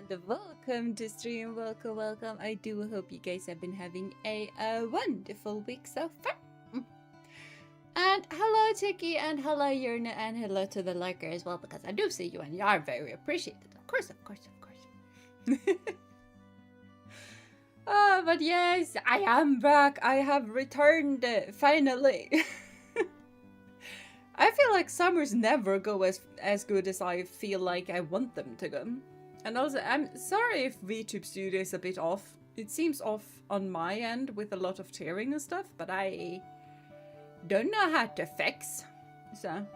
And welcome to stream. Welcome. I do hope you guys have been having a wonderful week so far. And hello Tiki, and hello Yerna, and hello to the liker as well, because I do see you and you are very appreciated. Of course. Oh, but yes, I am back. I have returned finally. I feel like summers never go as good as I feel like I want them to go. And also, I'm sorry if VTube Studio is a bit off. It seems off on my end with a lot of tearing and stuff, but I don't know how to fix. So,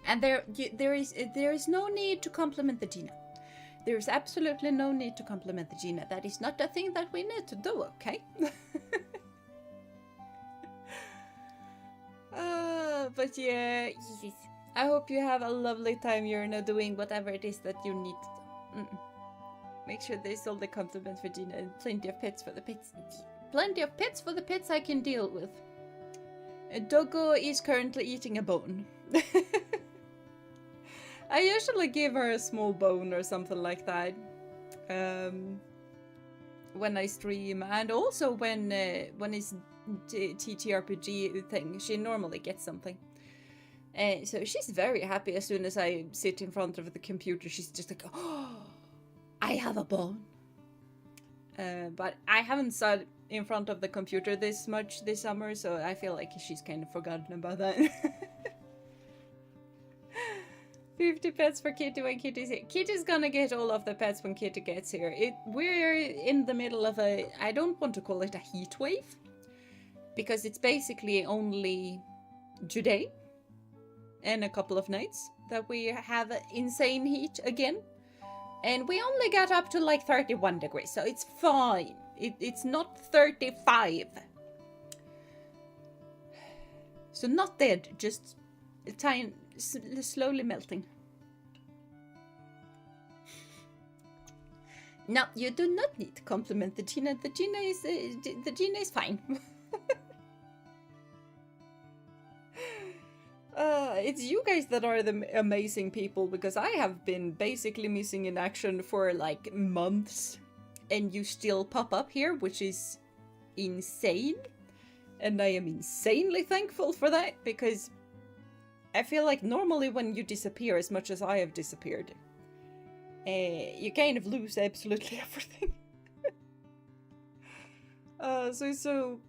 and there is no need to compliment the Gina. There is absolutely no need to compliment the Gina. That is not a thing that we need to do, okay? But yeah, yes. I hope you have a lovely time. You're not doing whatever it is that you need to do. Make sure there's all the compliments for Gina and plenty of pets for the pets. Plenty of pets for the pets I can deal with. Doggo is currently eating a bone. I usually give her a small bone or something like that when I stream, and also when it's TTRPG thing, she normally gets something. So she's very happy as soon as I sit in front of the computer. She's just like, oh, I have a bone. But I haven't sat in front of the computer this much this summer, so I feel like she's kind of forgotten about that. 50 pets for Kitty when Kitty's here. Kitty's gonna get all of the pets when Kitty gets here. We're in the middle of I don't want to call it a heat wave, because it's basically only today and a couple of nights that we have insane heat again. And we only got up to like 31 degrees, so it's fine. It's not 35. So not dead, just tiny, slowly melting. No, you do not need to compliment the Gina. The Gina is fine. It's you guys that are the amazing people, because I have been basically missing in action for like months, and you still pop up here, which is insane. And I am insanely thankful for that, because I feel like normally when you disappear as much as I have disappeared, you kind of lose absolutely everything. So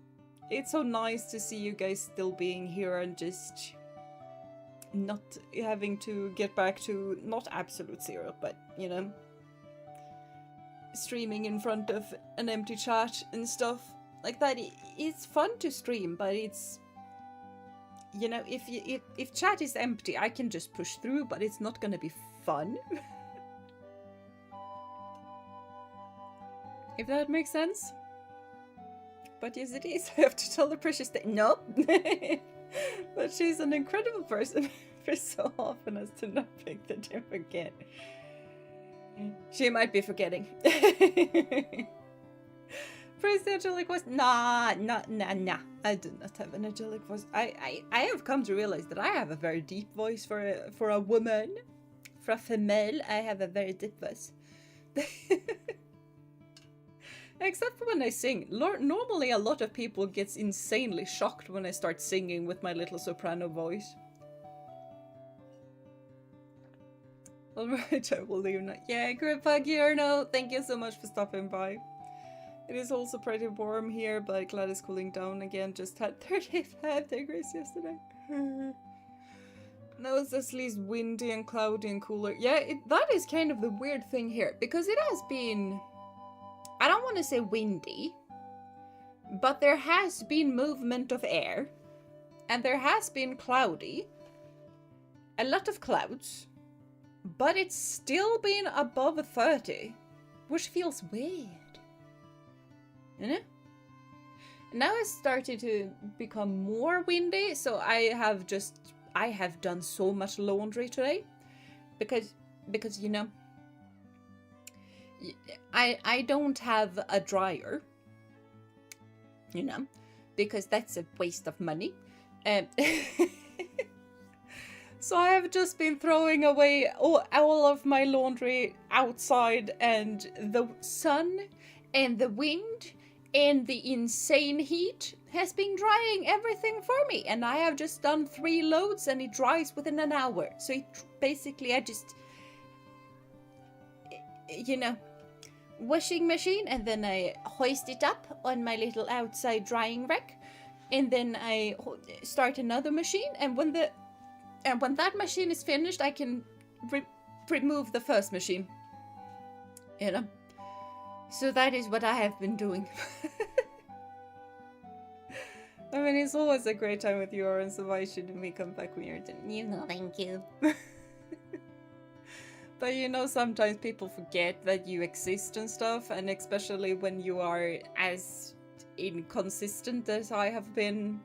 it's so nice to see you guys still being here and just not having to get back to not absolute zero, but you know, streaming in front of an empty chat and stuff like that. It's fun to stream, but it's, you know, if chat is empty, I can just push through, but it's not gonna be fun. If that makes sense. But yes, it is. I have to tell the precious thing. Nope. But she's an incredible person for so often as to not pick the gym again. She might be forgetting. Praise the angelic voice. Nah. I do not have an angelic voice. I have come to realize that I have a very deep voice for a woman. For a female, I have a very deep voice. Except for when I sing. Normally a lot of people get insanely shocked when I start singing with my little soprano voice. Alright, I will leave now. Yeah, Grandpa Gierno, thank you so much for stopping by. It is also pretty warm here, but glad it's cooling down again. Just had 35 degrees yesterday. Now it's at least windy and cloudy and cooler. Yeah, that is kind of the weird thing here, because it has been, I don't want to say windy, but there has been movement of air, and there has been cloudy, a lot of clouds, but it's still been above 30, which feels weird, you know? Now it's starting to become more windy, so I have done so much laundry today, because you know, I don't have a dryer, you know, because that's a waste of money. So I have just been throwing away all of my laundry outside, and the sun and the wind and the insane heat has been drying everything for me. And I have just done 3 loads and it dries within an hour. So basically I just, you know, washing machine, and then I hoist it up on my little outside drying rack, and then I start another machine, and when that machine is finished, I can remove the first machine. You know? So that is what I have been doing. I mean, it's always a great time with you, Oren, so why shouldn't we come back when you're done? You know, thank you. But you know, sometimes people forget that you exist and stuff, and especially when you are as inconsistent as I have been.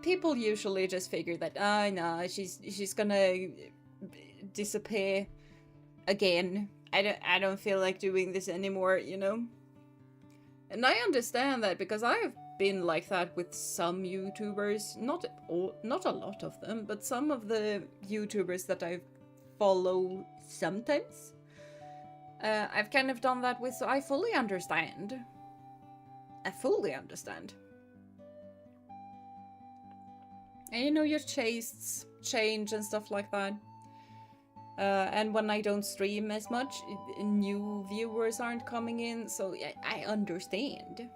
People usually just figure that, no, she's gonna disappear again. I don't feel like doing this anymore, you know? And I understand that, because I have been like that with some YouTubers, not a lot of them, but some of the YouTubers that I follow sometimes. I've kind of done that with, so I fully understand. And you know, your tastes change and stuff like that. And when I don't stream as much, new viewers aren't coming in, so I understand.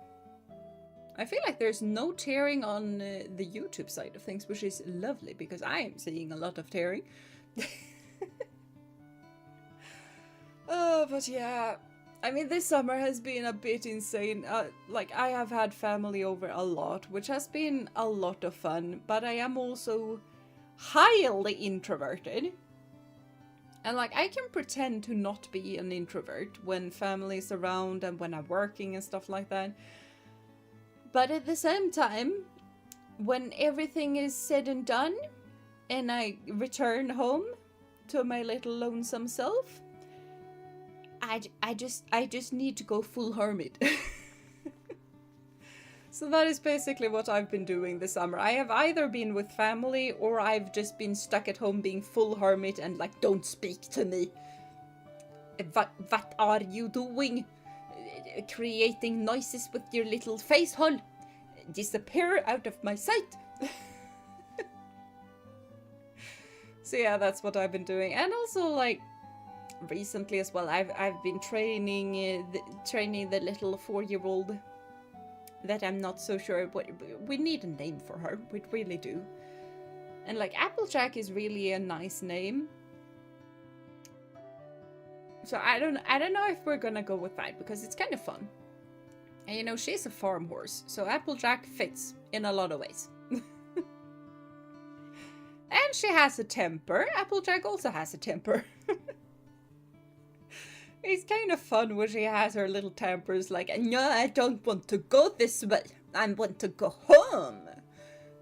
I feel like there's no tearing on the YouTube side of things, which is lovely, because I am seeing a lot of tearing. But yeah, I mean, this summer has been a bit insane. Like, I have had family over a lot, which has been a lot of fun, but I am also highly introverted. And like, I can pretend to not be an introvert when family is around and when I'm working and stuff like that. But at the same time, when everything is said and done, and I return home to my little lonesome self, I just need to go full hermit. So that is basically what I've been doing this summer. I have either been with family, or I've just been stuck at home being full hermit and like, don't speak to me. What are you doing? Creating noises with your little face hole. Disappear out of my sight. So yeah, that's what I've been doing. And also, like, recently as well, I've been training the little 4-year-old that I'm not so sure what we need a name for her. We really do. And like, Applejack is really a nice name. So I don't know if we're gonna go with that, because it's kind of fun. And you know, she's a farm horse, so Applejack fits in a lot of ways. And she has a temper. Applejack also has a temper. It's kind of fun when she has her little tempers, like, no, I don't want to go this way. I want to go home.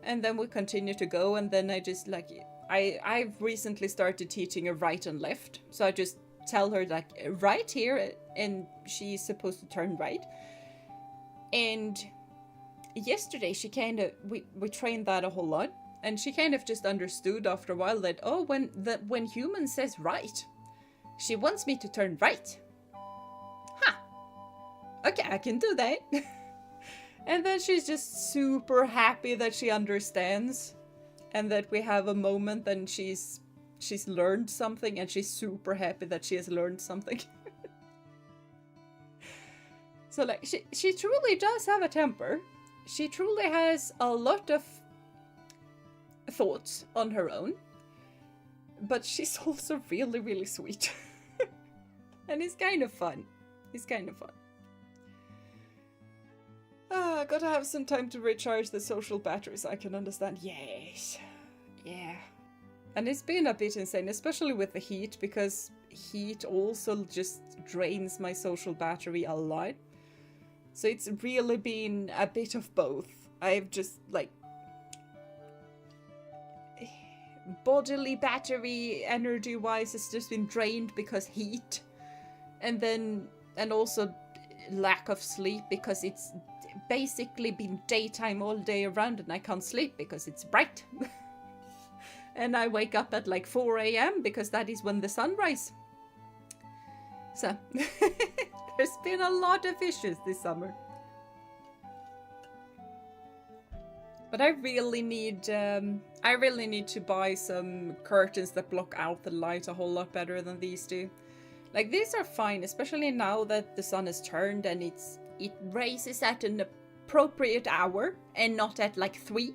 And then we continue to go, and then I just, like, I've recently started teaching her right and left. So I just tell her, like, right here, and she's supposed to turn right. And yesterday she kind of, we trained that a whole lot, and she kind of just understood after a while that, oh, when human says right, she wants me to turn right. Huh. Okay, I can do that. And then she's just super happy that she understands, and that we have a moment and she's learned something, and she's super happy that she has learned something. So like, she truly does have a temper. She truly has a lot of thoughts on her own. But she's also really, really sweet. And it's kind of fun. It's kind of fun. Gotta have some time to recharge the social batteries, I can understand. Yes. Yeah. And it's been a bit insane, especially with the heat, because heat also just drains my social battery a lot. So it's really been a bit of both. I've just, like, bodily battery energy-wise has just been drained because heat. And also lack of sleep, because it's basically been daytime all day around and I can't sleep because it's bright. And I wake up at like 4 a.m. because that is when the sun rises. So, there's been a lot of issues this summer. But I really need to buy some curtains that block out the light a whole lot better than these do. Like, these are fine, especially now that the sun has turned and it rises at an appropriate hour and not at like 3.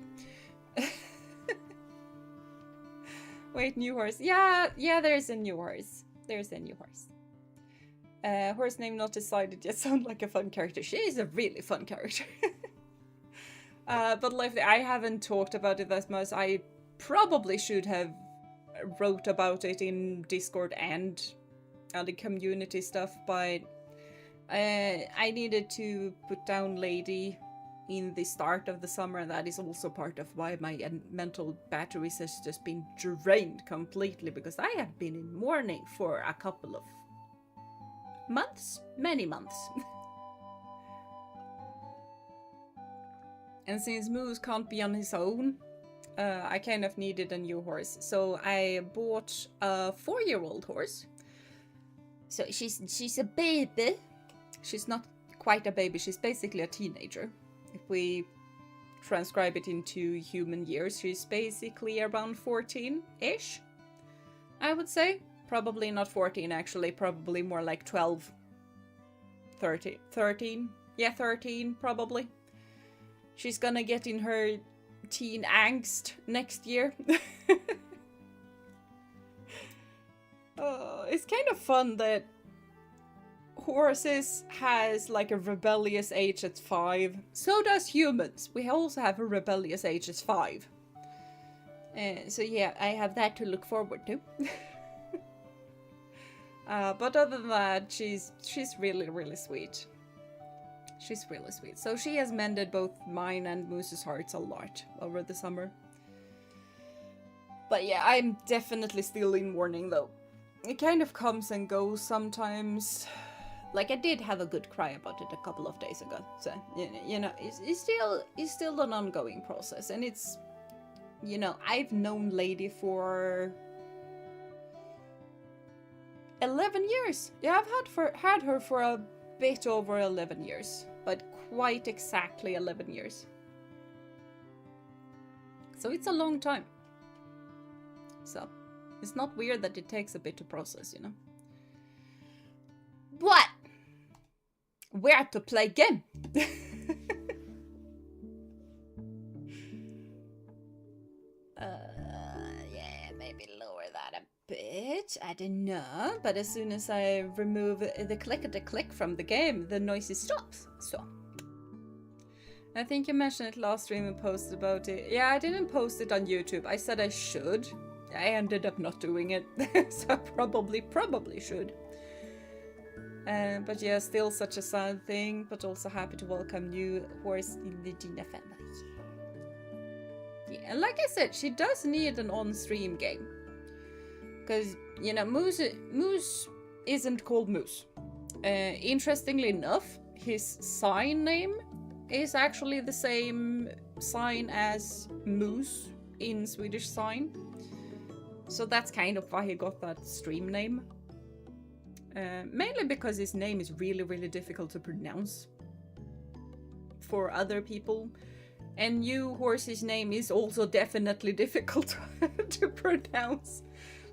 Wait, new horse. Yeah, there's a new horse. There's a new horse. Horse name not decided yet. Sound like a fun character. She is a really fun character. But like, I haven't talked about it as much. I probably should have wrote about it in Discord and the community stuff, but I needed to put down Lady in the start of the summer, and that is also part of why my mental batteries has just been drained completely, because I have been in mourning for a couple of months, many months. And since Moose can't be on his own, I kind of needed a new horse. So I bought a 4-year-old horse. So she's a baby. She's not quite a baby, she's basically a teenager. If we transcribe it into human years, she's basically around 14-ish, I would say. Probably not 14, actually. Probably more like 12. 13. Yeah, 13, probably. She's gonna get in her teen angst next year. It's kind of fun that horses has like a rebellious age at 5. So does humans. We also have a rebellious age at 5. So yeah, I have that to look forward to. But other than that, she's really, really sweet. She's really sweet. So she has mended both mine and Moose's hearts a lot over the summer. But yeah, I'm definitely still in mourning though. It kind of comes and goes sometimes. Like, I did have a good cry about it a couple of days ago. So, you know, it's still an ongoing process. And it's, you know, I've known Lady for 11 years. Yeah, I've had her for a bit over 11 years. But quite exactly 11 years. So it's a long time. So, it's not weird that it takes a bit to process, you know. What? Where to play game? Yeah, maybe lower that a bit. I don't know. But as soon as I remove the click from the game, the noise stops. So. I think you mentioned it last stream and posted about it. Yeah, I didn't post it on YouTube. I said I should. I ended up not doing it. So I probably should. But yeah, still such a sad thing, but also happy to welcome new horse in the Gina family. Yeah, and like I said, she does need an on-stream game. Because, you know, Moose isn't called Moose. Interestingly enough, his sign name is actually the same sign as Moose in Swedish sign. So that's kind of why he got that stream name. Mainly because his name is really, really difficult to pronounce for other people. And new horse's name is also definitely difficult to pronounce.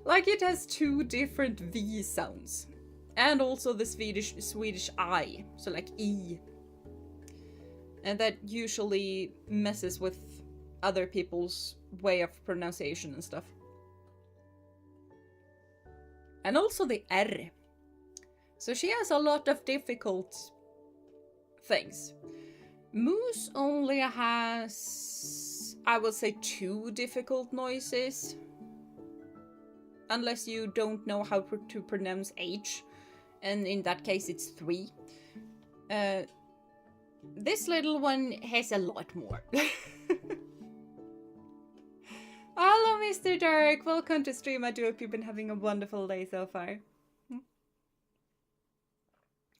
Like, it has 2 different V sounds. And also the Swedish I, so like E. And that usually messes with other people's way of pronunciation and stuff. And also the R. So she has a lot of difficult things. Moose only has, I would say, 2 difficult noises. Unless you don't know how to pronounce H. And in that case, it's 3. This little one has a lot more. Hello, Mr. Dark. Welcome to stream. I do hope you've been having a wonderful day so far.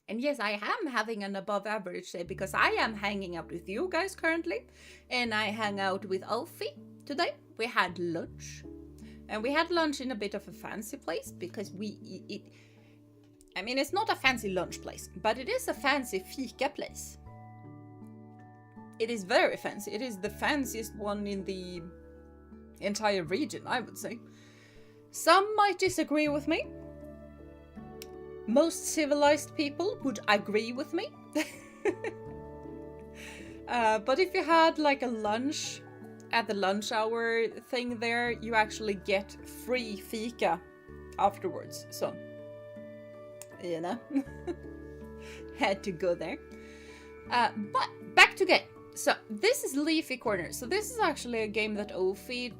And yes, I am having an above average day because I am hanging out with you guys currently. And I hang out with Ophi today. We had lunch. And we had lunch in a bit of a fancy place because I mean, it's not a fancy lunch place, but it is a fancy fika place. It is very fancy. It is the fanciest one in the entire region, I would say. Some might disagree with me. Most civilized people would agree with me. But if you had like a lunch at the lunch hour thing there, you actually get free fika afterwards. So, you know, had to go there. But back to game. So this is Leafy Corner. So this is actually a game that Ophi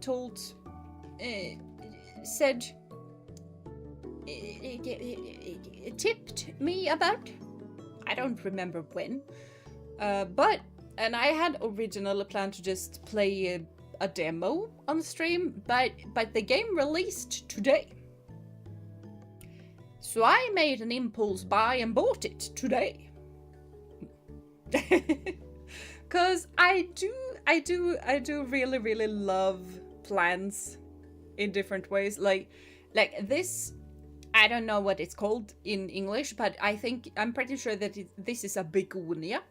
tipped me about. I don't remember when. And I had originally planned to just play a demo on stream, but the game released today. So I made an impulse buy and bought it today. Cause I do really love plans in different ways. Like this, I don't know what it's called in English, but I'm pretty sure that this is a begonia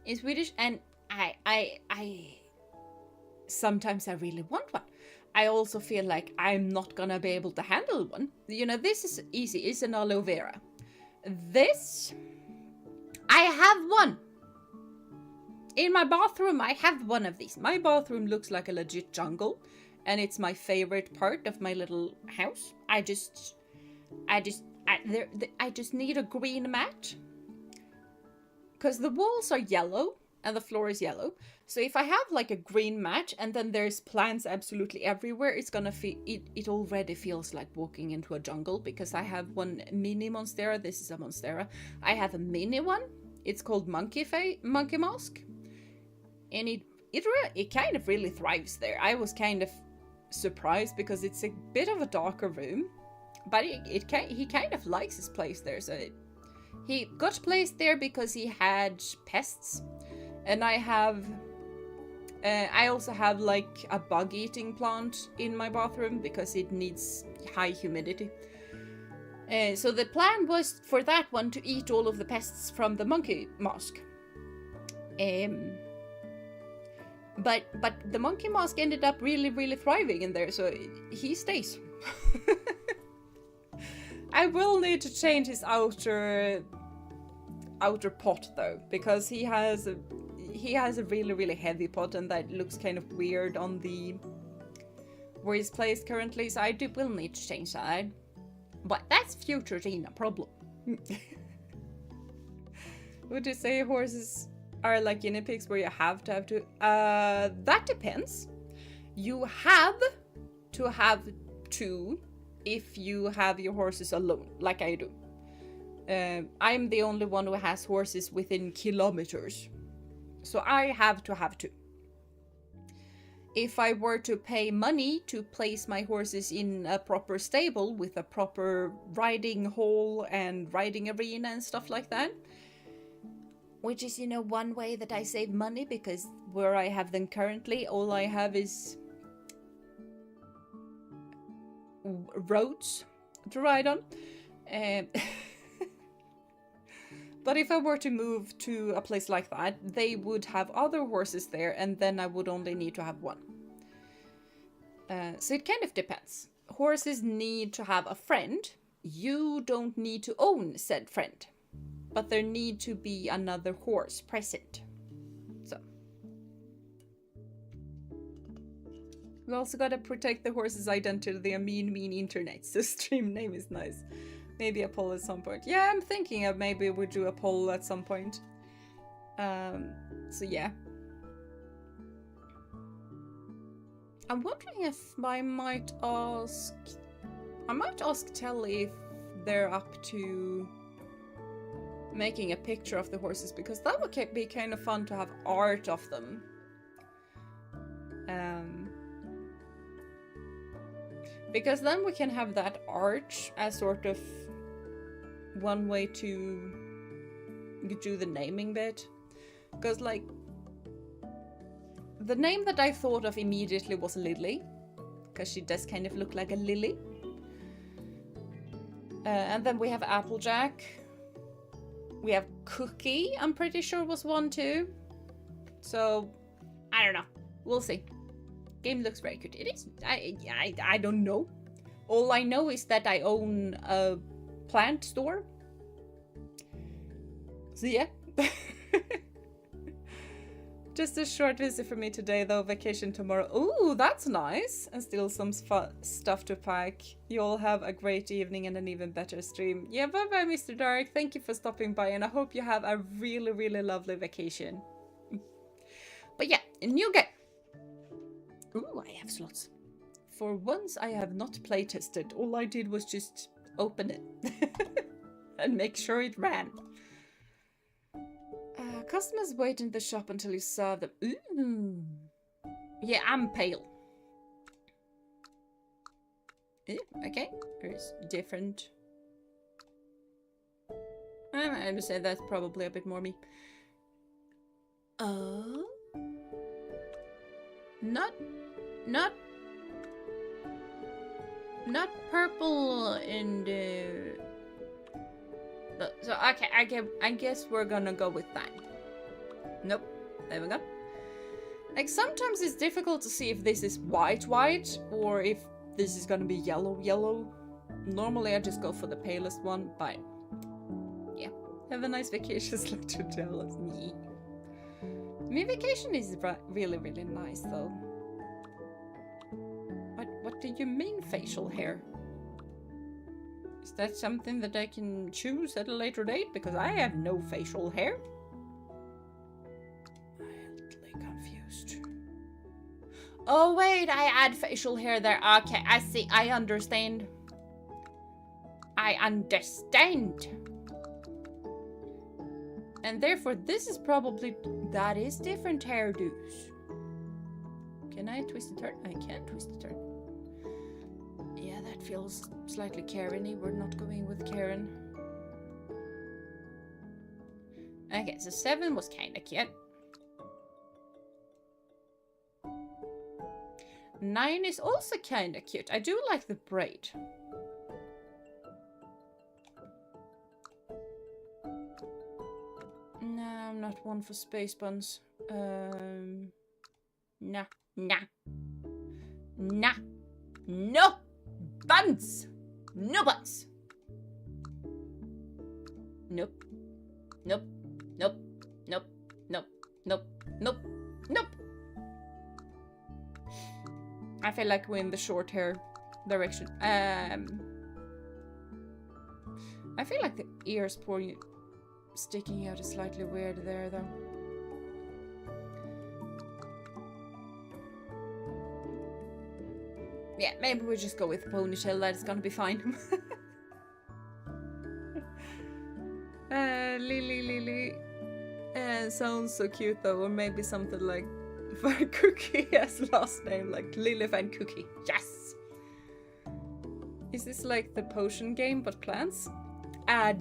in Swedish, and I sometimes I really want one. I also feel like I'm not gonna be able to handle one. You know, this is easy. It's an aloe vera. This, I have one. In my bathroom, I have one of these. My bathroom looks like a legit jungle, and it's my favorite part of my little house. I just need a green mat, because the walls are yellow and the floor is yellow. So if I have like a green mat and then there's plants absolutely everywhere, it's gonna feel it already feels like walking into a jungle, because I have one mini monstera. This is a monstera. I have a mini one. It's called monkey mask. And it kind of really thrives there. I was kind of surprised because it's a bit of a darker room, but he kind of likes his place there. So he got placed there because he had pests, and I also have like a bug-eating plant in my bathroom because it needs high humidity. So the plan was for that one to eat all of the pests from the monkey mask. But the monkey mask ended up really thriving in there, so he stays. I will need to change his outer pot though, because he has a really heavy pot, and that looks kind of weird on where he's placed currently. So I will need to change that. But that's future Tina problem. Would you say horses are like guinea pigs where you have to? That depends. You have to have two if you have your horses alone, like I do. I'm the only one who has horses within kilometers, so I have to have two. If I were to pay money to place my horses in a proper stable with a proper riding hall and riding arena and stuff like that, which is, you know, one way that I save money, because where I have them currently, all I have is roads to ride on. But if I were to move to a place like that, they would have other horses there, and then I would only need to have one. So it kind of depends. Horses need to have a friend. You don't need to own said friend, but there need to be another horse present. So we also gotta protect the horse's identity. They are mean internet. So stream name is nice. Maybe a poll at some point. Yeah, I'm thinking of maybe we do a poll at some point. So yeah. I'm wondering if I might ask Telly if they're up to making a picture of the horses, because that would be kind of fun to have art of them. Because then we can have that art as sort of one way to do the naming bit. Because, like, the name that I thought of immediately was Lily. Because she does kind of look like a lily. And then we have Applejack. We have Cookie, I'm pretty sure was one too. So, I don't know. We'll see. Game looks very good. It is. I don't know. All I know is that I own a plant store. So yeah. Just a short visit for me today though. Vacation tomorrow. Ooh, that's nice. And still some stuff to pack. You all have a great evening and an even better stream. Yeah, bye bye Mr. Dark. Thank you for stopping by and I hope you have a really, really lovely vacation. But yeah, a new game. Ooh, I have slots. For once I have not playtested. All I did was just open it. And make sure it ran. Customers wait in the shop until you serve them. Ooh. Yeah, I'm pale. Ooh, okay, there's different. I would say that's probably a bit more me. Not purple and so okay, I guess we're gonna go with that. Nope. There we go. Like, sometimes it's difficult to see if this is white, or if this is gonna be yellow. Normally I just go for the palest one, but yeah. Have a nice vacation, like to jealous me. My vacation is really, really nice, though. What do you mean, facial hair? Is that something that I can choose at a later date? Because I have no facial hair. Confused. Oh wait, I add facial hair there. Okay, I see. I understand. I understand. And therefore, this is probably... That is different hairdos. Can I twist the turn? I can't twist the turn. Yeah, that feels slightly Karen-y. We're not going with Karen. Okay, so 7 was kind of cute. 9 is also kind of cute. I do like the braid. No, I'm not one for space buns. Nah. No buns! No buns! Nope. I feel like we're in the short hair direction. I feel like the ears sticking out is slightly weird there, though. Yeah, maybe we just go with ponytail. That's gonna be fine. Lily. Sounds so cute though, or maybe something like Fan Cookie as last name, like Lily Fan Cookie. Yes. Is this like the potion game but plants?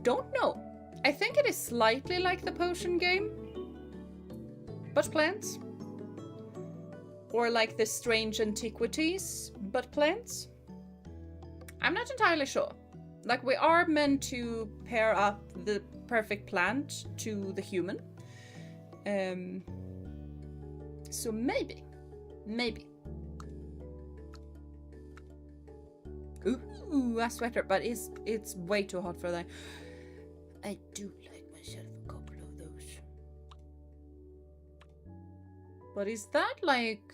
Don't know. I think it is slightly like the potion game, but plants. Or like the strange antiquities, but plants. I'm not entirely sure. Like, we are meant to pair up the perfect plant to the human. So maybe. Ooh, a sweater, but it's way too hot for that. I do like myself a couple of those. But is that like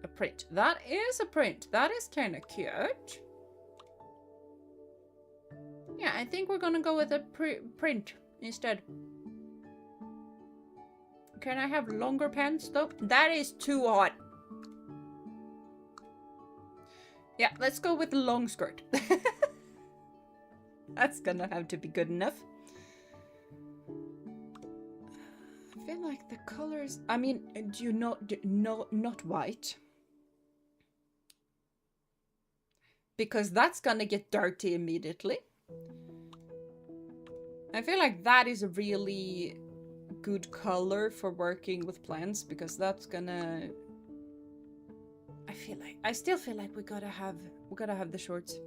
a print? That is a print. That is kind of cute. Yeah, I think we're gonna go with a print instead. Can I have longer pants though? That is too hot. Yeah, let's go with the long skirt. That's gonna have to be good enough. I feel like the colors... I mean, do you know... not white. Because that's gonna get dirty immediately. I feel like that is a really good color for working with plants, because that's gonna... I still feel like we gotta have the shorts.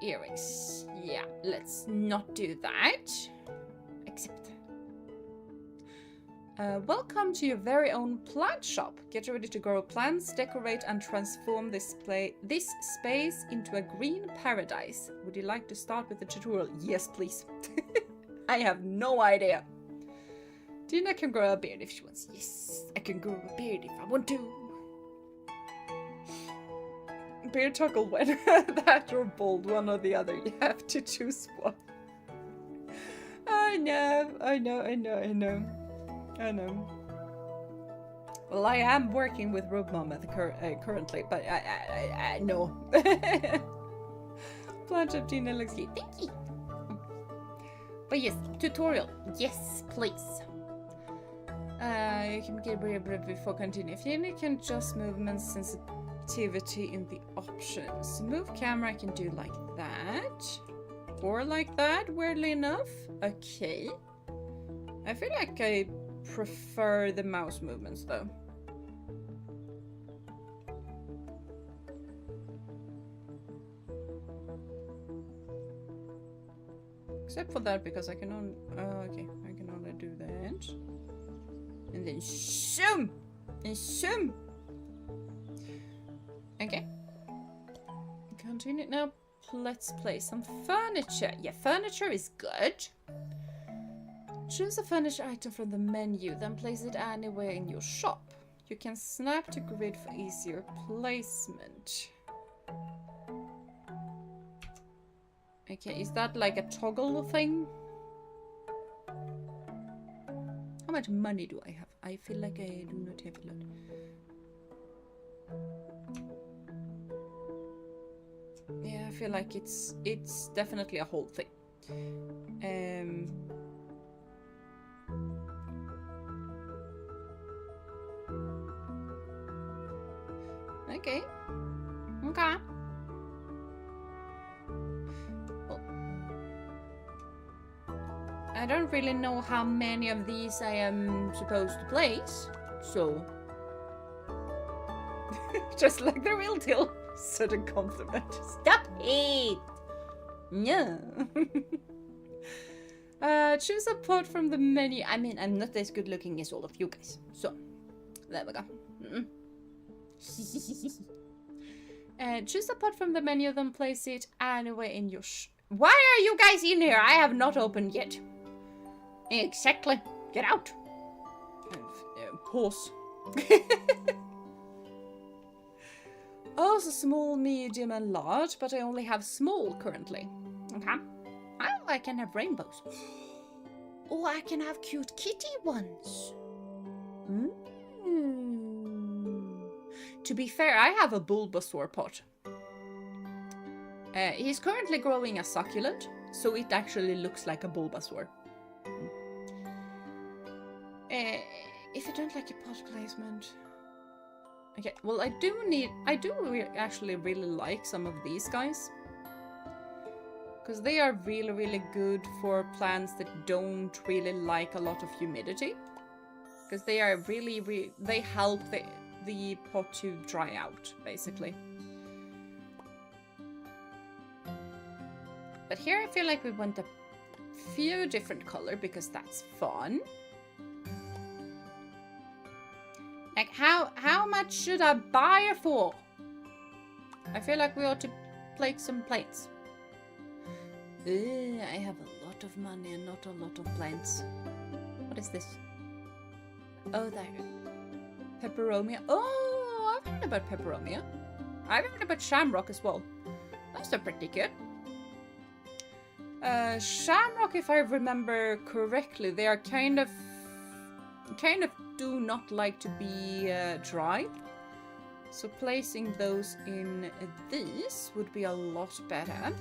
Earrings. Yeah, let's not do that. Except... welcome to your very own plant shop. Get ready to grow plants, decorate, and transform this space into a green paradise. Would you like to start with the tutorial? Yes, please. I have no idea. Dina can grow a beard if she wants. Yes, I can grow a beard if I want to. Beard toggle when that or bald, one or the other. You have to choose one. I know. Well, I am working with Rogue Mom at the currently, but I know. Plant of Tina looks cute. Thank you. But yes, tutorial. Yes, please. You can get very brief before continuing. If you can adjust movement sensitivity in the options. Move camera I can do like that. Or like that, weirdly enough. Okay. I feel like I prefer the mouse movements though. Except for that, because I can only... okay, I can only do that. And then zoom! And zoom! Okay. Continue. Now, let's play some furniture. Yeah, furniture is good. Choose a furniture item from the menu, then place it anywhere in your shop. You can snap to grid for easier placement. Okay, is that like a toggle thing? How much money do I have? I feel like I do not have a lot. Yeah, I feel like it's definitely a whole thing. Okay. Okay. Well, I don't really know how many of these I am supposed to place, so... Just like the real deal. Such a compliment. Stop it! No. Choose a pot from the menu. I mean, I'm not as good looking as all of you guys. So, there we go. Choose a pot from the menu, then place it anywhere in your Why are you guys in here? I have not opened yet. Exactly. Get out. Pause. Also small, medium, and large, but I only have small currently. Okay. Oh, I can have rainbows. Oh, I can have cute kitty ones. To be fair, I have a Bulbasaur pot. He's currently growing a succulent, so it actually looks like a Bulbasaur. If you don't like your pot placement... Okay, well, I do actually really like some of these guys. Because they are really, really good for plants that don't really like a lot of humidity. Because they are really, they help the pot to dry out, basically. But here I feel like we want a few different color because that's fun. Like, how much should I buy it for? I feel like we ought to plate some plates. I have a lot of money and not a lot of plants. What is this? Oh, there. Peperomia. Oh, I've heard about Peperomia. I've heard about Shamrock as well. Those are pretty good. Shamrock, if I remember correctly, they are kind of do not like to be dry. So placing those in these would be a lot better.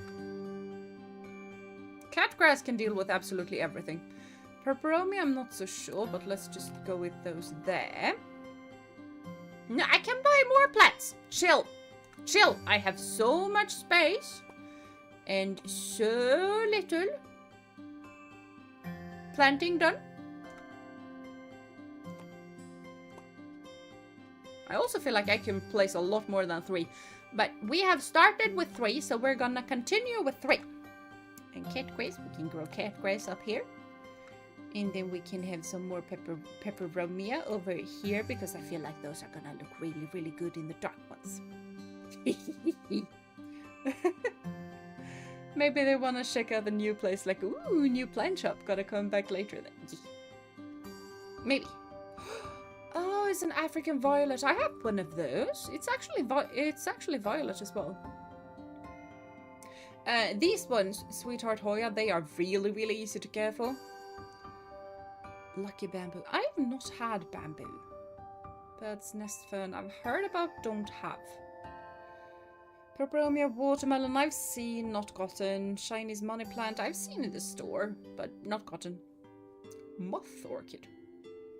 Catgrass can deal with absolutely everything. Peperomia, I'm not so sure, but let's just go with those there. No, I can buy more plants. Chill. Chill. I have so much space. And so little. Planting done. I also feel like I can place a lot more than 3. But we have started with 3, so we're gonna continue with 3. And cat grass, we can grow cat grass up here. And then we can have some more peperomia over here, because I feel like those are gonna look really, really good in the dark ones. Maybe they wanna check out the new place, like, ooh, new plant shop, gotta come back later then. Maybe. Oh, it's an African violet. I have one of those. It's actually violet as well. These ones, Sweetheart Hoya, they are really, really easy to care for. Lucky bamboo. I have not had bamboo. Bird's nest fern. I've heard about, don't have. Peperomia watermelon. I've seen, not gotten. Chinese money plant. I've seen in the store, but not gotten. Moth orchid.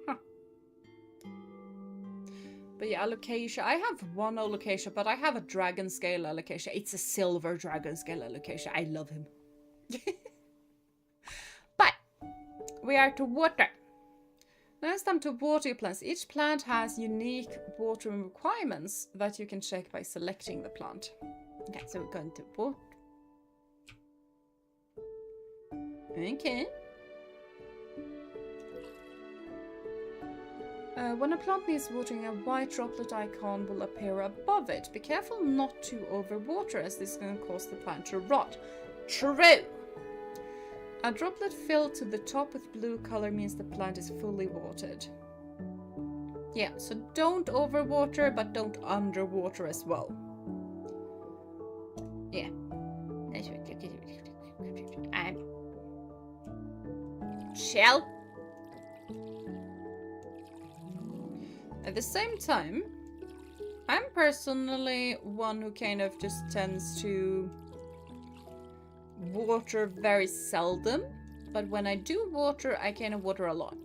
Huh. But yeah, alocasia. I have one alocasia, but I have a dragon scale alocasia. It's a silver dragon scale alocasia. I love him. But we are to water. Now it's time to water your plants. Each plant has unique watering requirements that you can check by selecting the plant. Okay, so we're going to water. Okay. When a plant needs watering, a white droplet icon will appear above it. Be careful not to overwater, as this can cause the plant to rot. True! A droplet filled to the top with blue color means the plant is fully watered. Yeah, so don't overwater, but don't underwater as well. Yeah. Shell. At the same time, I'm personally one who kind of just tends to water very seldom, but when I do water, I kind of water a lot.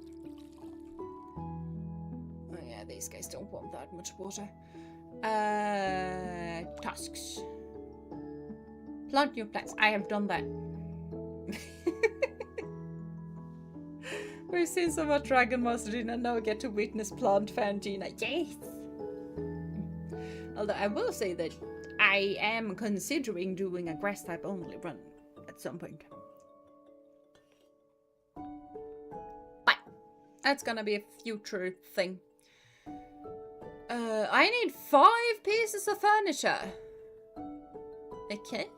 Oh yeah, these guys don't want that much water. Tasks. Plant new plants. I have done that. We've seen so much Dragon Master Gina, and now I get to witness Plant Fan Gina. Yes! Although I will say that I am considering doing a grass type only run at some point. But that's gonna be a future thing. I need 5 pieces of furniture. Okay.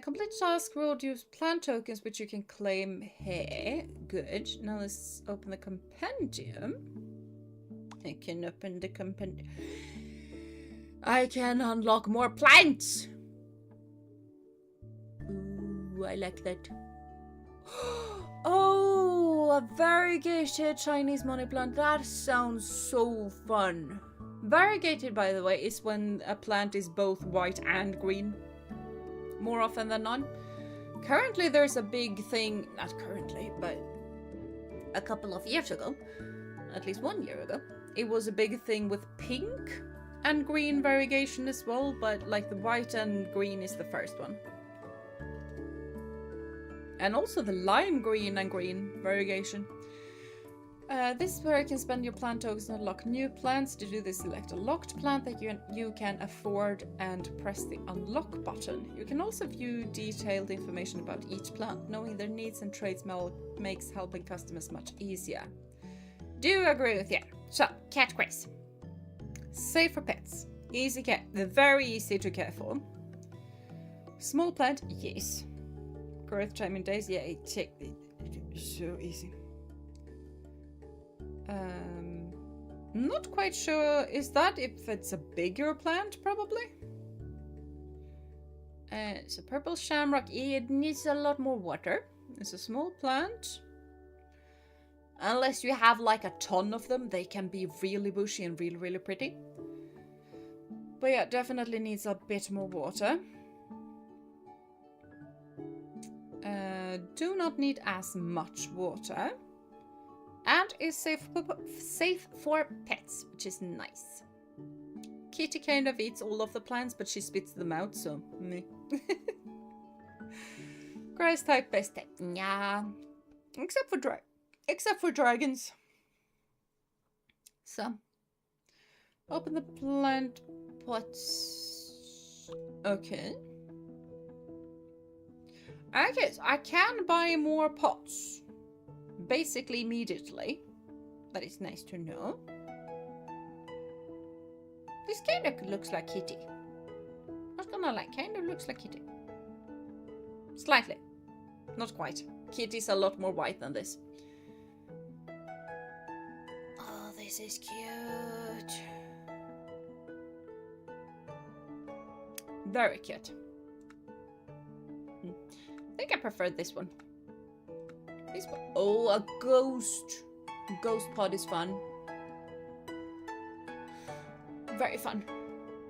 Complete task will use plant tokens, which you can claim here. Good. Now let's open the compendium. I can open the compendium. I can unlock more plants. Ooh, I like that. Oh, a variegated Chinese money plant. That sounds so fun. Variegated, by the way, is when a plant is both white and green. More often than not. Currently, there's a big thing. Not currently, but a couple of years ago. At least 1 year ago. It was a big thing with pink and green variegation as well, but like the white and green is the first one. And also the lime green and green variegation. This is where you can spend your plant tokens and unlock new plants. To do this, select a locked plant that you can afford and press the unlock button. You can also view detailed information about each plant. Knowing their needs and traits makes helping customers much easier. Do agree with you. So, cat grace. Safe for pets. Easy care. They're very easy to care for. Small plant, yes. Growth time in days, yeah, it's so easy. Not quite sure. Is that if it's a bigger plant, probably? So purple shamrock, it needs a lot more water. It's a small plant. Unless you have like a ton of them, they can be really bushy and really, really pretty. But yeah, definitely needs a bit more water. Do not need as much water. And is safe for pets, which is nice. Kitty kind of eats all of the plants, but she spits them out, so meh. Grass type, best type. Yeah. Except for dragons. So, open the plant pots. Okay. Okay, so I can buy more pots. Basically immediately. That is nice to know. This kind of looks like Kitty. Not gonna lie, kind of looks like Kitty. Slightly. Not quite. Kitty's a lot more white than this. Oh, this is cute. Very cute. I think I prefer this one. This one. Oh, a ghost. Ghost pod is fun. Very fun.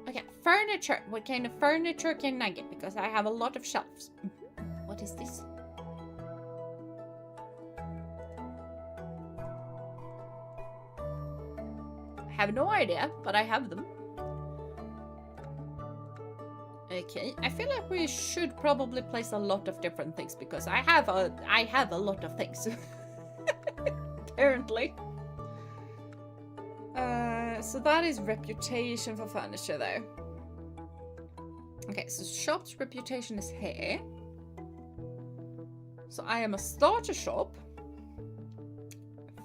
Okay, furniture. What kind of furniture can I get? Because I have a lot of shelves. What is this? I have no idea, but I have them. Okay, I feel like we should probably place a lot of different things because I have a lot of things. Apparently. So that is reputation for furniture though. Okay, so shop's reputation is here. So I am a starter shop.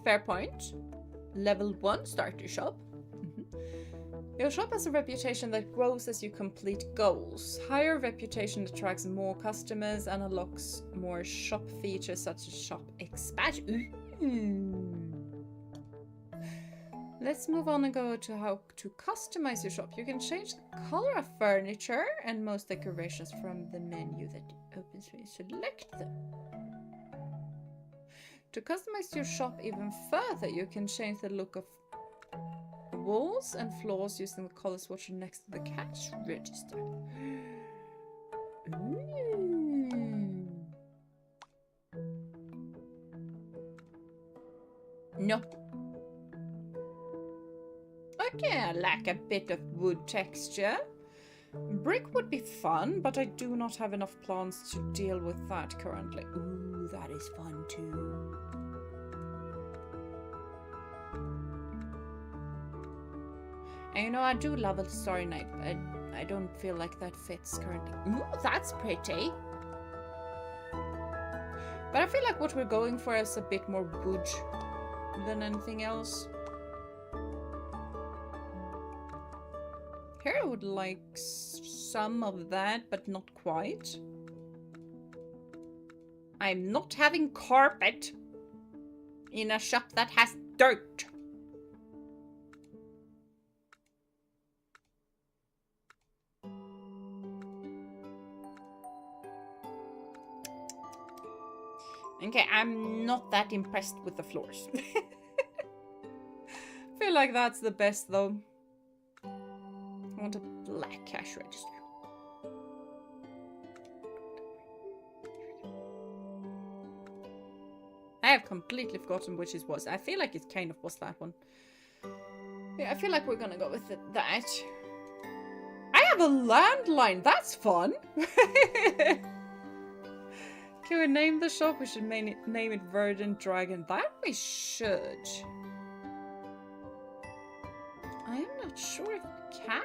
Fair point. Level 1 starter shop. Your shop has a reputation that grows as you complete goals. Higher reputation attracts more customers and unlocks more shop features such as shop expansion. Let's move on and go to how to customize your shop. You can change the color of furniture and most decorations from the menu that opens when you select them. To customize your shop even further, you can change the look of walls and floors using the color swatcher next to the cash register. Ooh. No. Okay, I lack a bit of wood texture. Brick would be fun, but I do not have enough plants to deal with that currently. Ooh, that is fun too. And you know, I do love a Starry Night, but I don't feel like that fits currently. Ooh, that's pretty. But I feel like what we're going for is a bit more wood than anything else. Here I would like some of that, but not quite. I'm not having carpet in a shop that has dirt. Okay, I'm not that impressed with the floors. I feel like that's the best though. I want a black cash register. I have completely forgotten which it was. I feel like it kind of was that one. Yeah, I feel like we're gonna go with that. I have a landline! That's fun! Can we name the shop? We should name it Verdant Dragon. That we should. I'm not sure if we can.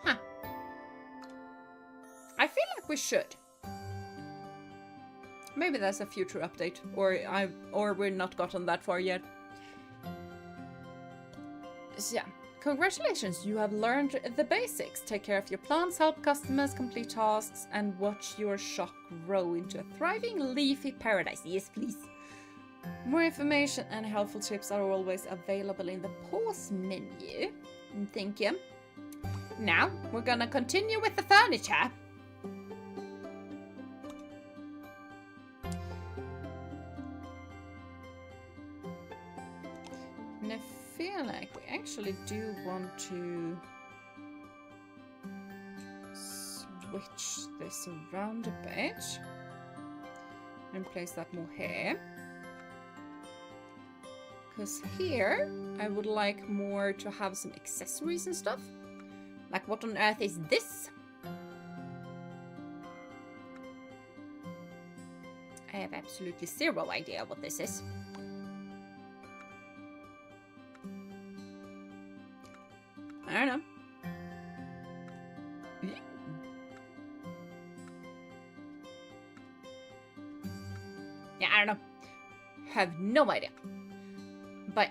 Huh. I feel like we should. Maybe that's a future update, or we're not gotten that far yet. So yeah. Congratulations, you have learned the basics. Take care of your plants, help customers complete tasks, and watch your shop grow into a thriving leafy paradise. Yes, please. More information and helpful tips are always available in the pause menu. Thank you. Now, we're gonna continue with the furniture. And I feel like we actually do want to switch this around a bit and place that more here. Because here I would like more to have some accessories and stuff. Like, what on earth is this? I have absolutely zero idea what this is. I don't know. Yeah, I don't know. Have no idea. But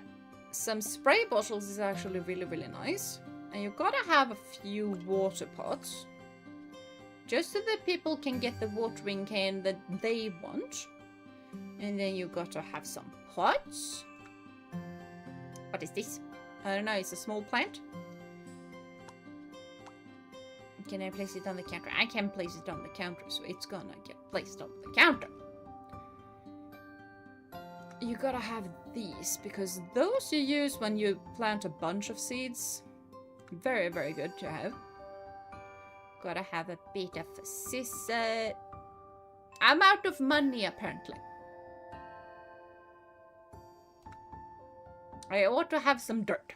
some spray bottles is actually really, really nice. And you gotta have a few water pots. Just so that people can get the watering can that they want. And then you gotta have some pots. What is this? I don't know, it's a small plant. Can I place it on the counter? I can place it on the counter, so it's gonna get placed on the counter. You gotta have these, because those you use when you plant a bunch of seeds. Very, very good to have. Gotta have a bit of a scissor. I'm out of money, apparently. I ought to have some dirt.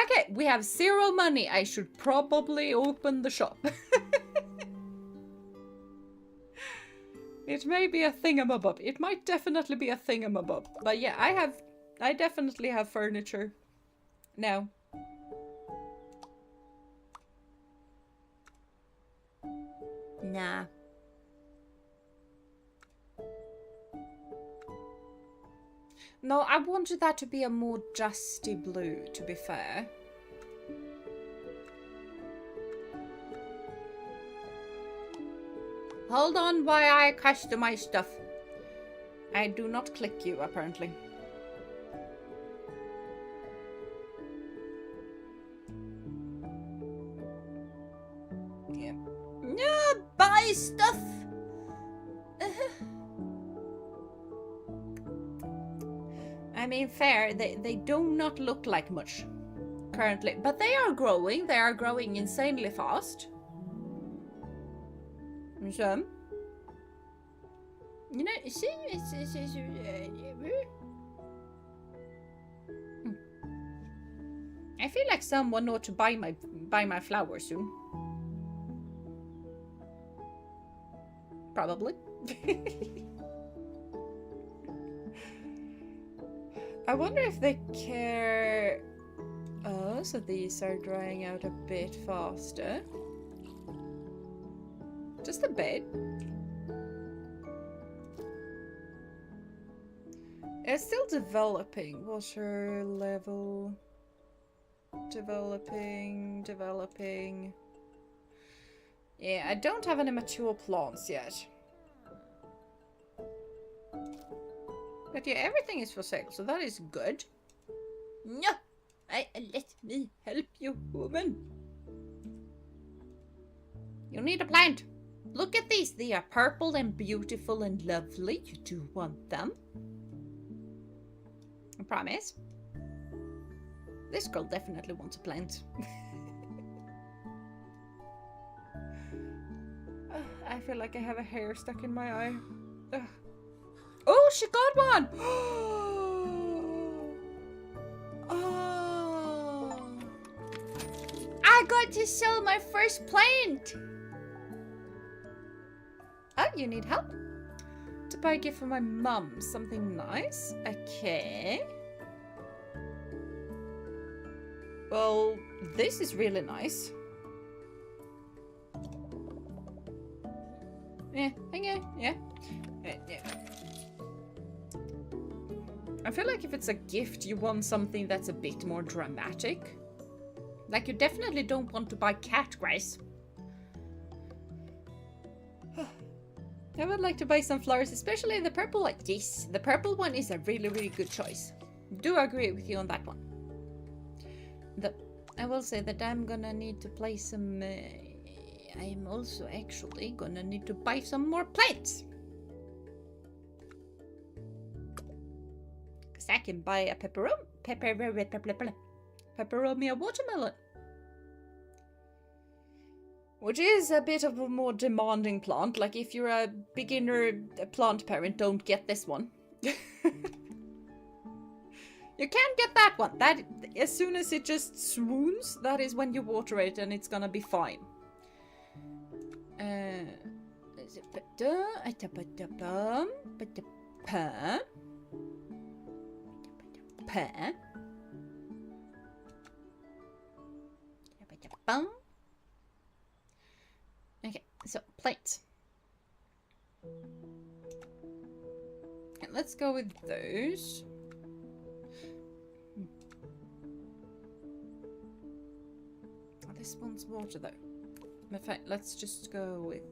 Okay, we have 0 money. I should probably open the shop. It may be a thingamabob. It might definitely be a thingamabob. But yeah, I definitely have furniture now. Nah. No, I wanted that to be a more dusty blue, to be fair. Hold on while I customize stuff. I do not click you, apparently. Yeah. Yeah, buy stuff! I mean, fair, they do not look like much currently, but they are growing. They are growing insanely fast. So, you know, see, I feel like someone ought to buy my flowers soon. Probably. I wonder if they care. Oh, so these are drying out a bit faster. Just a bit. It's still developing. Water level. Developing. Yeah, I don't have any mature plants yet. But yeah, everything is for sale, so that is good. No! Let me help you, woman. You need a plant. Look at these. They are purple and beautiful and lovely. You do want them. I promise. This girl definitely wants a plant. I feel like I have a hair stuck in my eye. Ugh. Oh, she got one! Oh. I got to sell my first plant! Oh, you need help? To buy a gift for my mum. Something nice? Okay. Well, this is really nice. Yeah, yeah. I feel like if it's a gift, you want something that's a bit more dramatic. Like, you definitely don't want to buy cat grass. I would like to buy some flowers, especially the purple like this. The purple one is a really, really good choice. Do agree with you on that one. I will say that I'm gonna need to play some... I'm also actually gonna need to buy some more plants. Because I can buy a pepperomia watermelon. Which is a bit of a more demanding plant. Like, if you're a beginner plant parent, don't get this one. You You can't get that one. That, as soon as it just swoons, that is when you water it and it's gonna be fine. Okay, so plates. Let's go with those. This one's water though. In fact, let's just go with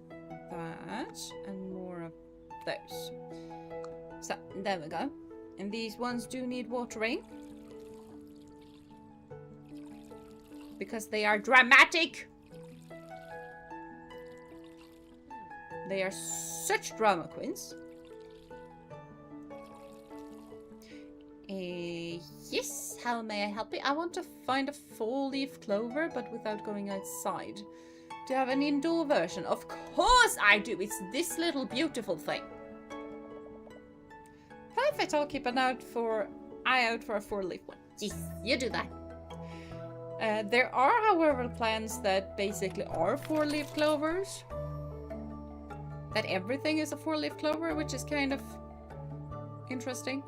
that and more of those. So, there we go. And these ones do need watering. Because they are dramatic! They are such drama queens. Yes, how may I help you? I want to find a 4-leaf clover, but without going outside. Do you have an indoor version? Of course I do! It's this little beautiful thing. Perfect, I'll keep an eye out for a 4-leaf one. Yes, you do that. There are, however, plants that basically are 4-leaf clovers. That everything is a 4-leaf clover, which is kind of interesting.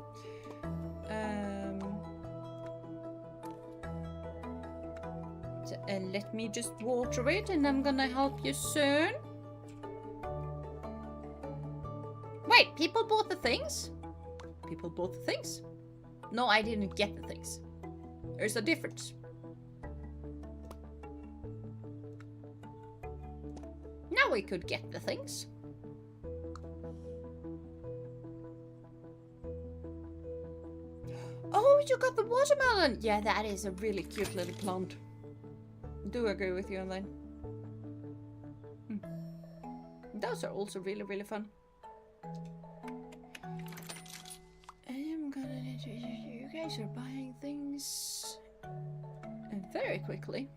Let me just water it and I'm gonna help you soon. Wait, people bought the things? People bought the things? No, I didn't get the things. There's a difference. Now we could get the things. Oh, you got the watermelon! Yeah, that is a really cute little plant. Do agree with you on that. Those are also really, really fun. I'm gonna need to... You guys are buying things very quickly.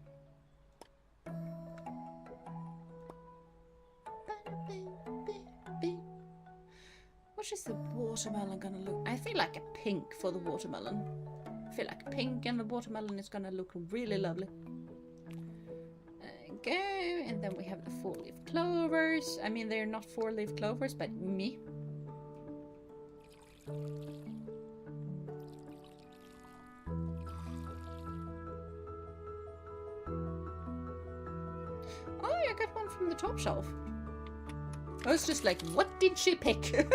What is the watermelon gonna look? I feel like a pink for the watermelon. I feel like pink and the watermelon is gonna look really lovely. Go, and then we have the 4-leaf clovers. I mean, they're not 4-leaf clovers, but me. Oh, I got one from the top shelf. I was just like, what did she pick?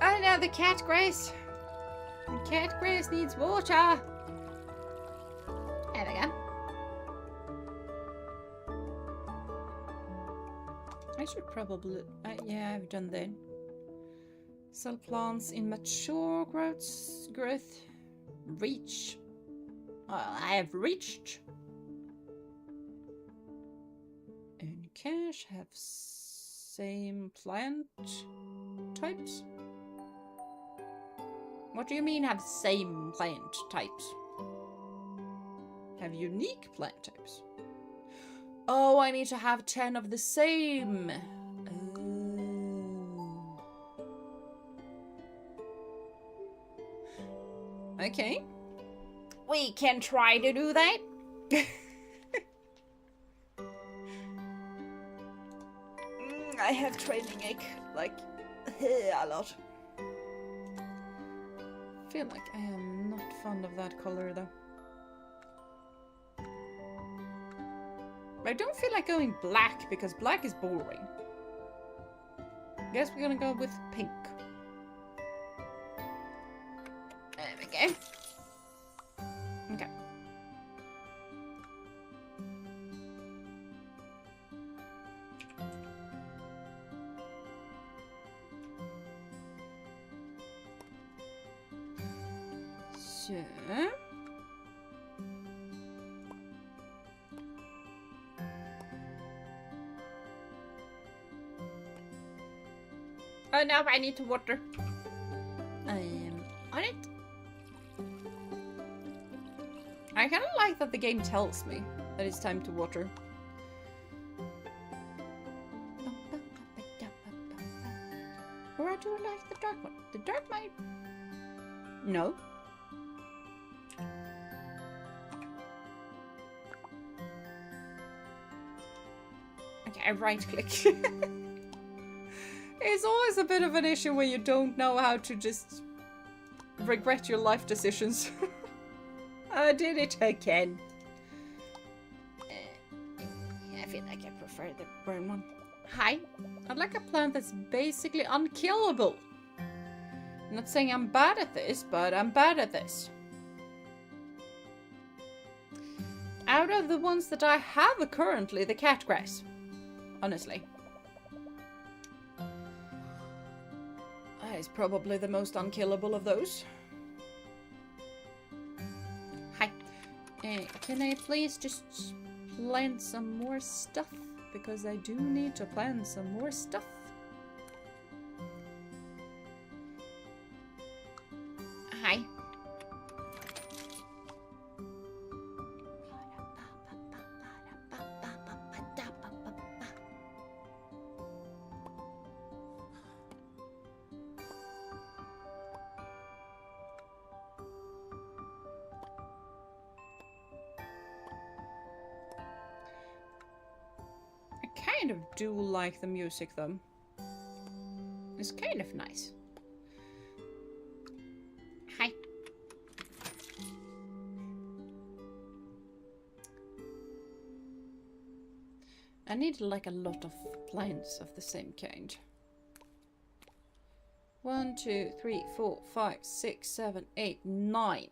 Oh no, the cat Grace. The cat Grace needs water. There we go. I should probably... yeah, I've done that. Sell plants in mature growth. Reach. I have reached. And cash have same plant types? What do you mean have same plant types? Have unique plant types. Oh, I need to have 10 of the same. Oh. Okay. We can try to do that. I have training ache, like, a lot. I feel like I am not fond of that color though. I don't feel like going black because black is boring. Guess we're gonna go with pink. There we go. Okay. So... oh no, I need to water. I am on it. I kind of like that the game tells me that it's time to water. We're I do like the dark one. The dark might... No. Okay, I right-click. It's always a bit of an issue when you don't know how to just regret your life decisions. I did it again. I feel like I prefer the brown one. Hi. I'd like a plant that's basically unkillable. I'm not saying I'm bad at this, but I'm bad at this. Out of the ones that I have currently, the catgrass. Honestly. That is probably the most unkillable of those. Hi. Can I please just plant some more stuff? Because I do need to plant some more stuff. Hi. I kind of do like the music though. It's kind of nice. Hi. I need like a lot of plants of the same kind. 1, 2, 3, 4, 5, 6, 7, 8, 9.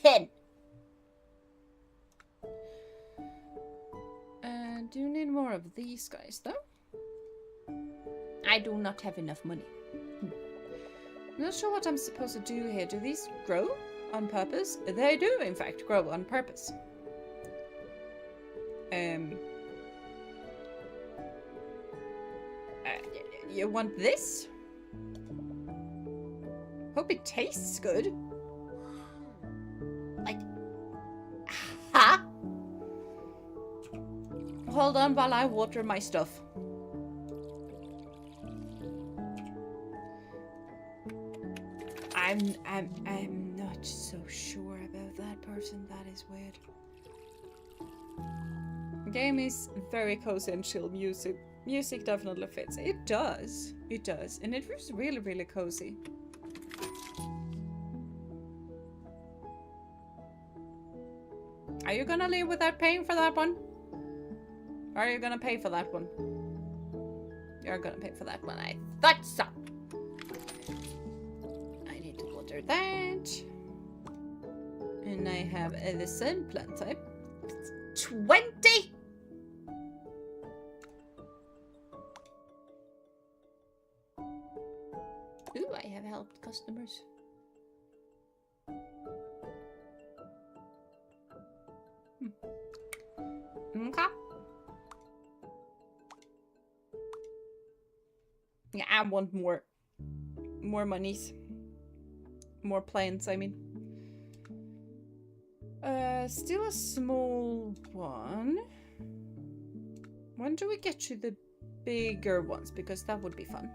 10. Do you need more of these guys though? I do not have enough money. I'm not sure what I'm supposed to do here. Do these grow on purpose? They do in fact grow on purpose. You want this? Hope it tastes good. Like, ha! Hold on while I water my stuff. I'm not so sure about that person. That is weird. The game is very cozy and chill music. Music definitely fits. It does. It does. And it was really, really cozy. Are you gonna leave without paying for that one? Or are you gonna pay for that one? You're gonna pay for that one. I thought so. I need to water that. And I have the same plant type. 20! Ooh, I have helped customers. Okay. Yeah, I want more monies. More plants, I mean. Still a small one. When do we get to the bigger ones? Because that would be fun.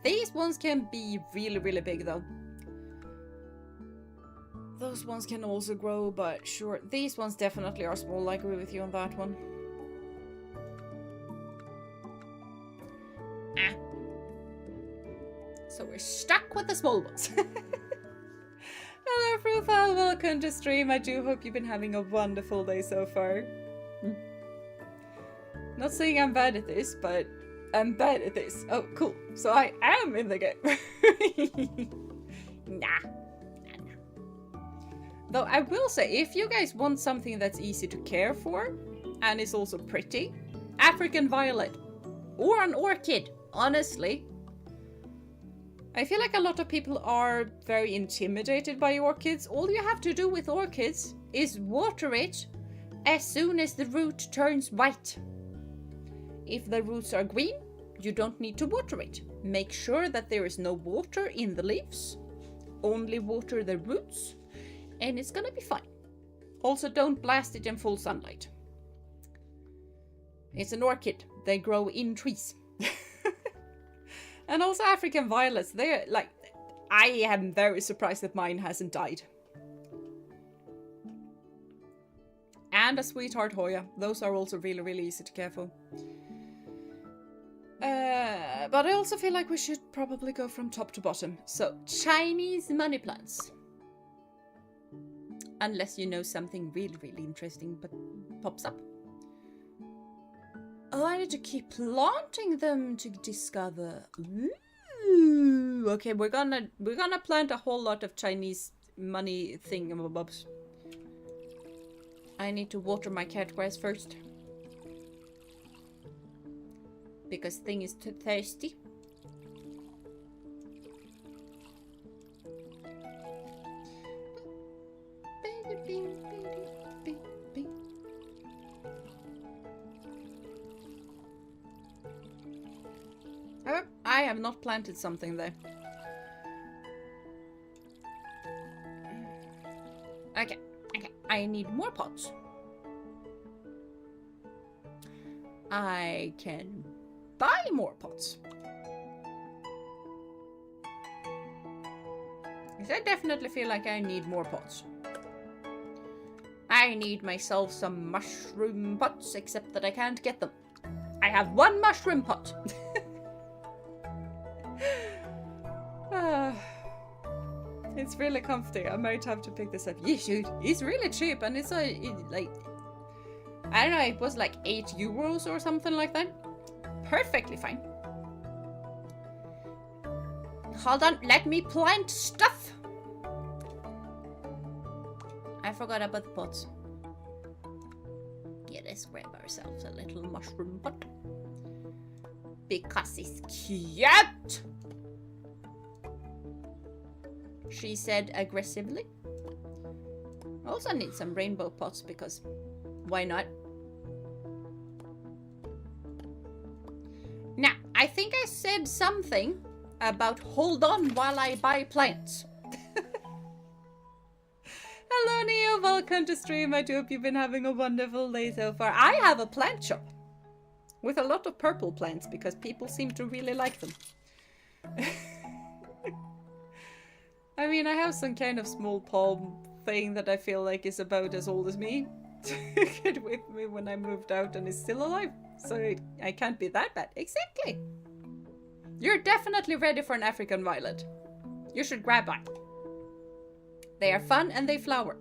These ones can be really, really big though. Those ones can also grow, but sure. These ones definitely are small. I agree with you on that one. Ah. So we're stuck with the small ones. Hello, Profile. Welcome to stream. I do hope you've been having a wonderful day so far. Not saying I'm bad at this, but I'm bad at this. Oh, cool. So I am in the game. Nah. Though I will say, if you guys want something that's easy to care for, and is also pretty, African violet, or an orchid, honestly. I feel like a lot of people are very intimidated by orchids. All you have to do with orchids is water it as soon as the root turns white. If the roots are green, you don't need to water it. Make sure that there is no water in the leaves. Only water the roots, and it's gonna be fine. Also, don't blast it in full sunlight. It's an orchid. They grow in trees. And also African violets. They're like, I am very surprised that mine hasn't died. And a sweetheart Hoya. Those are also really, really easy to care for. But I also feel like we should probably go from top to bottom. So, Chinese money plants. Unless you know something really, really interesting but pops up. Oh, I need to keep planting them to discover. Ooh. Okay, we're gonna plant a whole lot of Chinese money thingamabobs. I need to water my catgrass first. Because thing is too thirsty. Oh, I have not planted something there. Okay, I need more pots. I can buy more pots. Because I definitely feel like I need more pots. I need myself some mushroom pots, except that I can't get them. I have one mushroom pot. It's really comfy. I might have to pick this up. Yeah, shoot. It's really cheap, and it's like, I don't know, it was like €8 or something like that. Perfectly fine. Hold on, let me plant stuff. I forgot about the pots. Yeah, let's grab ourselves a little mushroom pot. Because it's cute! She said aggressively. I also need some rainbow pots because why not? Now, I think I said something about hold on while I buy plants. Hello Neo, welcome to stream. I hope you've been having a wonderful day so far. I have a plant shop with a lot of purple plants because people seem to really like them. I mean, I have some kind of small palm thing that I feel like is about as old as me. Took it with me when I moved out and is still alive. So I can't be that bad. Exactly. You're definitely ready for an African violet. You should grab one. They are fun and they flower.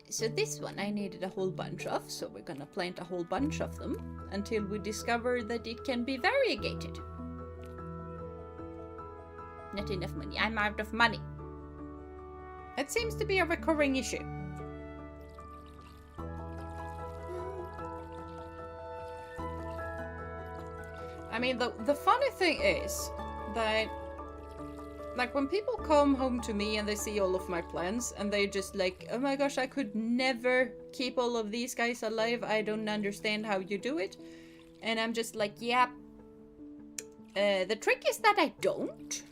So this one I needed a whole bunch of. So we're gonna plant a whole bunch of them until we discover that it can be variegated. Not enough money. I'm out of money. It seems to be a recurring issue. I mean, the funny thing is that, like, when people come home to me and they see all of my plants and they're just like, oh my gosh, I could never keep all of these guys alive. I don't understand how you do it. And I'm just like, yeah. The trick is that I don't.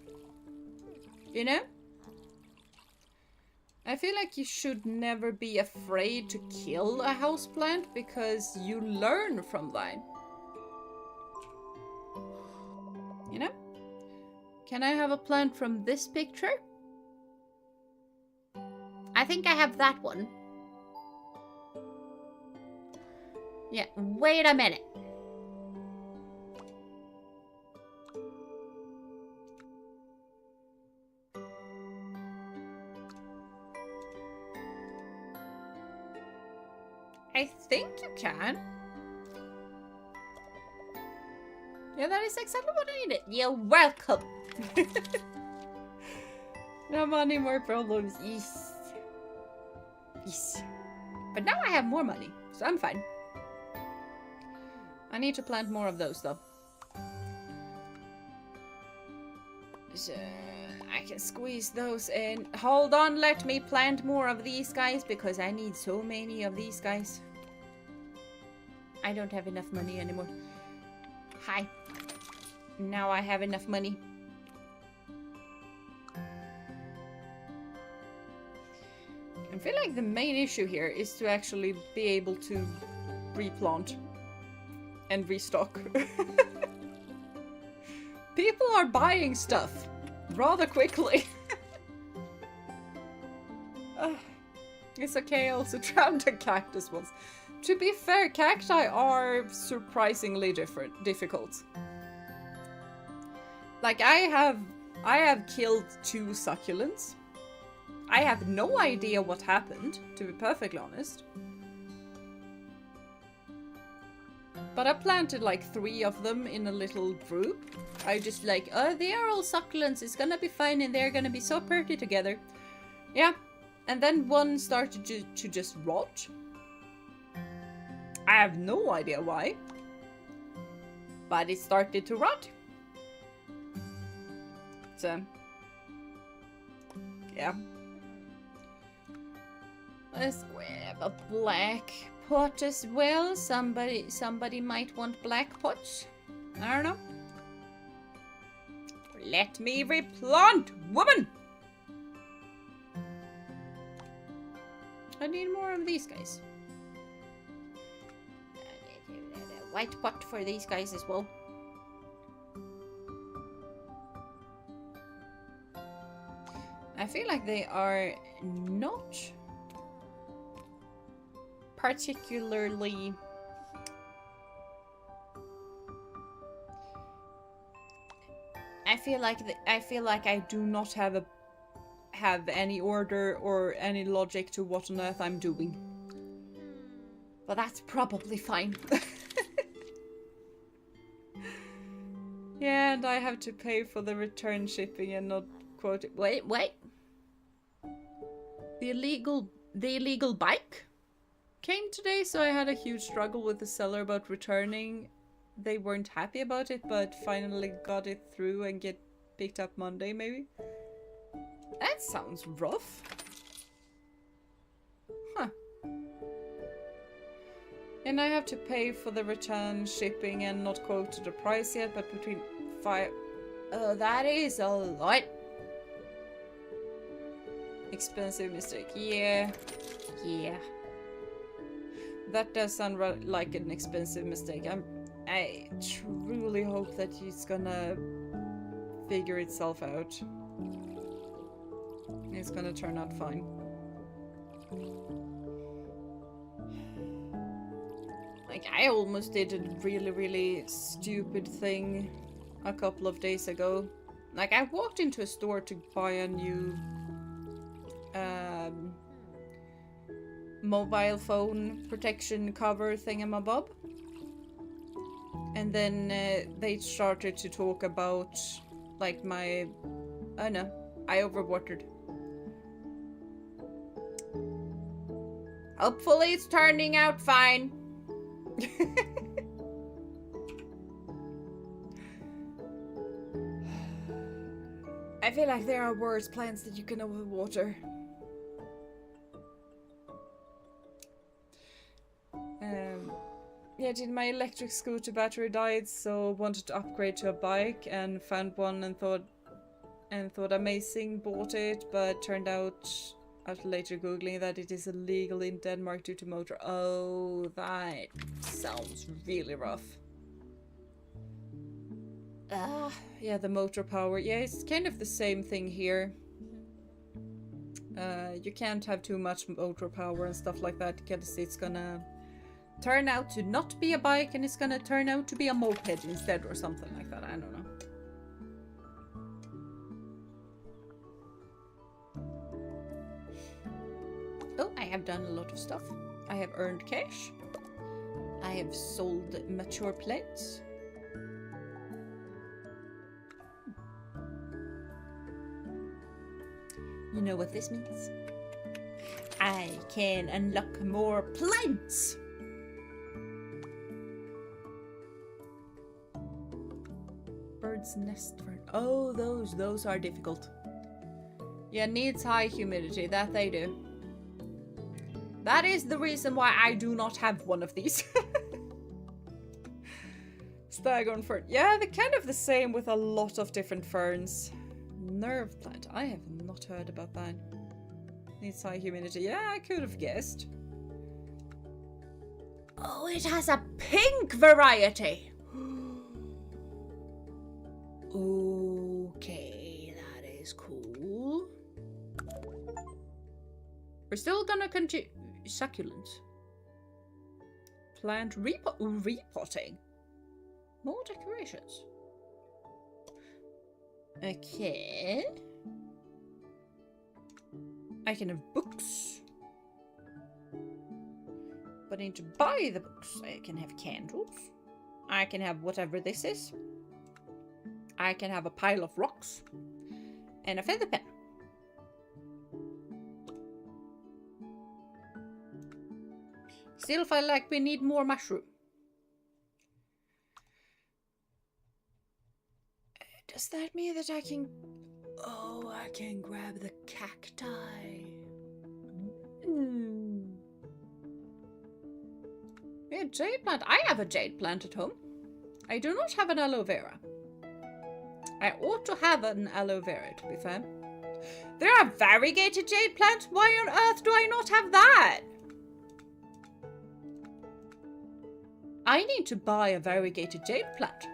You know? I feel like you should never be afraid to kill a houseplant because you learn from that. You know? Can I have a plant from this picture? I think I have that one. Yeah, wait a minute. I think you can. Yeah, that is exactly what I needed. You're welcome. No money, more problems. Yes. Yes. But now I have more money, so I'm fine. I need to plant more of those, though. So I can squeeze those in. Hold on, let me plant more of these guys, because I need so many of these guys. I don't have enough money anymore. Hi. Now I have enough money. I feel like the main issue here is to actually be able to replant and restock. People are buying stuff rather quickly. It's okay, I also drowned a cactus once. To be fair, cacti are surprisingly difficult. Like, I have killed 2 succulents. I have no idea what happened, to be perfectly honest. But I planted like 3 of them in a little group. I just like, oh, they are all succulents, it's gonna be fine and they're gonna be so pretty together. Yeah, and then one started to just rot. I have no idea why. But it started to rot. So, yeah. Let's grab a black pot as well. Somebody might want black pots. I don't know. Let me replant, woman! I need more of these guys. A white pot for these guys as well. I feel like they are not particularly I feel like I do not have any order or any logic to what on earth I'm doing. But that's probably fine. Yeah, and I have to pay for the return shipping and not quote it. Wait. The illegal bike came today, so I had a huge struggle with the seller about returning. They weren't happy about it, but finally got it through and get picked up Monday, maybe. That sounds rough. Huh. And I have to pay for the return shipping and not quoted the price yet, but between 5... that is a lot. Expensive mistake. Yeah. That does sound like an expensive mistake. I truly hope that it's gonna figure itself out. It's gonna turn out fine. Like, I almost did a really stupid thing a couple of days ago. Like, I walked into a store to buy a new mobile phone protection cover thingamabob. And then they started to talk about, like, my... Oh no, I overwatered. Hopefully it's turning out fine. I feel like there are worse plants that you can overwater. Yeah, my electric scooter battery died, so wanted to upgrade to a bike and found one and thought amazing, bought it, but turned out after later googling that it is illegal in Denmark due to motor. Oh, that sounds really rough. Yeah, the motor power. Yeah, it's kind of the same thing here. You can't have too much motor power and stuff like that because it's gonna turn out to not be a bike and it's gonna turn out to be a moped instead or something like that. I don't know. Oh, I have done a lot of stuff. I have earned cash. I have sold mature plants. You know what this means? I can unlock more plants! Bird's nest fern. Oh, those are difficult. Yeah, needs high humidity, that they do. That is the reason why I do not have one of these. Staghorn fern. Yeah, they're kind of the same with a lot of different ferns. Nerve plant. I have not heard about that. Needs high humidity. Yeah, I could have guessed. Oh, it has a pink variety. Okay, that is cool. We're still gonna continue. Succulents. Plant repotting. More decorations. Okay. I can have books. But I need to buy the books. I can have candles. I can have whatever this is. I can have a pile of rocks. And a feather pen. Still feel like we need more mushroom. Does that mean that I can... Oh, I can grab the cacti. Yeah, jade plant. I have a jade plant at home. I do not have an aloe vera. I ought to have an aloe vera, to be fair. There are variegated jade plants? Why on earth do I not have that? I need to buy a variegated jade plant.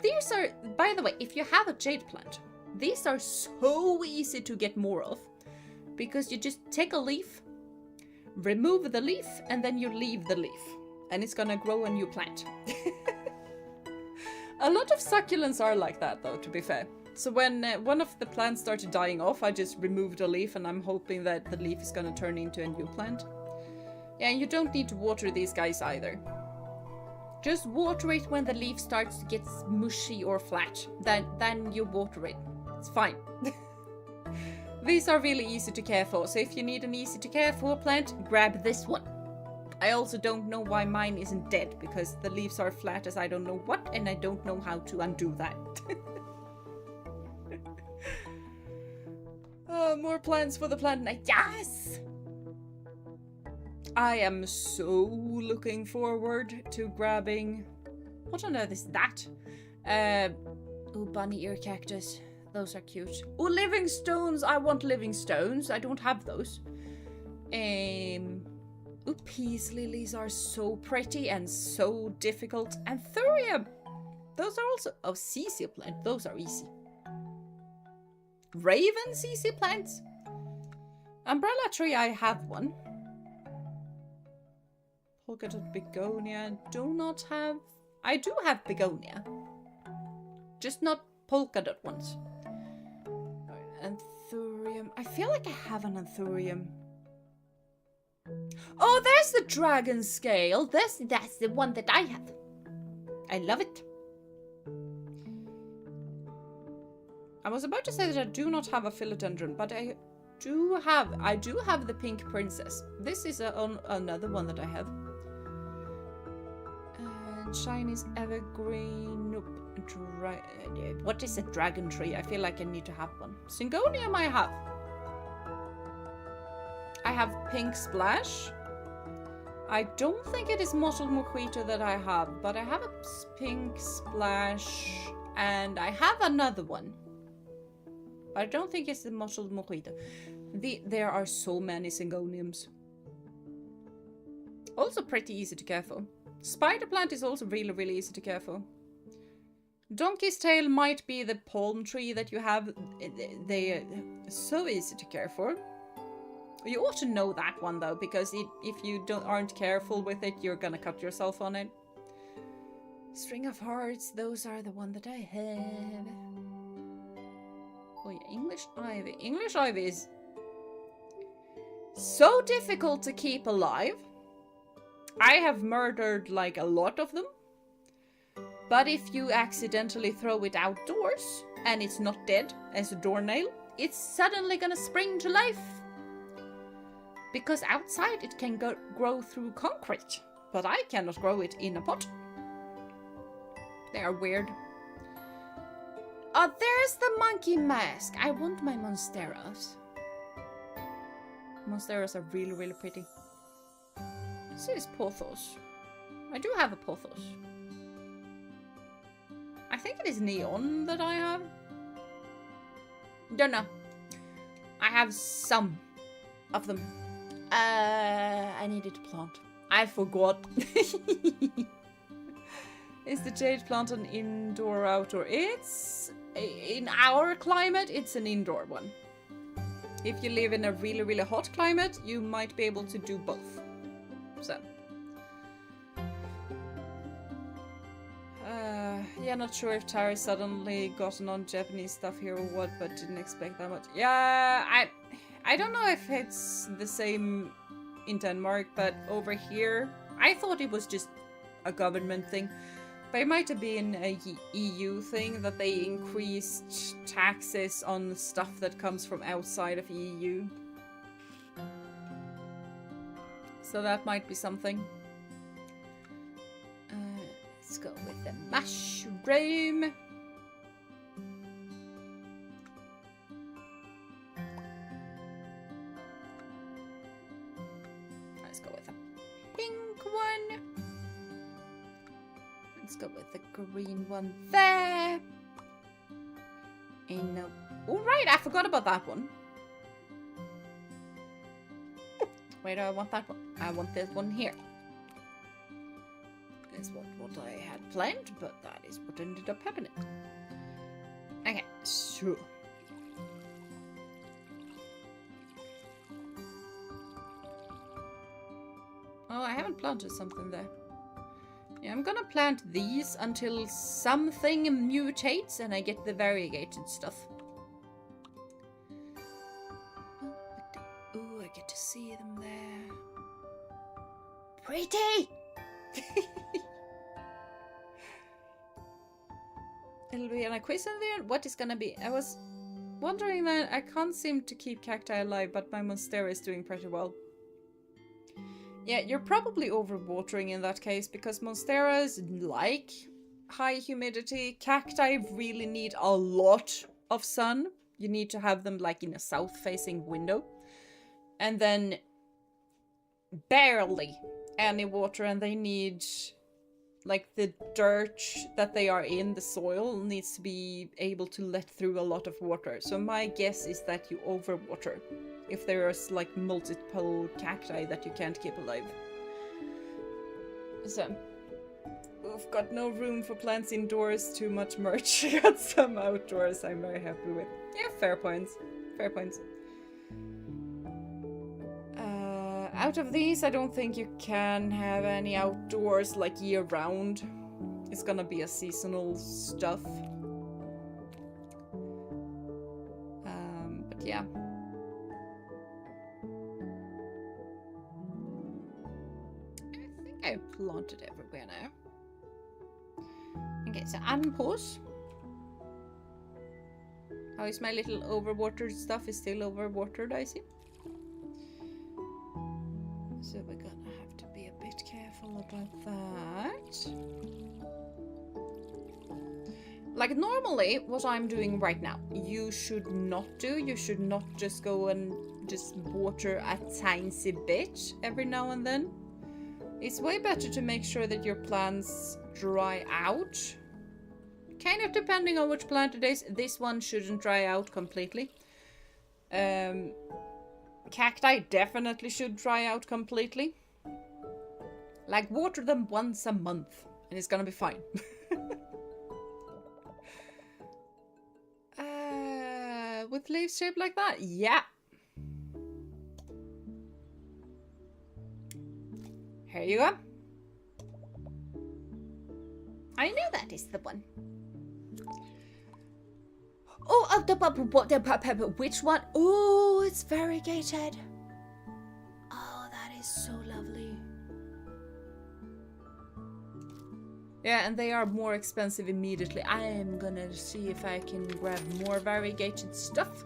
These are, by the way, if you have a jade plant, these are so easy to get more of. Because you just take a leaf, remove the leaf, and then you leave the leaf. And it's gonna grow a new plant. A lot of succulents are like that, though, to be fair. So when one of the plants started dying off, I just removed a leaf, and I'm hoping that the leaf is gonna turn into a new plant. Yeah, and you don't need to water these guys either. Just water it when the leaf starts to get mushy or flat. Then you water it. It's fine. These are really easy to care for, so if you need an easy to care for plant, grab this one. I also don't know why mine isn't dead, because the leaves are flat as I don't know what, and I don't know how to undo that. Oh, more plants for the plant night. Yes! I am so looking forward to grabbing... What on earth is that? Oh, bunny ear cactus. Those are cute. Oh, living stones. I want living stones. I don't have those. Oh, peace lilies are so pretty and so difficult. Anthurium. Those are also... Oh, CC plant. Those are easy. Raven CC plants. Umbrella tree, I have one. Polka dot begonia. Do not have... I do have begonia. Just not polka dot ones. Anthurium. I feel like I have an anthurium. Oh, there's the dragon scale. That's the one that I have. I love it. I was about to say that I do not have a philodendron, but I do have the pink princess. This is another one that I have. Chinese evergreen. Nope. What is a dragon tree? I feel like I need to have one. Syngonium I have. I have pink splash. I don't think it is mottled mojito that I have, but I have a pink splash and I have another one. I don't think it's the mottled mojito. There are so many syngoniums. Also pretty easy to care for. Spider plant is also really, really easy to care for. Donkey's tail might be the palm tree that you have. They are so easy to care for. You ought to know that one though, because if you aren't careful with it, you're gonna cut yourself on it. String of hearts, those are the one that I have. Oh yeah, English ivy. English ivy is so difficult to keep alive. I have murdered like a lot of them. But if you accidentally throw it outdoors and it's not dead as a doornail, it's suddenly gonna spring to life. Because outside it can grow through concrete, but I cannot grow it in a pot. They are weird. Oh, there's the monkey mask. I want my monsteras. Monsteras are really, really pretty. This is pothos. I do have a pothos. I think it is neon that I have. Don't know. I have some of them. I needed to plant. I forgot. Is the jade plant an indoor or outdoor? It's... in our climate, it's an indoor one. If you live in a really, really hot climate, you might be able to do both. So. Yeah, not sure if Tara suddenly gotten on Japanese stuff here or what, but didn't expect that much. Yeah, I don't know if it's the same in Denmark, but over here, I thought it was just a government thing. But it might have been a EU thing, that they increased taxes on stuff that comes from outside of EU. So that might be something. Let's go with the mushroom. Let's go with the pink one. Let's go with the green one there. And oh right, I forgot about that one. Wait, I want that one. I want this one here. Is what I had planned, but that is what ended up happening. Okay, so oh, I haven't planted something there. Yeah, I'm gonna plant these until something mutates and I get the variegated stuff. Oh, I get to see them there. Pretty! It'll be a quiz in there. What is gonna be? I was wondering that I can't seem to keep cacti alive, but my monstera is doing pretty well. Yeah, you're probably overwatering in that case, because monsteras like high humidity. Cacti really need a lot of sun. You need to have them like in a south-facing window. And then barely any water, and they need... like the dirt that they are in, the soil, needs to be able to let through a lot of water. So my guess is that you overwater if there's like multiple cacti that you can't keep alive. So, we've got no room for plants indoors, too much merch. Got some outdoors I'm very happy with. Yeah, fair points. Fair points. Out of these, I don't think you can have any outdoors like year-round. It's gonna be a seasonal stuff. But yeah. I think I planted everywhere now. Okay, so unpause. How is my little overwatered stuff? Is still overwatered, I see. So we're gonna have to be a bit careful about that. Like normally, what I'm doing right now, you should not do. You should not just go and just water a tiny bit every now and then. It's way better to make sure that your plants dry out. Kind of depending on which plant it is. This one shouldn't dry out completely. Cacti definitely should dry out completely. Like, water them once a month and it's gonna be fine. With leaves shaped like that? Yeah. Here you go. I know that is the one. Oh, which one? Oh, it's variegated. Oh, that is so lovely. Yeah, and they are more expensive immediately. I am gonna see if I can grab more variegated stuff.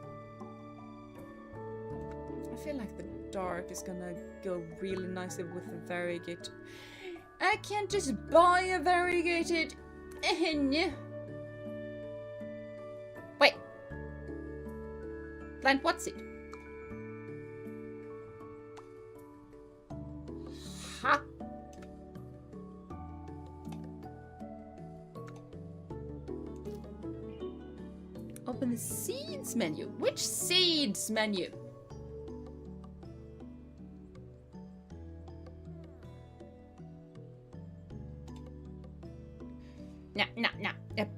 I feel like the dark is gonna go really nicely with the variegated. I can't just buy a variegated. Wait. Plant what seed? Ha. Open the seeds menu. Which seeds menu?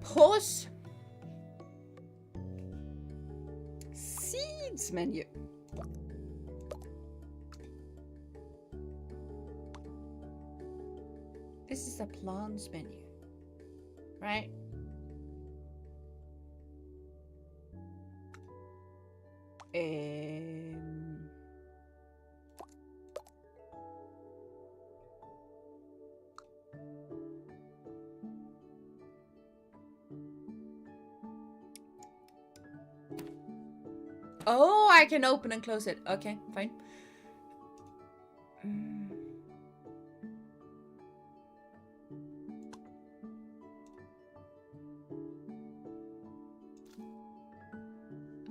Pause. Seeds menu. This is a plants menu, right? Oh, I can open and close it. Okay, fine.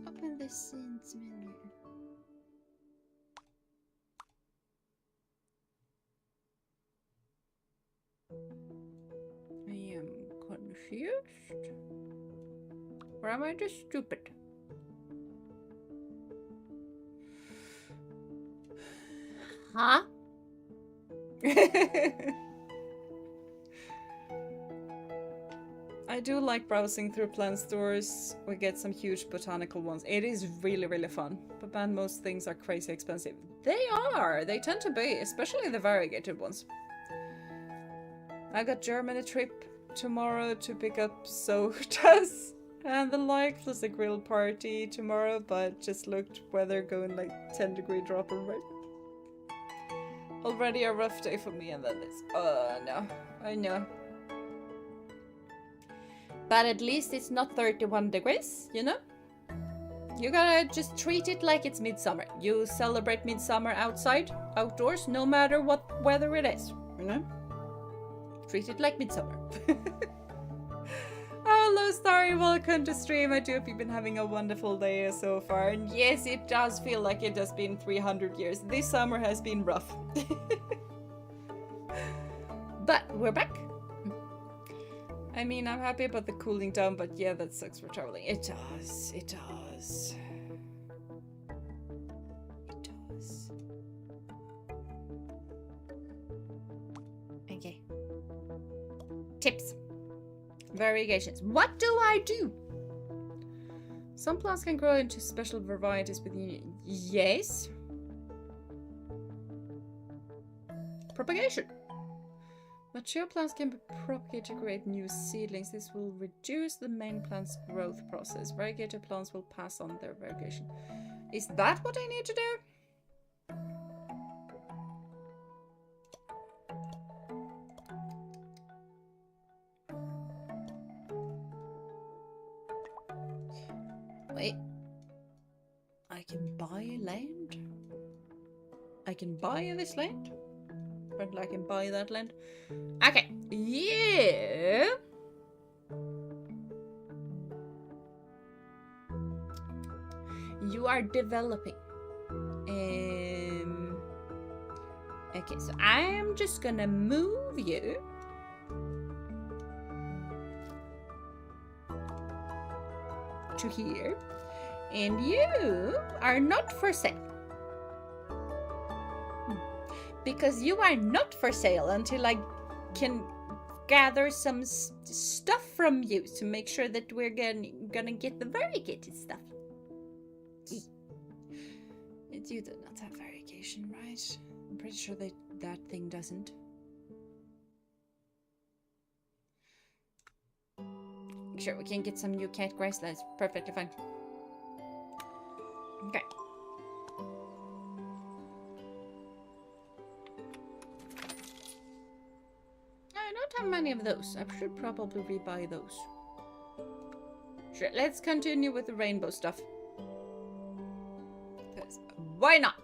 Open the scenes menu. I am confused. Or am I just stupid? Huh? I do like browsing through plant stores. We get some huge botanical ones. It is really, really fun. But man, most things are crazy expensive. They are! They tend to be, especially the variegated ones. I got Germany trip tomorrow to pick up sodas and the like, plus a grill party tomorrow, but just looked weather going like 10-degree drop right. Already a rough day for me, and then this. Oh no, I know. But at least it's not 31 degrees, you know? You gotta just treat it like it's midsummer. You celebrate midsummer outside, outdoors, no matter what weather it is, you know? Treat it like midsummer. Hello, Starry, welcome to stream. I do hope you've been having a wonderful day so far. And yes, it does feel like it has been 300 years. This summer has been rough. But we're back. I mean, I'm happy about the cooling down, but yeah, that sucks for traveling. It does. It does. It does. Okay. Tips. Variegations. What do I do? Some plants can grow into special varieties within. Yes. Propagation. Mature plants can be propagated to create new seedlings. This will reduce the main plant's growth process. Variegated plants will pass on their variegation. Is that what I need to do? Wait. I can buy land? I can buy this land? Apparently I can buy that land. Okay. Yeah. You are developing. Okay, so I'm just gonna move you. To here. And you are not for sale. Because you are not for sale until I can gather some stuff from you to make sure that we're gonna get the variegated stuff. You do not have variegation, right? I'm pretty sure that thing doesn't. Sure, we can get some new cat grass. That's perfectly fine. Okay. I don't have many of those. I should probably rebuy those. Sure, let's continue with the rainbow stuff. Because why not?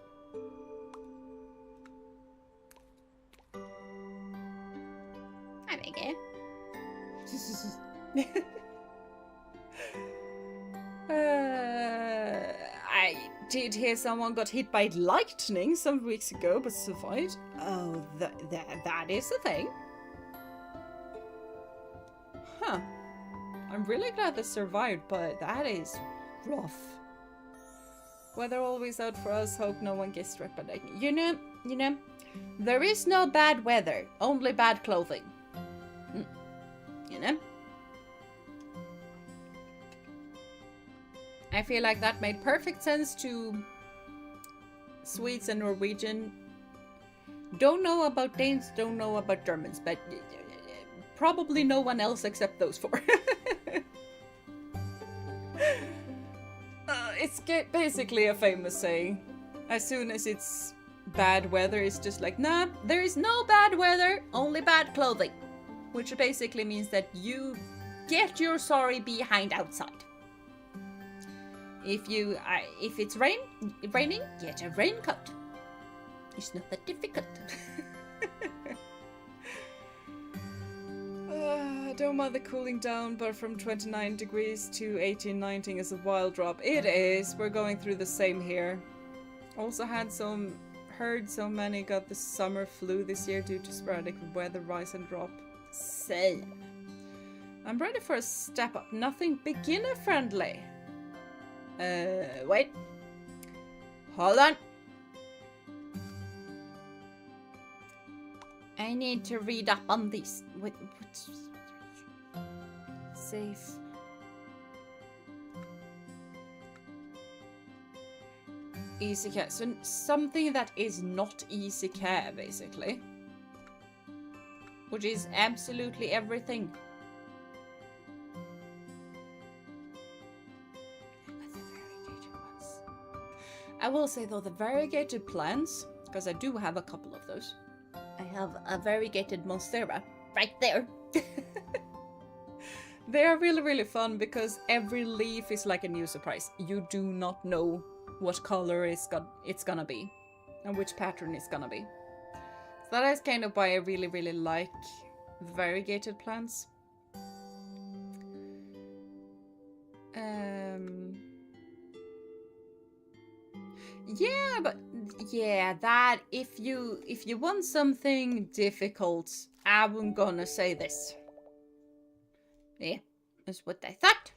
I think it. I did hear someone got hit by lightning some weeks ago, but survived. Oh, that is a thing. Huh. I'm really glad they survived, but that is rough. Weather always out for us. Hope no one gets struck by lightning. You know, there is no bad weather, only bad clothing. You know? I feel like that made perfect sense to Swedes and Norwegian. Don't know about Danes, don't know about Germans, but probably no one else except those four. It's basically a famous saying. As soon as it's bad weather, it's just like, nah, there is no bad weather, only bad clothing. Which basically means that you get your sorry behind outside. If it's raining, get a raincoat. It's not that difficult. Don't mind the cooling down, but from 29 degrees to 18, 19 is a wild drop. It is. We're going through the same here. Also heard so many got the summer flu this year due to sporadic weather rise and drop. Same. I'm ready for a step up. Nothing beginner friendly. Wait. Hold on. I need to read up on this. What? Safe. Easy care. So something that is not easy care, basically. Which is absolutely everything. I will say though, the variegated plants, because I do have a couple of those. I have a variegated monstera right there. They are really, really fun because every leaf is like a new surprise. You do not know what color it's gonna be and which pattern it's gonna be. So that is kind of why I really, really like variegated plants. Yeah, but yeah, that if you want something difficult, I'm gonna say this. Yeah, that's what I thought.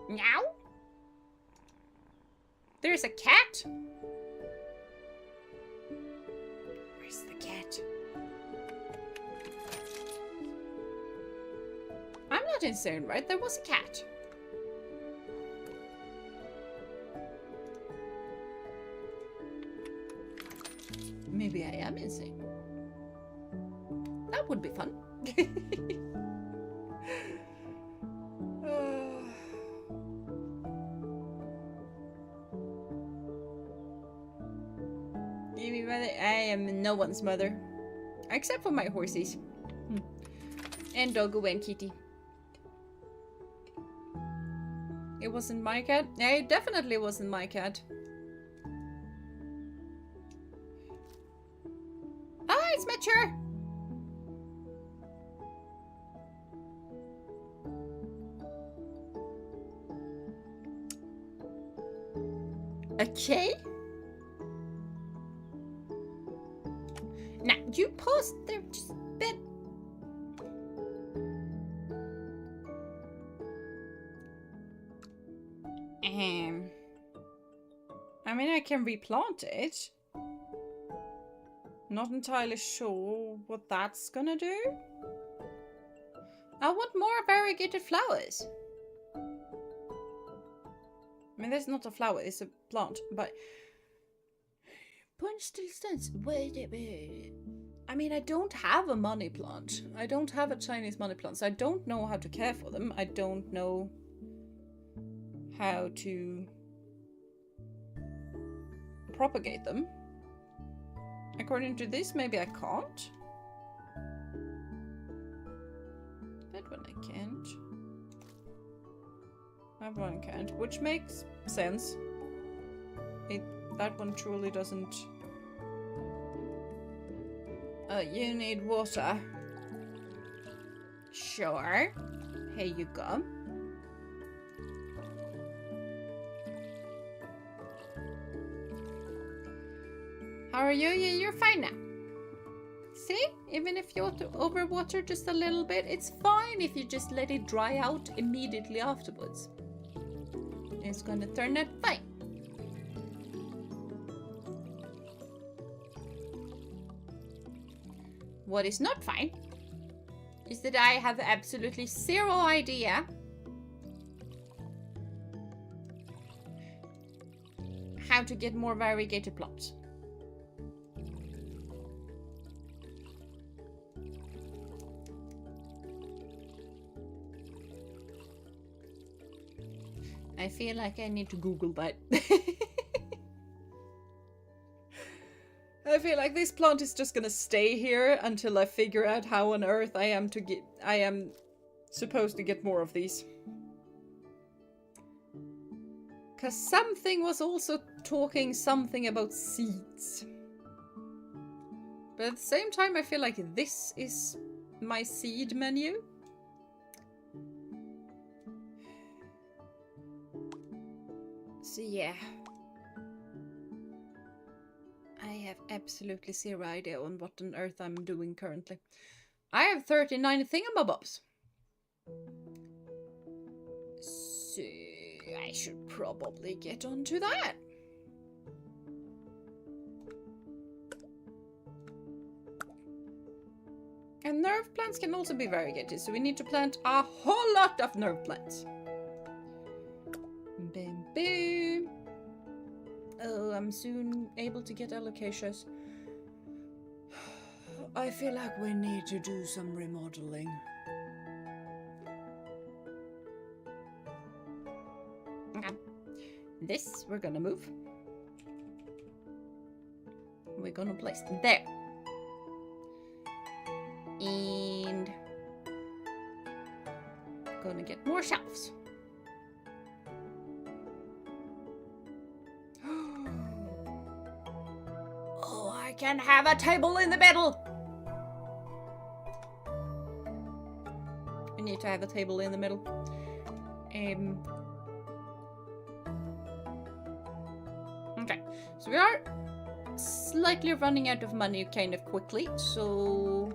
Meow? There's a cat? Where's the cat? I'm not insane, right? There was a cat. Maybe I am insane. That would be fun. I am no one's mother. Except for my horses. And Doggo and Kitty. It wasn't my cat? Yeah, it definitely wasn't my cat. Ah, it's mature! Okay. Now, you pause there just a bit. I mean, I can replant it. Not entirely sure what that's gonna do. I want more variegated flowers. I mean, that's not a flower, it's a plant, but... Point still stands. Wait a minute. I mean, I don't have a money plant. I don't have a Chinese money plant, so I don't know how to care for them. I don't know how to propagate them. According to this, maybe I can't. That one I can't. That one can't, which makes sense. That one truly doesn't. You need water. Sure. Here you go. How are you? Yeah, you're fine now. See? Even if you overwater just a little bit, it's fine if you just let it dry out immediately afterwards. It's gonna turn out fine. what is not fine is that I have absolutely zero idea how to get more variegated plants. I feel like I need to Google that. I feel like this plant is just gonna stay here until I figure out how on earth I am supposed to get more of these. Cause something was also talking something about seeds. But at the same time I feel like this is my seed menu. So yeah. I have absolutely zero idea on what on earth I'm doing currently. I have 39 thingamabobs. So I should probably get onto that. And nerve plants can also be variegated, so we need to plant a whole lot of nerve plants. Bam, bam. Oh, I'm soon able to get alocasias. I feel like we need to do some remodeling. This we're gonna move. We're gonna place them there. And gonna get more shelves. Oh, I can have a table in the middle. We need to have a table in the middle. Okay, so we are slightly running out of money kind of quickly, so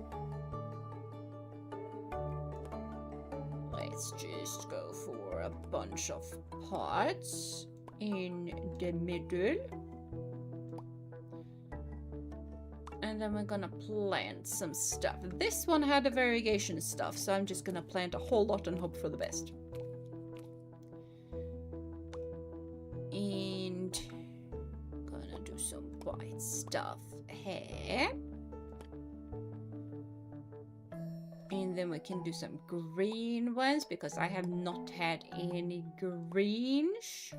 let's just go for a bunch of pots in the middle. And then we're gonna plant some stuff. This one had a variegation stuff, so I'm just gonna plant a whole lot and hope for the best. And gonna do some white stuff here. And then we can do some green ones because I have not had any greens.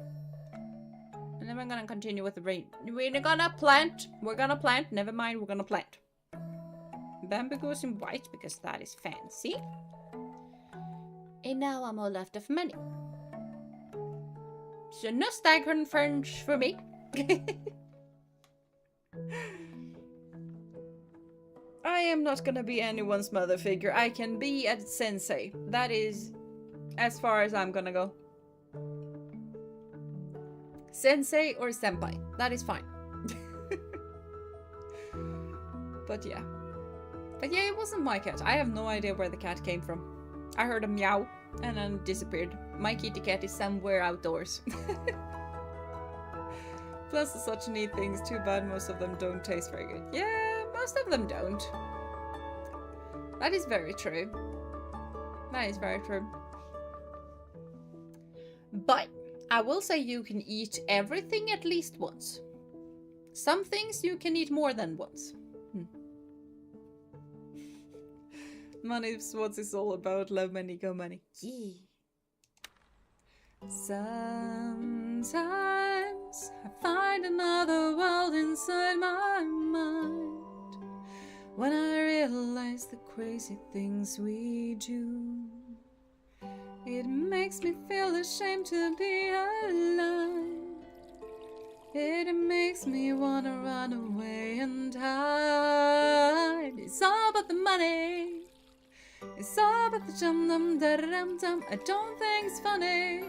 And then we're gonna continue with the rain. We're gonna plant. Never mind, we're gonna plant. Bamboo goes in white because that is fancy. And now I'm all left of money. So no staghorn ferns for me. I am not gonna be anyone's mother figure. I can be a sensei. That is as far as I'm gonna go. Sensei or senpai. That is fine. But yeah. But yeah, it wasn't my cat. I have no idea where the cat came from. I heard a meow and then it disappeared. My kitty cat is somewhere outdoors. Plus it's such neat things. Too bad most of them don't taste very good. Yeah, most of them don't. That is very true. That is very true. But I will say you can eat everything at least once. Some things you can eat more than once. Money is what it's all about. Love money, go money. Yeah. Sometimes I find another world inside my mind when I realize the crazy things we do. It makes me feel ashamed to be alive. It makes me wanna run away and hide. It's all about the money. It's all about the dum-dum-da-dum-dum. I don't think it's funny.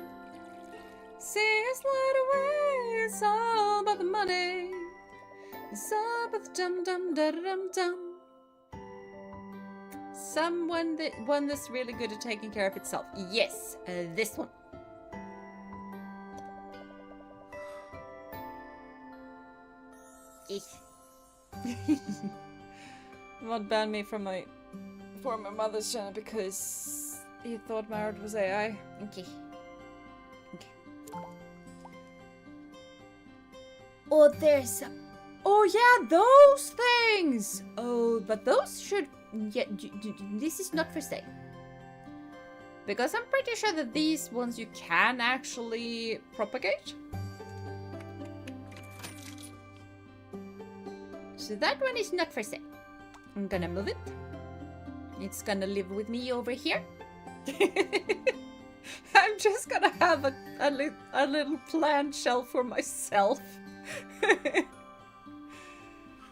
See us slide away. It's all about the money. It's all about the dum-dum-da-dum-dum. One that's really good at taking care of itself. Yes, this one. Mod banned me from my former mother's channel because he thought my art was AI. Okay. Oh, there's... Oh, yeah, those things! Oh, but those should... Yeah, this is not for sale. Because I'm pretty sure that these ones you can actually propagate. So that one is not for sale. I'm gonna move it. It's gonna live with me over here. I'm just gonna have a little plant shelf for myself.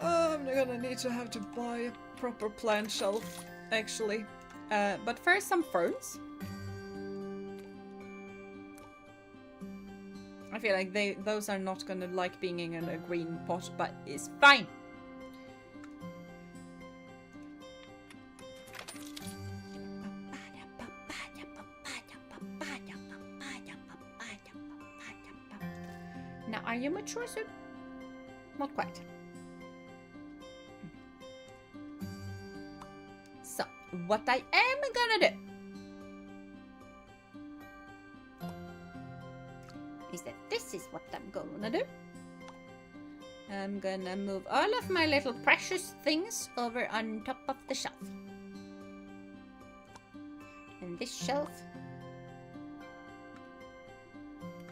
I'm gonna need to have to buy a proper plant shelf, actually. But first, some ferns. I feel like those are not gonna like being in a green pot, but it's fine. Now, are you mature soon? Not quite. So, what I am gonna do is that this is what I'm gonna do. I'm gonna move all of my little precious things over on top of the shelf. And this shelf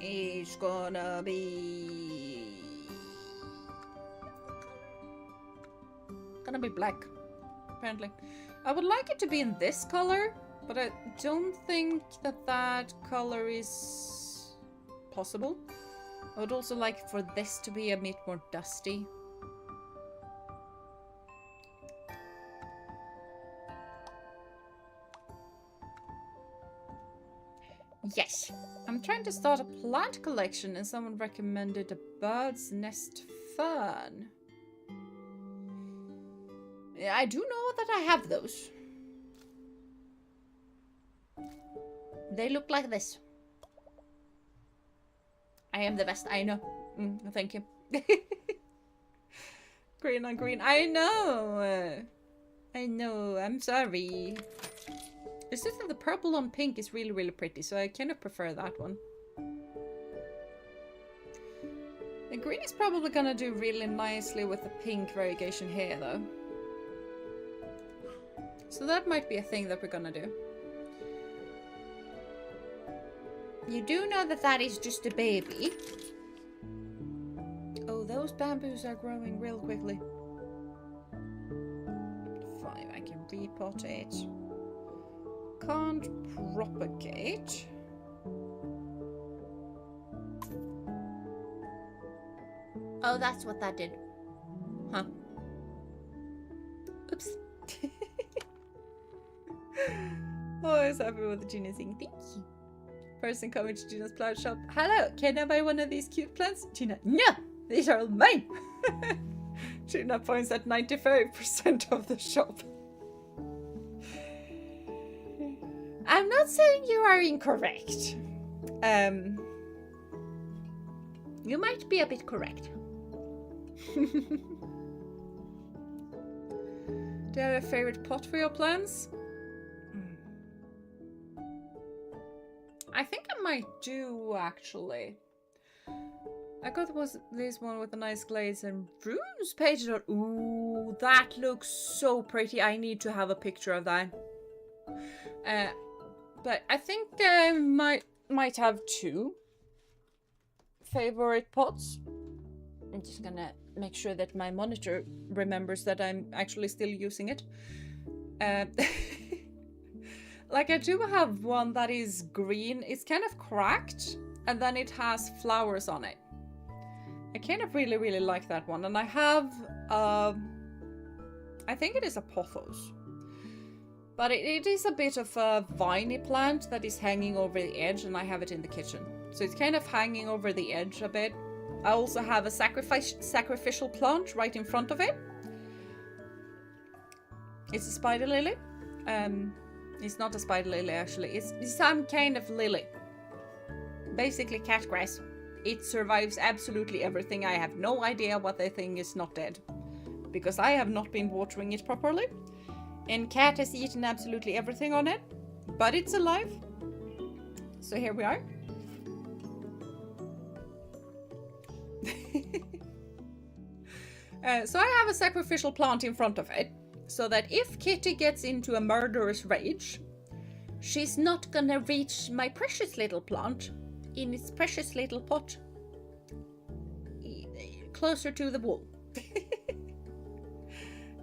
is gonna be black, apparently. I would like it to be in this color, but I don't think that color is possible. I would also like for this to be a bit more dusty. Yes, I'm trying to start a plant collection and someone recommended a bird's nest fern. Yeah, I do know that I have those. They look like this. I am the best, I know. Thank you. Green on green, I know. I know, I'm sorry. It's just that the purple on pink is really, really pretty, so I kind of prefer that one. The green is probably gonna do really nicely with the pink variegation here, though. So that might be a thing that we're gonna do. You do know that that is just a baby. Oh, those bamboos are growing real quickly. 5, I can repot it. Can't propagate. Oh, that's what that did. Huh. Oops. Always happy with the Gina thing. Thank you. Person coming to Gina's plant shop. Hello, can I buy one of these cute plants? Gina, no! These are all mine! Gina points at 95% of the shop. I'm not saying you are incorrect. You might be a bit correct. Do you have a favorite pot for your plants? I think I might do, actually. I got this one with a nice glaze and runes painted on. Ooh, that looks so pretty. I need to have a picture of that. But I think I might have 2 favorite pots. I'm just gonna make sure that my monitor remembers that I'm actually still using it. Like, I do have one that is green. It's kind of cracked, and then it has flowers on it. I kind of really, really like that one. And I have, I think it is a pothos. But it is a bit of a viney plant that is hanging over the edge, and I have it in the kitchen. So it's kind of hanging over the edge a bit. I also have a sacrificial plant right in front of it. It's a spider lily. It's not a spider lily, actually. It's some kind of lily. Basically cat grass. It survives absolutely everything. I have no idea what they think is not dead. because I have not been watering it properly. And Cat has eaten absolutely everything on it. But it's alive. So here we are. So I have a sacrificial plant in front of it. So that if Kitty gets into a murderous rage, she's not gonna reach my precious little plant in its precious little pot closer to the wall.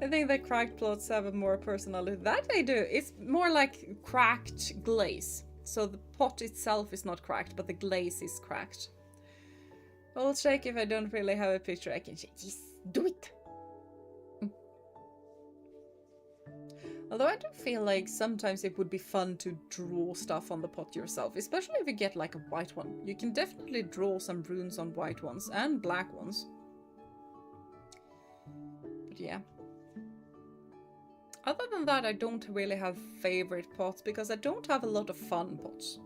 I think that cracked plots have a more personality. That they do. It's more like cracked glaze. So the pot itself is not cracked, but the glaze is cracked. I'll check if I don't really have a picture. I can check. Yes, do it. Although I do feel like sometimes it would be fun to draw stuff on the pot yourself, especially if you get like a white one. You can definitely draw some runes on white ones and black ones. But yeah. Other than that, I don't really have favorite pots because I don't have a lot of fun pots.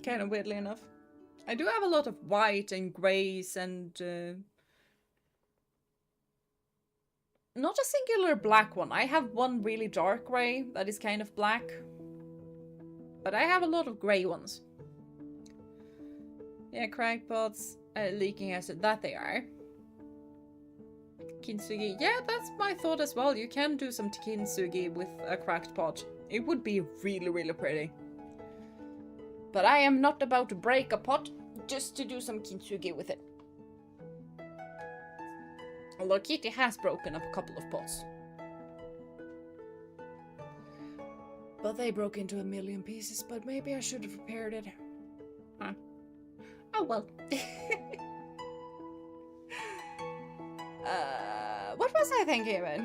Kind of weirdly enough. I do have a lot of white and greys and not a singular black one. I have one really dark grey that is kind of black. But I have a lot of grey ones. Yeah, cracked pots, leaking acid, that they are. Kintsugi. Yeah, that's my thought as well. You can do some kintsugi with a cracked pot. It would be really, really pretty. But I am not about to break a pot just to do some kintsugi with it. Although Kitty has broken up a couple of pots. But they broke into a million pieces, but maybe I should have repaired it. Huh. Oh well. What was I thinking about?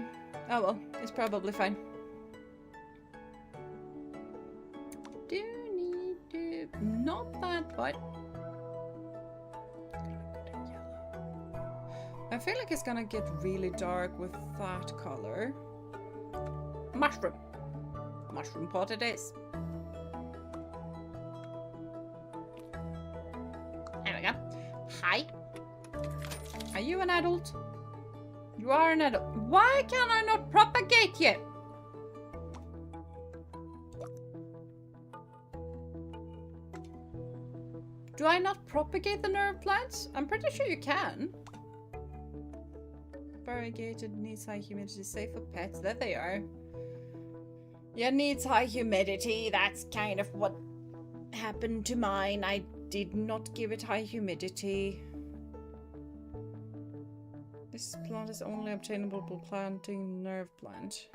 Oh well, it's probably fine. Do need to... Not that, but... I feel like it's gonna get really dark with that color. Mushroom. Mushroom pot it is. There we go. Hi. Are you an adult? You are an adult. Why can I not propagate you? Do I not propagate the nerve plants? I'm pretty sure you can. Variegated, needs high humidity, safe for pets. There they are. Yeah, needs high humidity. That's kind of what happened to mine. I did not give it high humidity. This plant is only obtainable by planting nerve plant.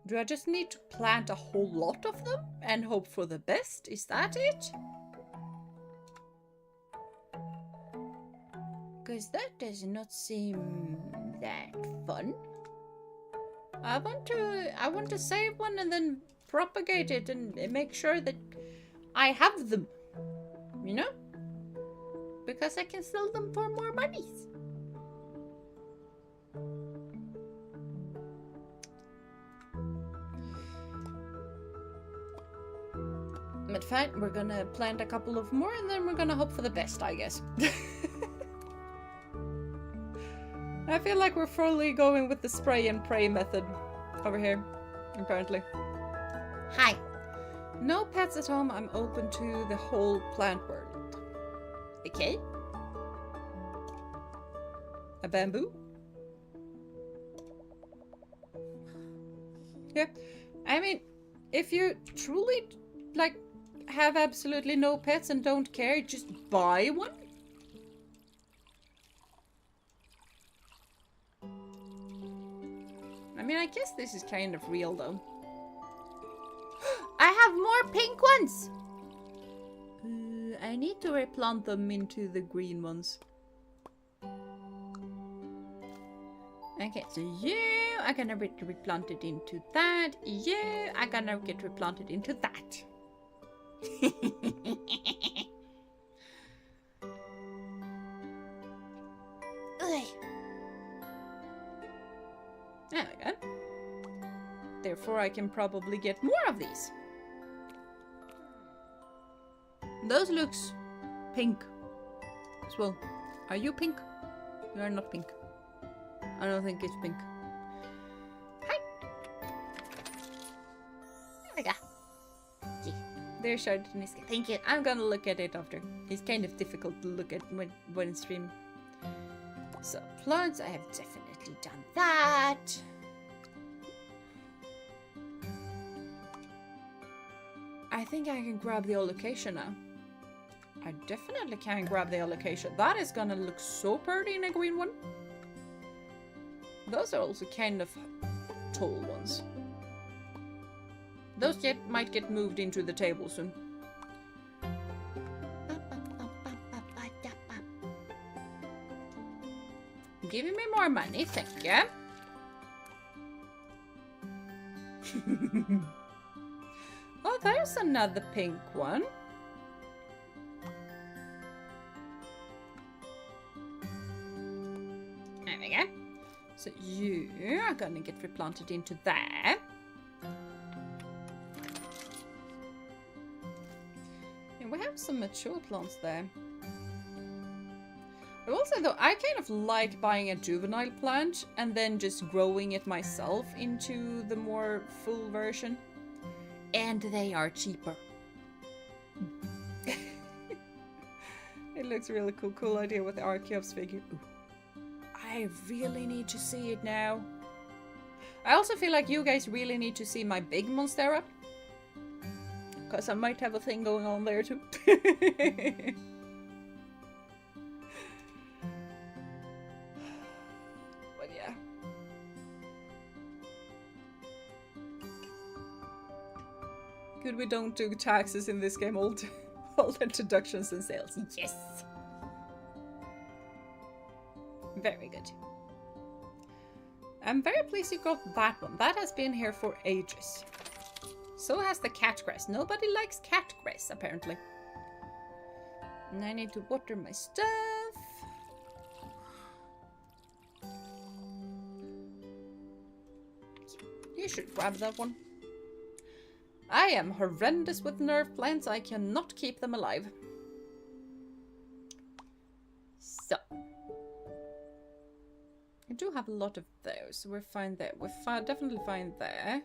Do I just need to plant a whole lot of them and hope for the best? Is that it? Because that does not seem that fun. I want to save one and then propagate it and make sure that I have them. You know? Because I can sell them for more monies. But fine, we're gonna plant a couple of more and then we're gonna hope for the best, I guess. I feel like we're fully going with the spray and pray method over here, apparently. Hi. No pets at home, I'm open to the whole plant world. Okay. A bamboo? Yeah. I mean, if you truly, like, have absolutely no pets and don't care, just buy one. I mean, I guess this is kind of real, though. I have more pink ones! I need to replant them into the green ones. Okay, so you are gonna get replanted into that. You are gonna get replanted into that. There we go. Therefore, I can probably get more of these. Those looks pink. Well, are you pink? You are not pink. I don't think it's pink. Hi. There we go. There's Chardonnay. Thank you. I'm gonna look at it after. It's kind of difficult to look at when it's streaming. So, plants, I have definitely done that. I think I can grab the allocation now. I definitely can grab the allocation. That is gonna look so pretty in a green one. Those are also kind of tall ones. Those might get moved into the table soon. Giving me more money, thank you. Oh, there's another pink one. There we go. So you are gonna get replanted into there. And we have some mature plants there. I will say though, I kind of like buying a juvenile plant and then just growing it myself into the more full version. And they are cheaper. It looks really cool. Cool idea with the Archeops figure. Ooh. I really need to see it now. I also feel like you guys really need to see my big Monstera. Because I might have a thing going on there too. But yeah. Good we don't do taxes in this game. All introductions and sales. Yes! Very good. I'm very pleased you got that one. That has been here for ages. So has the catgrass. Nobody likes catgrass, apparently. And I need to water my stuff. You should grab that one. I am horrendous with nerve plants. I cannot keep them alive. So. I do have a lot of those, so we're fine there. We're definitely fine there.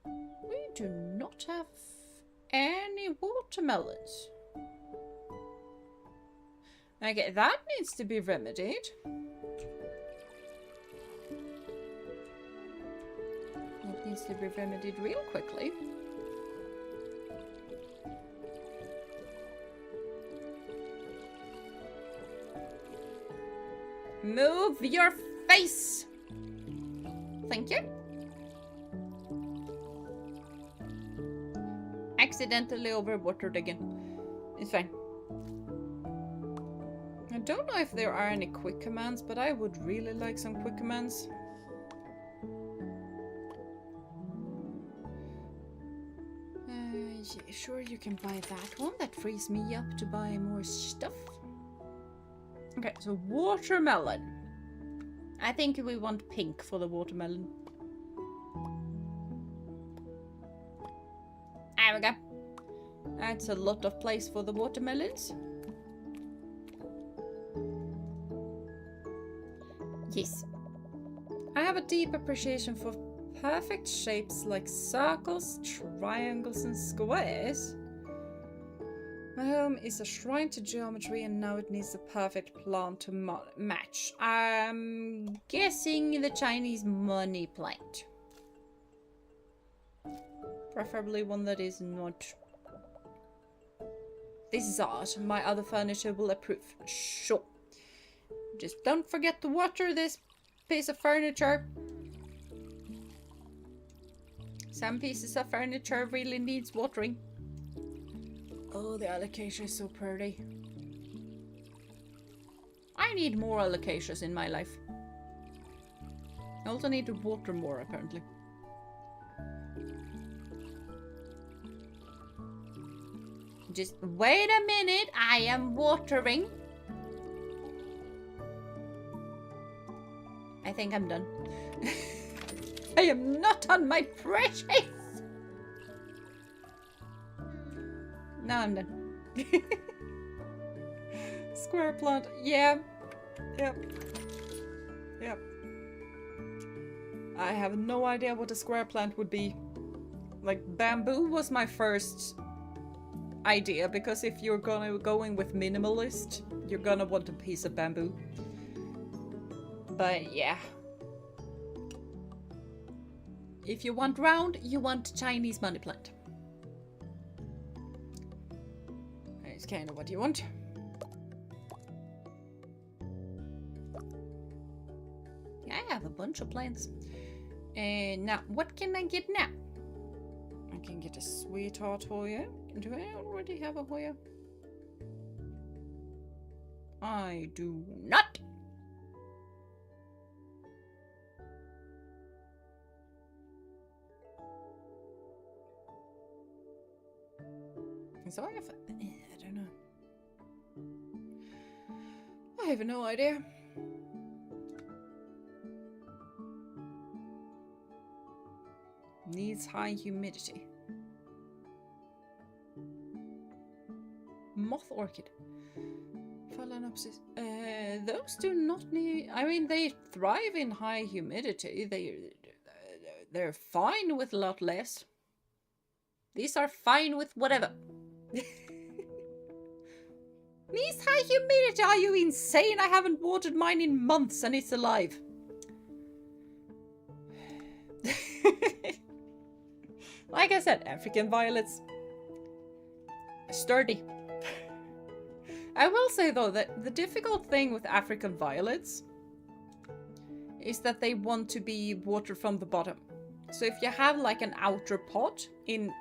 We do not have any watermelons. Okay, that needs to be remedied. It needs to be remedied real quickly. Move your face! Thank you. Accidentally overwatered again. It's fine. I don't know if there are any quick commands, but I would really like some quick commands. Yeah, sure, you can buy that one. That frees me up to buy more stuff. Okay, so watermelon. I think we want pink for the watermelon. There we go. That's a lot of place for the watermelons. Yes. I have a deep appreciation for perfect shapes like circles, triangles, and squares. My home is a shrine to geometry and now it needs the perfect plant to match. I'm guessing the Chinese money plant. Preferably one that is not... This is art. My other furniture will approve. Sure. Just don't forget to water this piece of furniture. Some pieces of furniture really needs watering. Oh, the alocasia is so pretty. I need more alocasias in my life. I also need to water more, apparently. Just wait a minute, I am watering. I think I'm done. I am not on my precious. No, I'm done. Square plant. Yeah. Yep. Yep. I have no idea what a square plant would be. Like, bamboo was my first idea, because if you're going with minimalist, you're gonna want a piece of bamboo. But yeah. If you want round, you want Chinese money plant. That's kind of what you want. I have a bunch of plants. And now, what can I get now? I can get a sweetheart Hoya. Do I already have a Hoya? I do not. So I have, I don't know. I have no idea. Needs high humidity. Moth orchid. Phalaenopsis. Those do not need. I mean, they thrive in high humidity. They're fine with a lot less. These are fine with whatever. Needs high humidity. Are you insane? I haven't watered mine in months and it's alive. Like I said, African violets. Sturdy. I will say though that the difficult thing with African violets is that they want to be watered from the bottom. So if you have like an outer pot,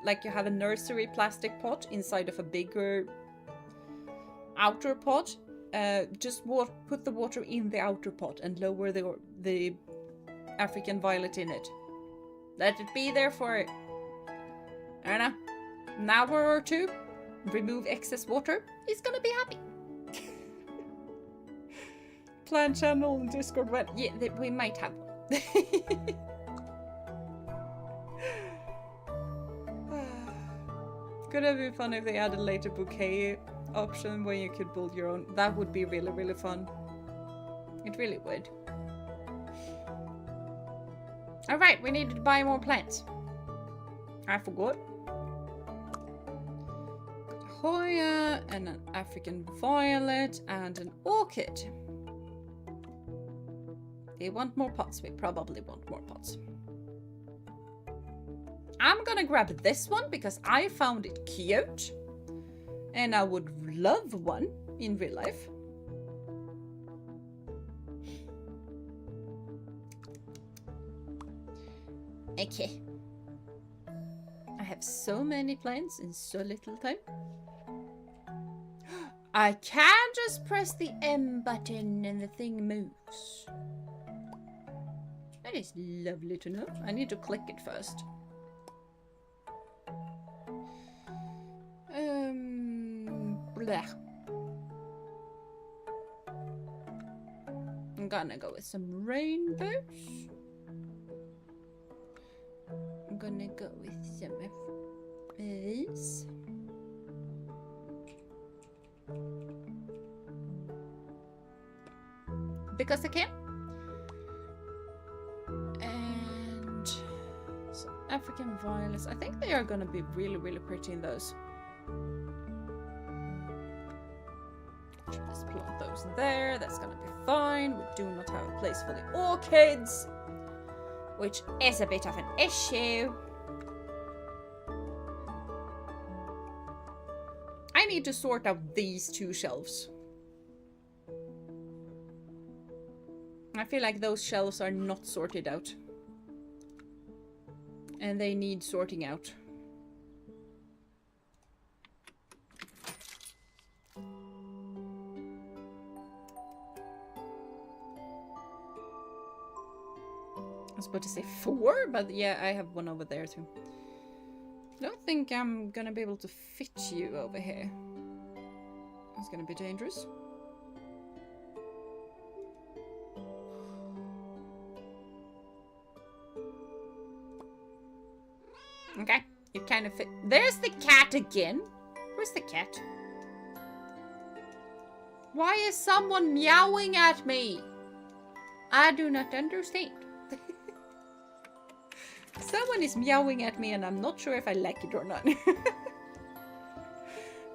like you have a nursery plastic pot inside of a bigger outer pot, just put the water in the outer pot and lower the African violet in it. Let it be there for, I don't know, an hour or two. Remove excess water. He's gonna be happy. Plant channel and Discord went, yeah, we might have one. Could have been fun if they added later bouquet option where you could build your own. That would be really, really fun. It really would. Alright, we needed to buy more plants. I forgot. Hoya and an African violet and an orchid. They want more pots. We probably want more pots. I'm gonna grab this one because I found it cute. And I would love one in real life. Okay. I have so many plants in so little time. I can just press the M button and the thing moves. That is lovely to know. I need to click it first. Blah. I'm gonna go with some rainbows. I'm gonna go with some of these. Because I can. And some African violets. I think they are gonna be really, really pretty in those. Just plant those there. That's gonna be fine. We do not have a place for the orchids, which is a bit of an issue. I need to sort out these two shelves. I feel like those shelves are not sorted out. And they need sorting out. I was about to say 4, but yeah, I have one over there too. I don't think I'm gonna be able to fit you over here. It's gonna be dangerous. Okay, it kind of fit. There's the cat again. We're Where's the cat? Why is someone meowing at me? I do not understand. Someone is meowing at me and I'm not sure if I like it or not.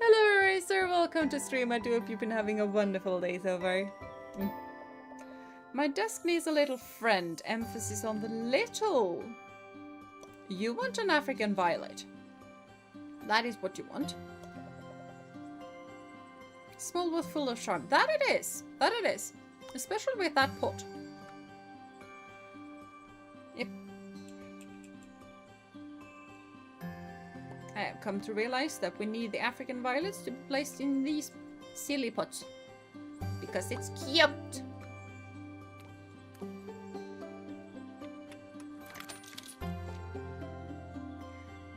Hello Eraser, welcome to stream. I do hope you've been having a wonderful day so far. My desk needs a little friend. Emphasis on the little. You want an African violet. That is what you want. Small but full of charm. That it is. That it is. Especially with that pot. Yep. I have come to realize that we need the African violets to be placed in these silly pots. Because it's cute.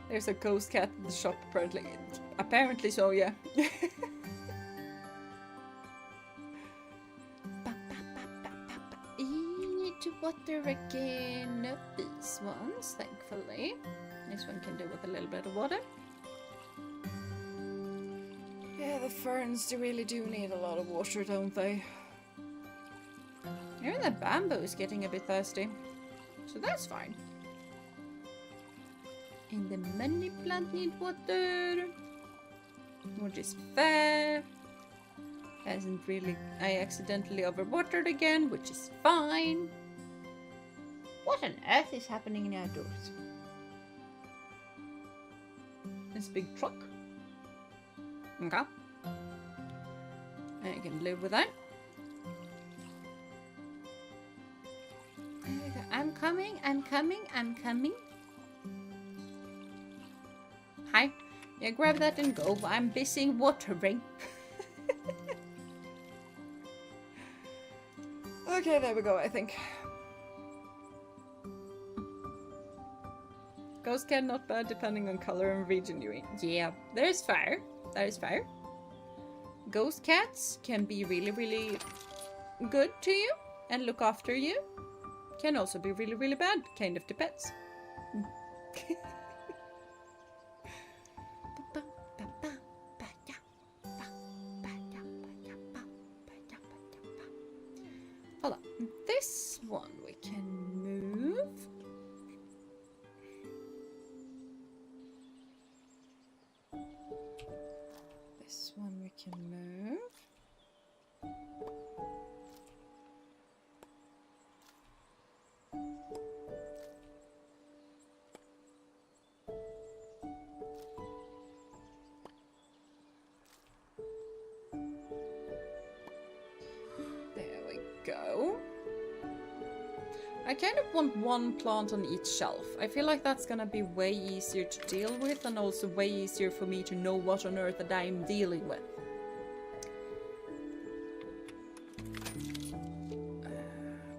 There's a ghost cat at the shop, apparently. Apparently so, yeah. Need to water again. Not these ones, thankfully. This one can do with a little bit of water. Yeah, the ferns really do need a lot of water, don't they? Even that bamboo is getting a bit thirsty. So that's fine. And the money plant need water. Which is fair. Hasn't really... I accidentally overwatered again, which is fine. What on earth is happening in outdoors? This big truck. Okay. I can live with that. I'm coming, I'm coming, I'm coming. Hi. Yeah, grab that and go. I'm busy watering. Okay, there we go, I think. Ghost cat not bad depending on color and region you eat. Yeah, there's fire. That is fire. Ghost cats can be really, really good to you and look after you. Can also be really, really bad. Kind of depends. Hold on. This one we can move. This one we can move. Go. I kind of want one plant on each shelf. I feel like that's gonna be way easier to deal with and also way easier for me to know what on earth that I'm dealing with.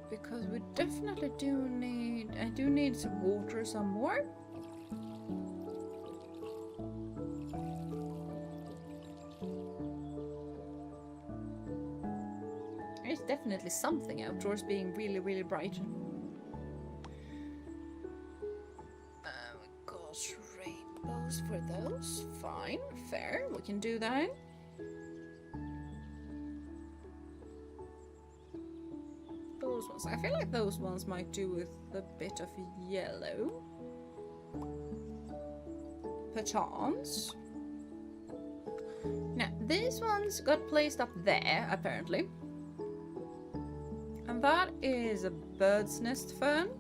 Because we definitely do need... I do need to water some more. There's definitely something outdoors being really, really bright. We got rainbows for those. Fine, fair. We can do that. Those ones. I feel like those ones might do with a bit of yellow. Perchance. Now, these ones got placed up there, apparently. And that is a bird's nest fern.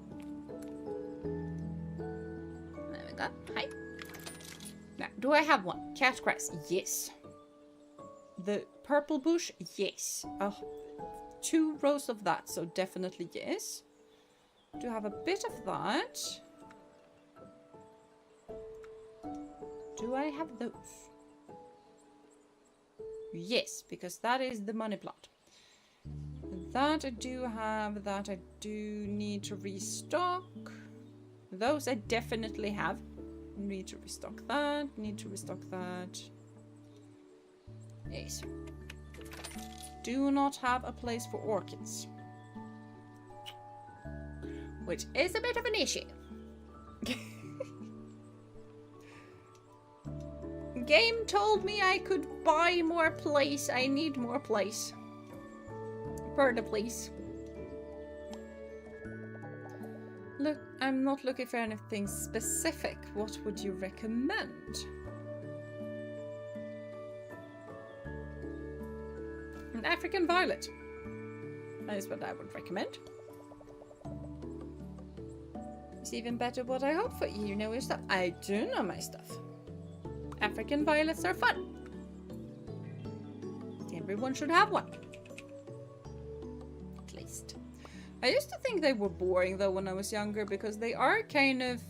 There we go. Hi. Now, do I have one? Cat grass. Yes. The purple bush. Yes. 2 rows of that, so definitely yes. Do have a bit of that. Do I have those? Yes, because that is the money plant. That I do have, that I do need to restock. Those I definitely have. Need to restock that, need to restock that. Yes. Do not have a place for orchids. Which is a bit of an issue. Game told me I could buy more place. I need more place. Per the place. Look, I'm not looking for anything specific. What would you recommend? An African violet. That is what I would recommend. It's even better what I hope for. You know your stuff. I do know my stuff. African violets are fun. Everyone should have one. At least. I used to think they were boring though when I was younger because they are kind of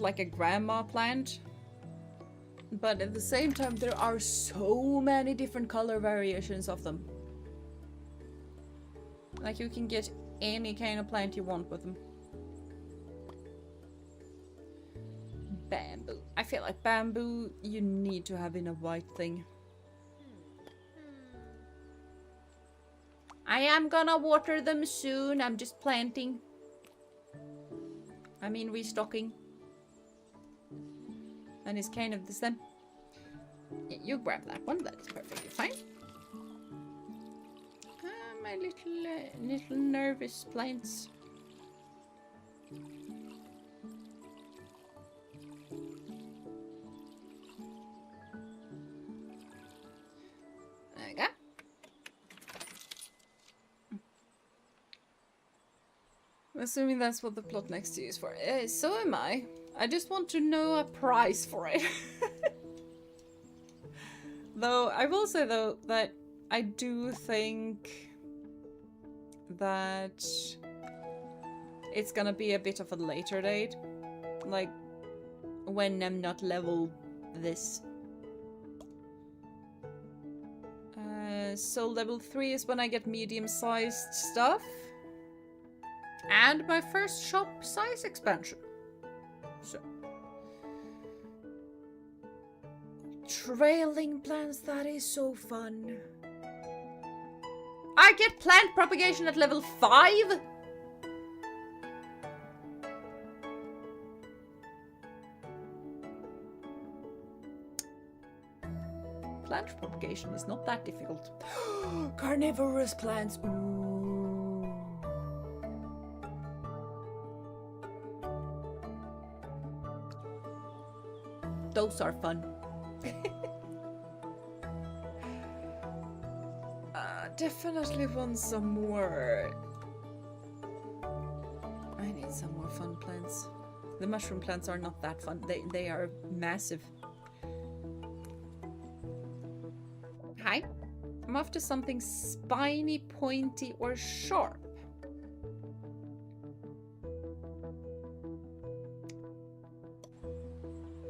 like a grandma plant. But at the same time there are so many different color variations of them. Like you can get any kind of plant you want with them. Bamboo. I feel like bamboo you need to have in a white thing. I am gonna water them soon. I'm just planting. I mean restocking. And it's kind of the same. Yeah, you grab that one. That is perfectly fine. My little nervous plants. There you go. I'm assuming that's what the plot next to you is for. So am I. I just want to know a price for it. Though, I will say though that I do think that it's gonna be a bit of a later date. Like, when I'm not level this. So level 3 is when I get medium-sized stuff. And my first shop size expansion. So. Trailing plants, that is so fun. I get plant propagation at level 5? Plant propagation is not that difficult. Carnivorous plants. Ooh. Those are fun. Definitely want some more. I need some more fun plants. The mushroom plants are not that fun. They are massive. Hi. I'm after something spiny, pointy, or sharp.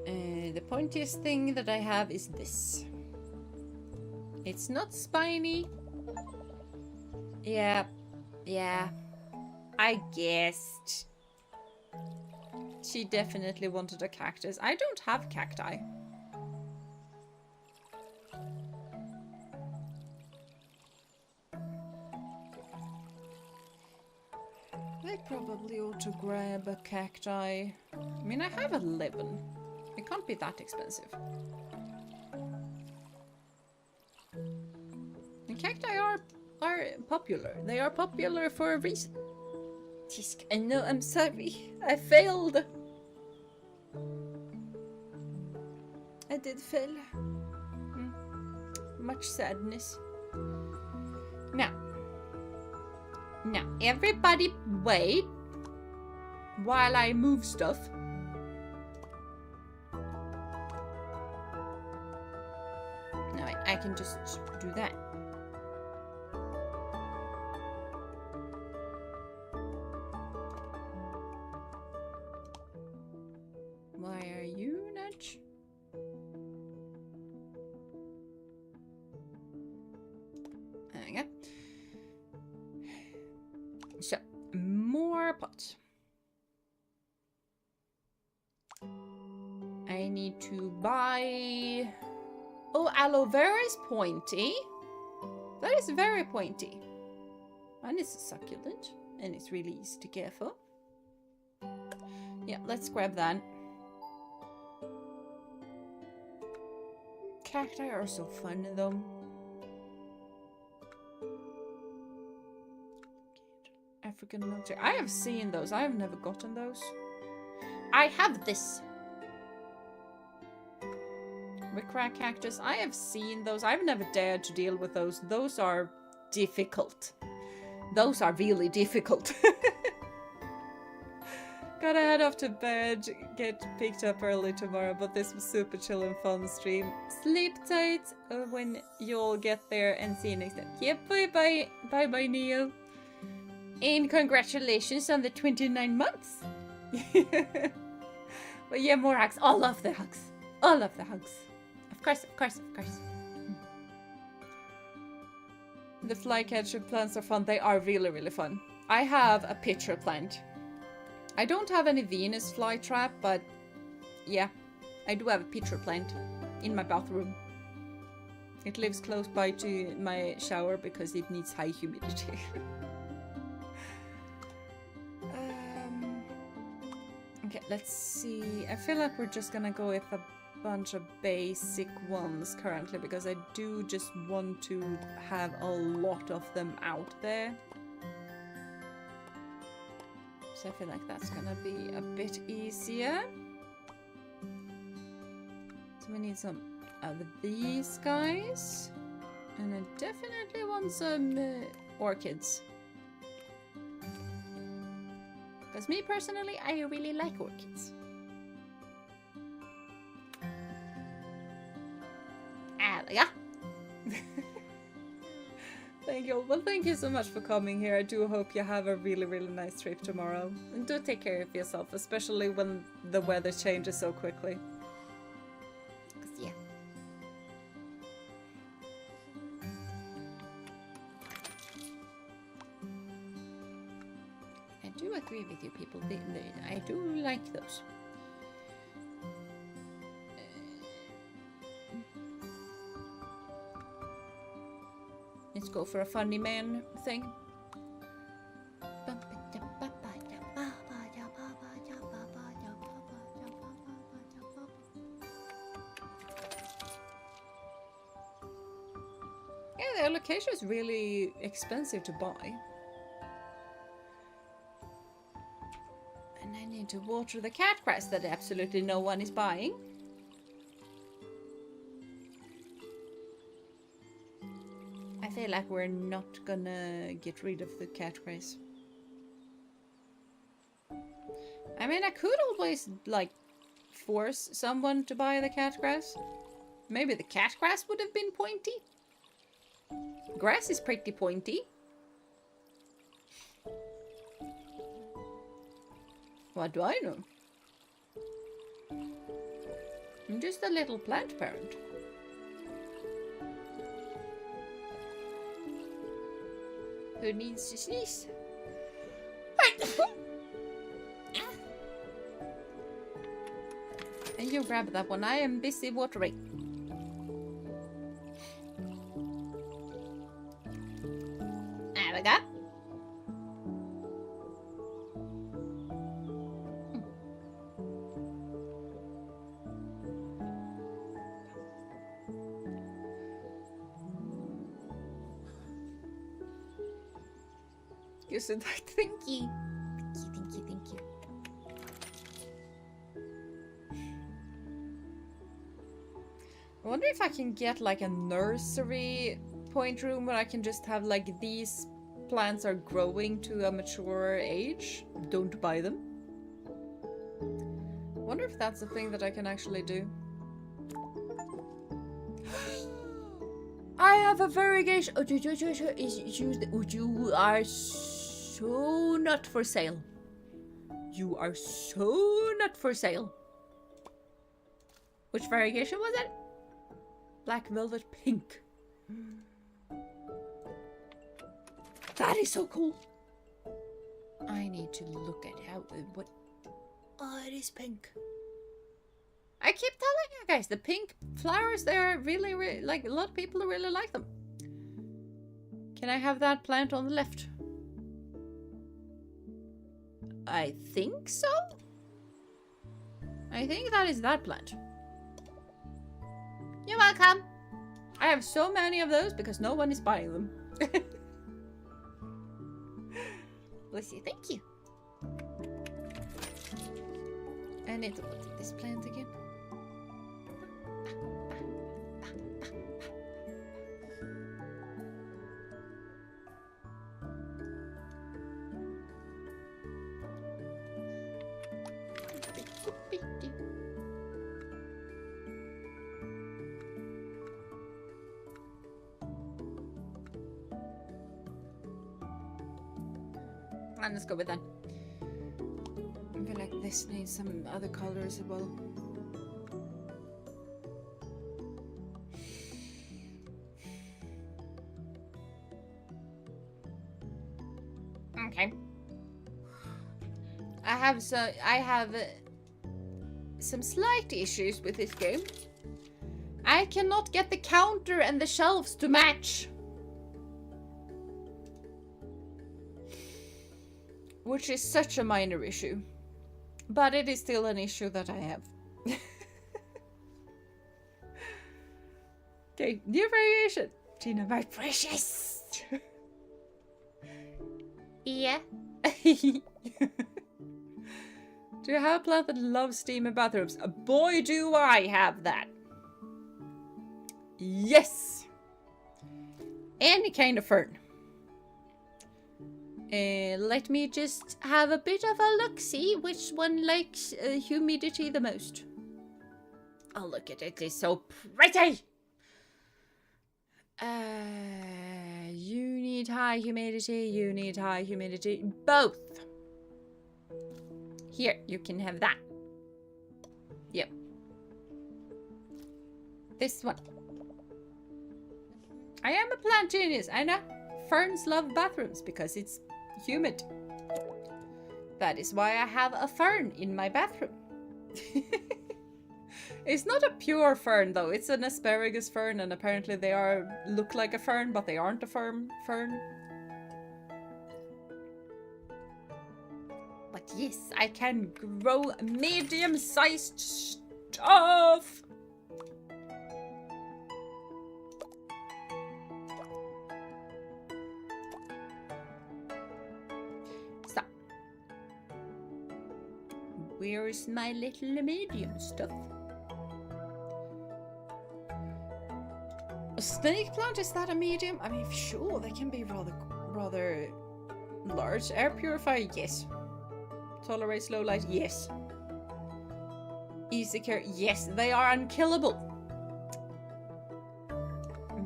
The pointiest thing that I have is this. It's not spiny. Yeah, I guessed. She definitely wanted a cactus. I don't have cacti. I probably ought to grab a cacti. I mean, I have 11. It can't be that expensive. And cacti are popular. They are popular for a reason. Tisk, I know, I'm sorry. I failed. I did fail. Much sadness. Now, everybody wait while I move stuff. No, I can just do that. Why are you not? There we go. So, more pots. I need to buy... Oh, aloe vera is pointy. That is very pointy. And it's a succulent. And it's really easy to care for. Yeah, let's grab that. cacti are so fun though. African military. I have seen those. I have never gotten those. I have this. Rickrack cactus. I have seen those. I've never dared to deal with those. Those are difficult. Those are really difficult. Gotta head off to bed, get picked up early tomorrow, but this was super chill and fun stream. Sleep tight when you'll get there, and see you next time. Yep, bye-bye. Bye-bye, Neil. And congratulations on the 29 months. But yeah, more hugs. All of the hugs. All of the hugs. Of course, of course, of course. The flycatcher plants are fun. They are really, really fun. I have a pitcher plant. I don't have any Venus flytrap, but yeah, I do have a pitcher plant in my bathroom. It lives close by to my shower because it needs high humidity. Okay, let's see. I feel like we're just gonna go with a bunch of basic ones currently because I do just want to have a lot of them out there. So I feel like that's gonna be a bit easier. So we need some of these guys. And I definitely want some orchids. Because me personally, I really like orchids. Yeah. Thank you. Well, thank you so much for coming here. I do hope you have a really, really nice trip tomorrow. And do take care of yourself, especially when the weather changes so quickly. 'Cause, yeah. I do agree with you, people. I do like those. Let's go for a funny man thing. Yeah, the allocation is really expensive to buy. And I need to water the cat grass that absolutely no one is buying. I feel like we're not gonna get rid of the cat grass. I mean, I could always, like, force someone to buy the cat grass. Maybe the cat grass would have been pointy. Grass is pretty pointy. What do I know? I'm just a little plant parent. Who needs to sneeze? And you grab that one. I am busy watering. There we go. You said that. Thank you. Thank you, thank you. I wonder if I can get like a nursery point room where I can just have like these plants are growing to a mature age. Don't buy them. I wonder if that's a thing that I can actually do. I have a variegation. Oh, you are so not for sale. You are so not for sale. Which variegation was it? Black velvet pink. That is so cool. I need to look at how what. Oh, it is pink. I keep telling you guys, the pink flowers, they're really, really, like, a lot of people really like them. Can I have that plant on the left? I think so. I think that is that plant. You're welcome. I have so many of those because no one is buying them. Bless you. Thank you. And it's this plant again. And let's go with that. I feel like this needs some other colors as well. Okay. I have some slight issues with this game. I cannot get the counter and the shelves to match. Which is such a minor issue. But it is still an issue that I have. Okay, new variation. Tina, my precious. Yeah. Do you have a plant that loves steam in bathrooms? Boy, do I have that. Yes. Any kind of fern. Let me just have a bit of a look, see which one likes humidity the most. Oh, look at it, it's so pretty! You need high humidity, you need high humidity, both! Here, you can have that. Yep. This one. I am a plant genius, I know. Ferns love bathrooms because it's humid. That is why I have a fern in my bathroom. It's not a pure fern though, it's an asparagus fern, and apparently they look like a fern, but they aren't a fern. But yes, I can grow medium-sized stuff. Where is my little medium stuff? A snake plant, is that a medium? I mean, sure, they can be rather large. Air purifier, yes. Tolerates low light, yes. Easy care, yes. They are unkillable.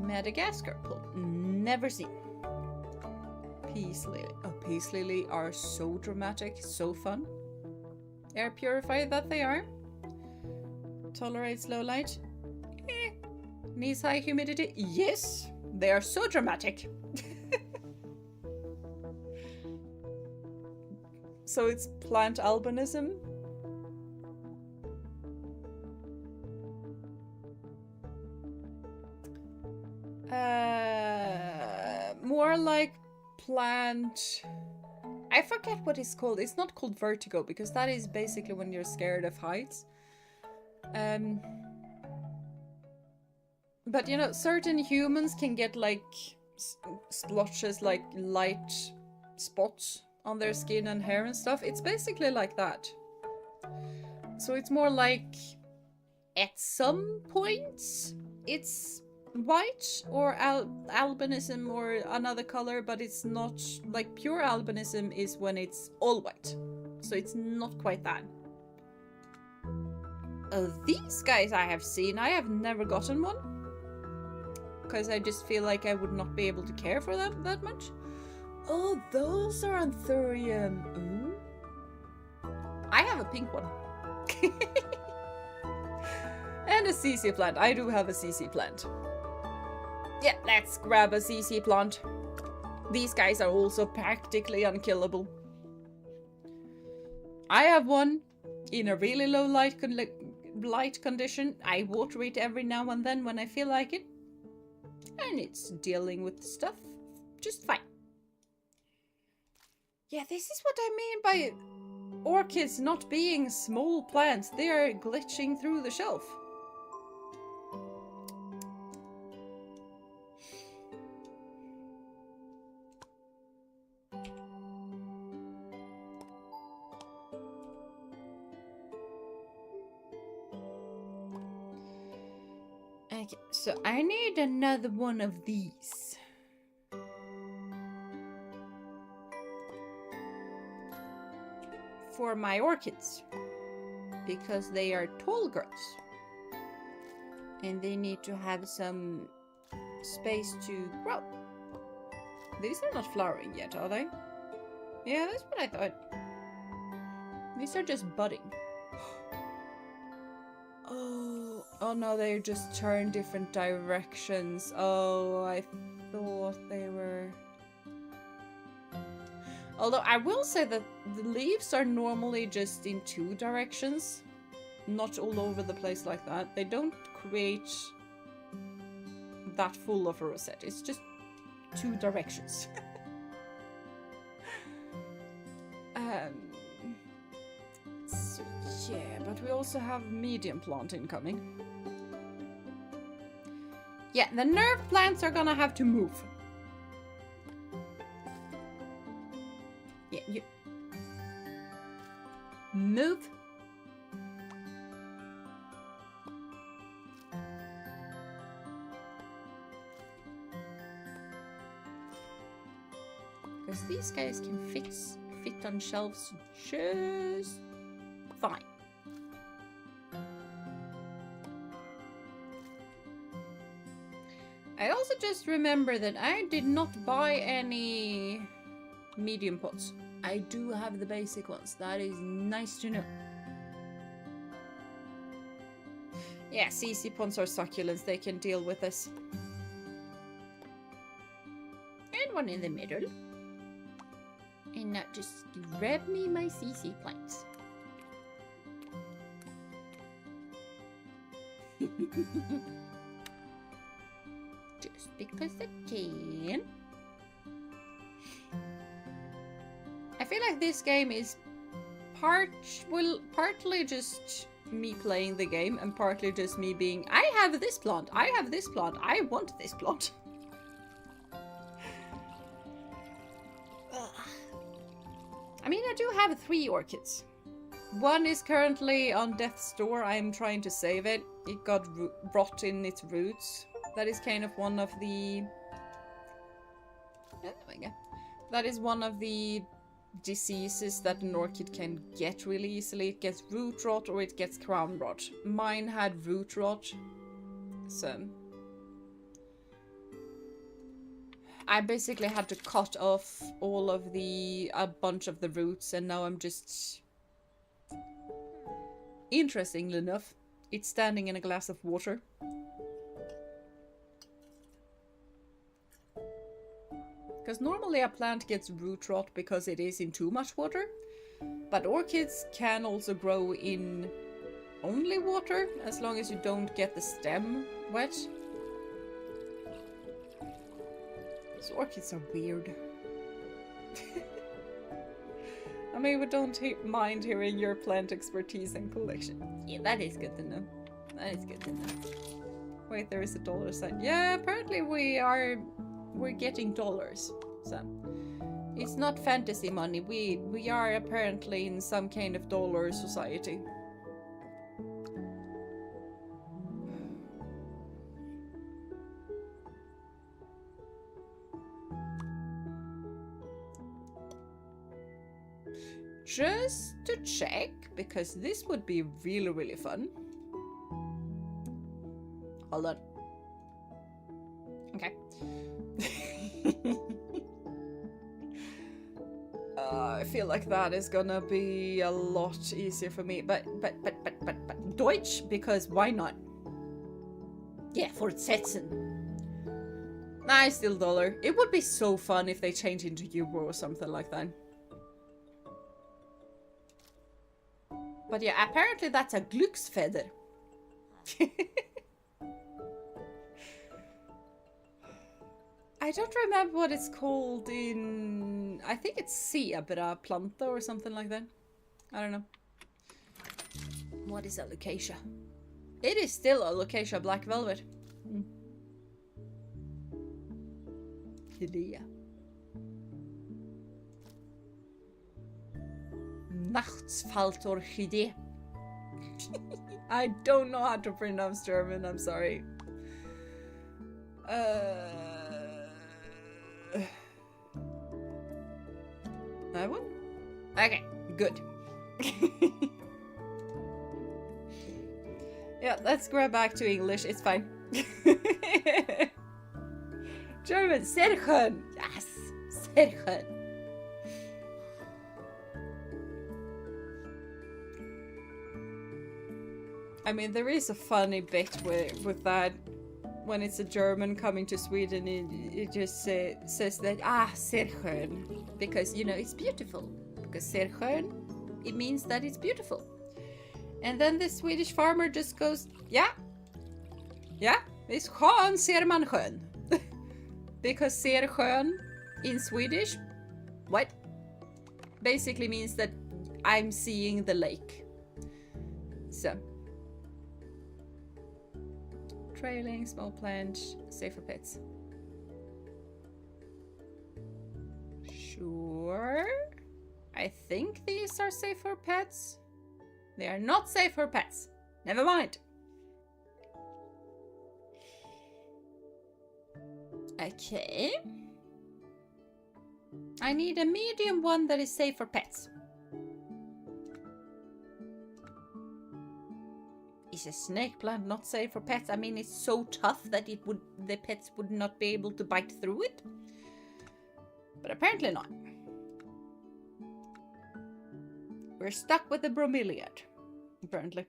Madagascar plant, never seen. Peace lily. Oh, peace lily are so dramatic, so fun. Air purifier that they are. Tolerates low light. Needs high humidity. Yes, they are so dramatic. So it's plant albinism. More like plant... I forget what it's called. It's not called vertigo, because that is basically when you're scared of heights. But you know, certain humans can get like splotches, like light spots on their skin and hair and stuff. It's basically like that. So it's more like at some points it's white or albinism or another color, but it's not like pure albinism is when it's all white. So it's not quite that. These guys I have seen, I have never gotten one. Because I just feel like I would not be able to care for them that much. Oh, those are anthurium. Ooh. I have a pink one. And a CC plant. I do have a CC plant. Yeah, let's grab a CC plant. These guys are also practically unkillable. I have one in a really low light condition. I water it every now and then when I feel like it. And it's dealing with stuff just fine. Yeah, this is what I mean by orchids not being small plants. They are glitching through the shelf. Okay, so I need another one of these. For my orchids. Because they are tall girls. And they need to have some space to grow. These are not flowering yet, are they? Yeah, that's what I thought. These are just budding. Oh no, they just turn different directions. Oh, I thought they were... Although I will say that the leaves are normally just in 2 directions. Not all over the place like that. They don't create that full of a rosette. It's just 2 directions. So yeah, but we also have medium plant incoming. Yeah, the nerve plants are gonna have to move. Yeah, you... Move. Because these guys can fit on shelves just fine. I also just remember that I did not buy any medium pots. I do have the basic ones. That is nice to know. Yeah, CC pots are succulents. They can deal with this. And one in the middle. And now just grab me my CC plants. Just because I can. I feel like this game is partly just me playing the game and partly just me being, I have this plant, I have this plant, I want this plant. I mean, I do have 3 orchids. One is currently on death's door. I'm trying to save it. It got rot in its roots. That is kind of one of the... Yeah, there we go. That is one of the diseases that an orchid can get really easily. It gets root rot or it gets crown rot. Mine had root rot. So... I basically had to cut off a bunch of the roots, and now I'm just... Interestingly enough, it's standing in a glass of water. Because normally a plant gets root rot because it is in too much water, but orchids can also grow in only water, as long as you don't get the stem wet. So orchids are weird. I mean, we don't mind hearing your plant expertise and collection. Yeah, that is good to know. That is good to know. Wait, there is a dollar sign. Yeah, apparently we're getting dollars. So it's not fantasy money. We are apparently in some kind of dollar society. Just to check, because this would be really, really fun. Hold on. Okay. I feel like that is gonna be a lot easier for me, but Deutsch, because why not? Yeah, fortsetzen. Nah, still dollar. It would be so fun if they change into euro or something like that. But yeah, apparently that's a Glücksfeder. I don't remember what it's called in... I think it's Zebra Planta or something like that. I don't know. What is alocasia? It is still alocasia black velvet. Hydea. Nachtsfaltorchidee. I don't know how to pronounce German, I'm sorry. That one? Okay, good. Yeah, let's grab back to English. It's fine. German, sehr schön. Yes, sehr schön. I mean, there is a funny bit with that. When it's a German coming to Sweden, it just says that, sehr schön. Because, you know, it's beautiful. Because sehr schön, it means that it's beautiful. And then the Swedish farmer just goes, yeah, it's skön ser man skön. Because ser skön in Swedish, what? Basically means that I'm seeing the lake. So. Trailing, small plant, safe for pets. Sure. I think these are safe for pets. They are not safe for pets. Never mind. Okay. I need a medium one that is safe for pets. Is a snake plant not safe for pets? I mean, it's so tough that the pets would not be able to bite through it. But apparently not. We're stuck with the bromeliad, apparently.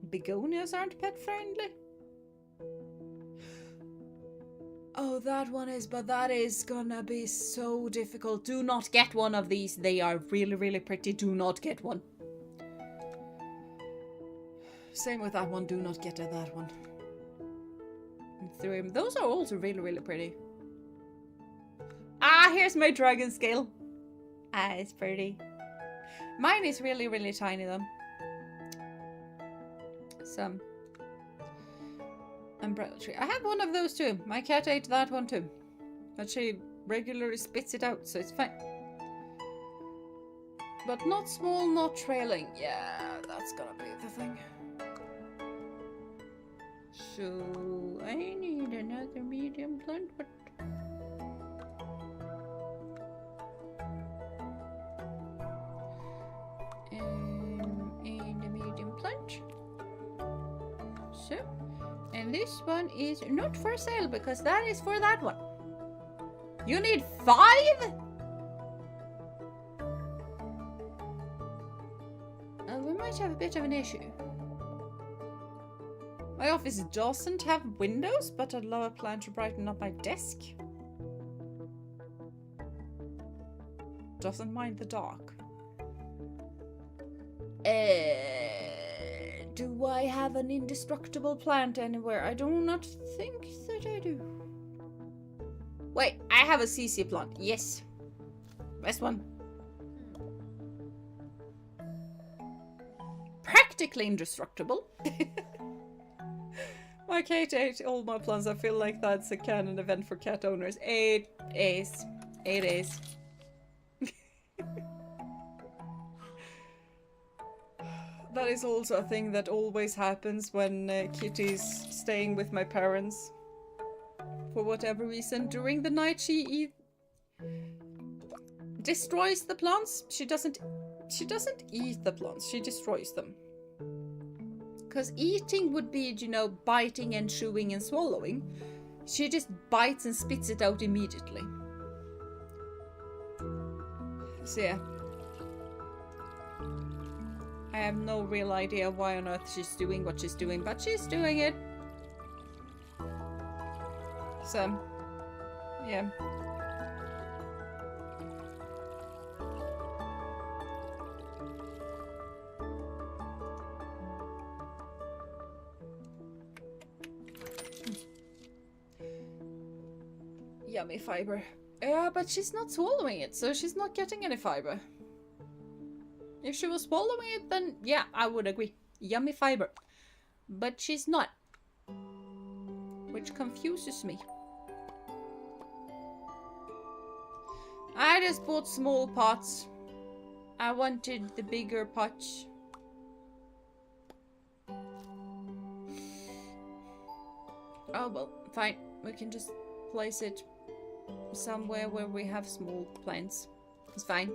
Begonias aren't pet friendly. Oh, that one is, but that is gonna be so difficult. Do not get one of these. They are really, really pretty. Do not get one. Same with that one. Do not get that one. Those are also really, really pretty. Ah, here's my dragon scale. Ah, it's pretty. Mine is really, really tiny though. Some. Umbrella tree. I have one of those too. My cat ate that one too. But she regularly spits it out, so it's fine. But not small, not trailing. Yeah, that's gonna be the thing. So, I need another medium plant, but... and a medium plant. So... and this one is not for sale because that is for that one. You need 5? We might have a bit of an issue. My office doesn't have windows, but I'd love a plant to brighten up my desk. Doesn't mind the dark. Do I have an indestructible plant anywhere? I do not think that I do. Wait, I have a CC plant. Yes. Best one. Practically indestructible. My cat ate all my plants. I feel like that's a canon event for cat owners. It is. It is. That is also a thing that always happens when Kitty's staying with my parents. For whatever reason, during the night she destroys the plants. She doesn't eat the plants, she destroys them. Because eating would be, you know, biting and chewing and swallowing. She just bites and spits it out immediately. So yeah. I have no real idea why on earth she's doing what she's doing, but she's doing it. So, yeah. Yummy fiber. Yeah, but she's not swallowing it, so she's not getting any fiber. If she was swallowing it, then yeah, I would agree. Yummy fiber. But she's not. Which confuses me. I just bought small pots. I wanted the bigger pots. Oh, well, fine. We can just place it somewhere where we have small plants. It's fine.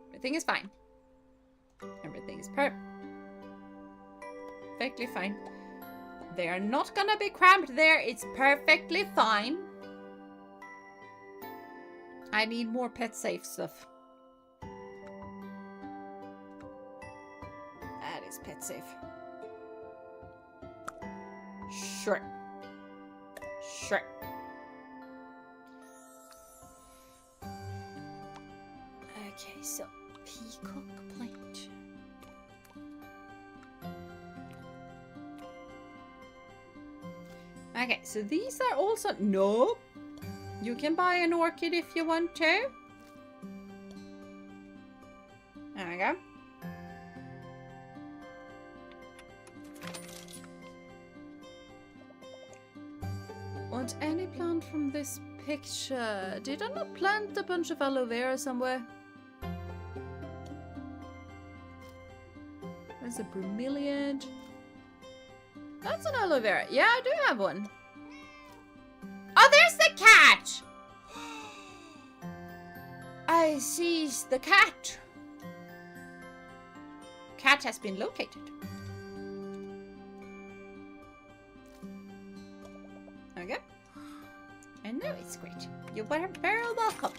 Everything is fine. Everything is perfectly fine. They are not gonna be cramped there. It's perfectly fine. I need more pet safe stuff. That is pet safe. Sure. Sure. Okay, so peacock plate. Okay, so these are also... No! You can buy an orchid if you want to. There we go. Want any plant from this picture? Did I not plant a bunch of aloe vera somewhere? There's a bromeliad. That's an aloe vera. Yeah, I do have one. Oh, there's the cat! I seize the cat. Cat has been located. Okay. And now it's great. You're very welcome.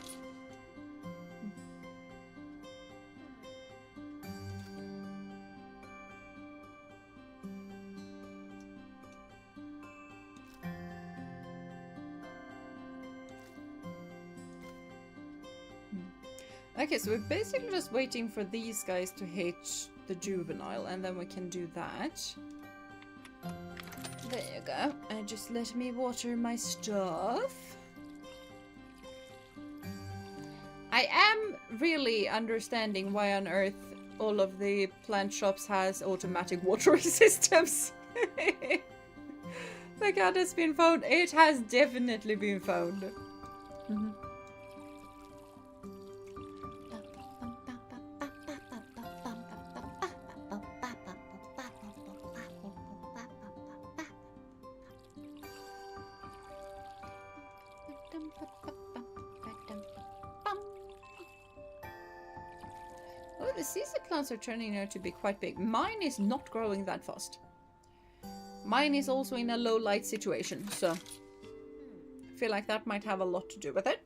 Okay, so we're basically just waiting for these guys to hatch the juvenile, and then we can do that. There you go. And just let me water my stuff. I am really understanding why on earth all of the plant shops has automatic watering systems. The cat has been found. It has definitely been found. Mm-hmm. Oh, the Caesar plants are turning out to be quite big. Mine is not growing that fast. Mine is also in a low light situation, so I feel like that might have a lot to do with it.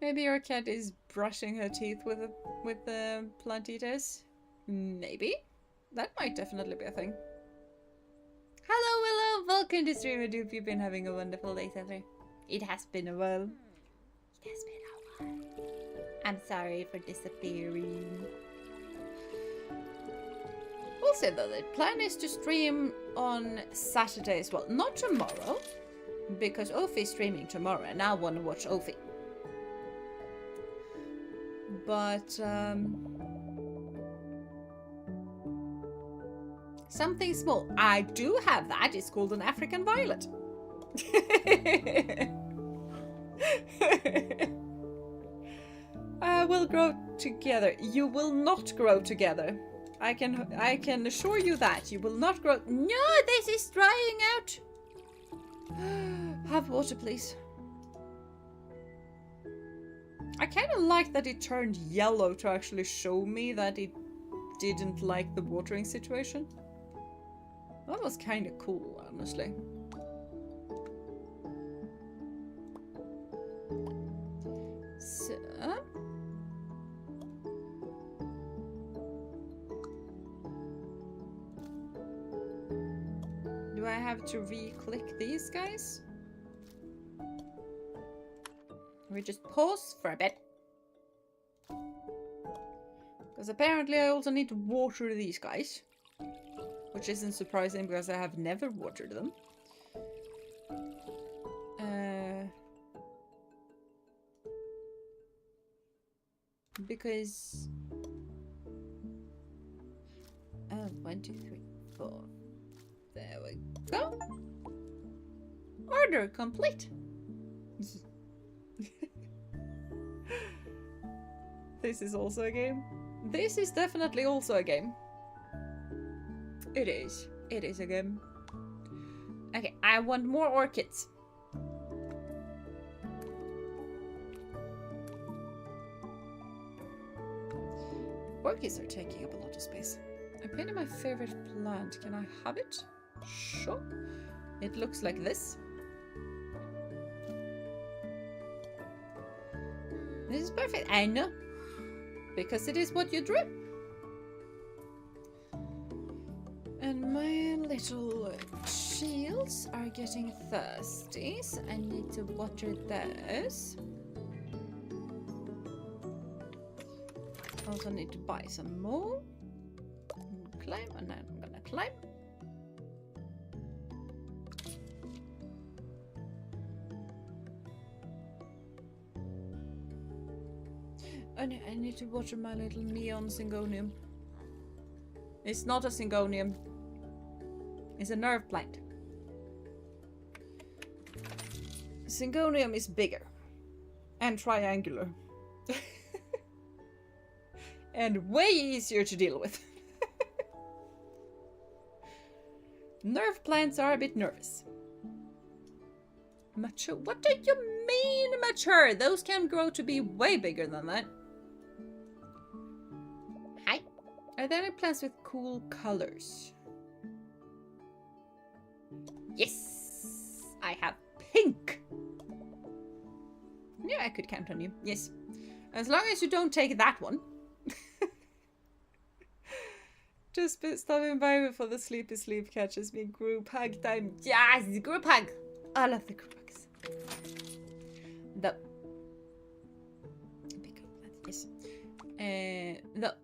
Maybe your cat is brushing her teeth with the plant eaters. Maybe. That might definitely be a thing. Hello, welcome to stream. I hope you've been having a wonderful day so far. It has been a while. It has been a while. I'm sorry for disappearing. We'll say though, the plan is to stream on Saturday as well. Not tomorrow, because Ophi is streaming tomorrow and I want to watch Ophi. But, something small. I do have that. It's called an African violet. We'll grow together. You will not grow together. I can assure you that. You will not grow. No, this is drying out. Have water, please. I kind of like that it turned yellow to actually show me that it didn't like the watering situation. That was kind of cool, honestly. So... do I have to re-click these guys? We just pause for a bit. Because apparently I also need to water these guys. Which isn't surprising because I have never watered them. Because... oh, 1, 2, 3, 4. There we go. Order complete. This is also a game. This is definitely also a game. It is. It is a game. Okay, I want more orchids. Orchids are taking up a lot of space. I painted my favorite plant. Can I have it? Sure. It looks like this. This is perfect. I know. Because it is what you drew. And my little shields are getting thirsty, so I need to water those. Also need to buy some more. Climb, and then I'm gonna climb. I need to water my little neon syngonium. It's not a syngonium. It's a nerve plant. Syngonium is bigger. And triangular. And way easier to deal with. Nerve plants are a bit nervous. Mature? What do you mean mature? Those can grow to be way bigger than that. Hi. Are there any plants with cool colors? Yes! I have pink! Yeah, I could count on you. Yes. As long as you don't take that one. Just stopping by before the sleepy sleep catches me. Group hug time. Yes! Group hug! I love the group hugs. The. Yes. The.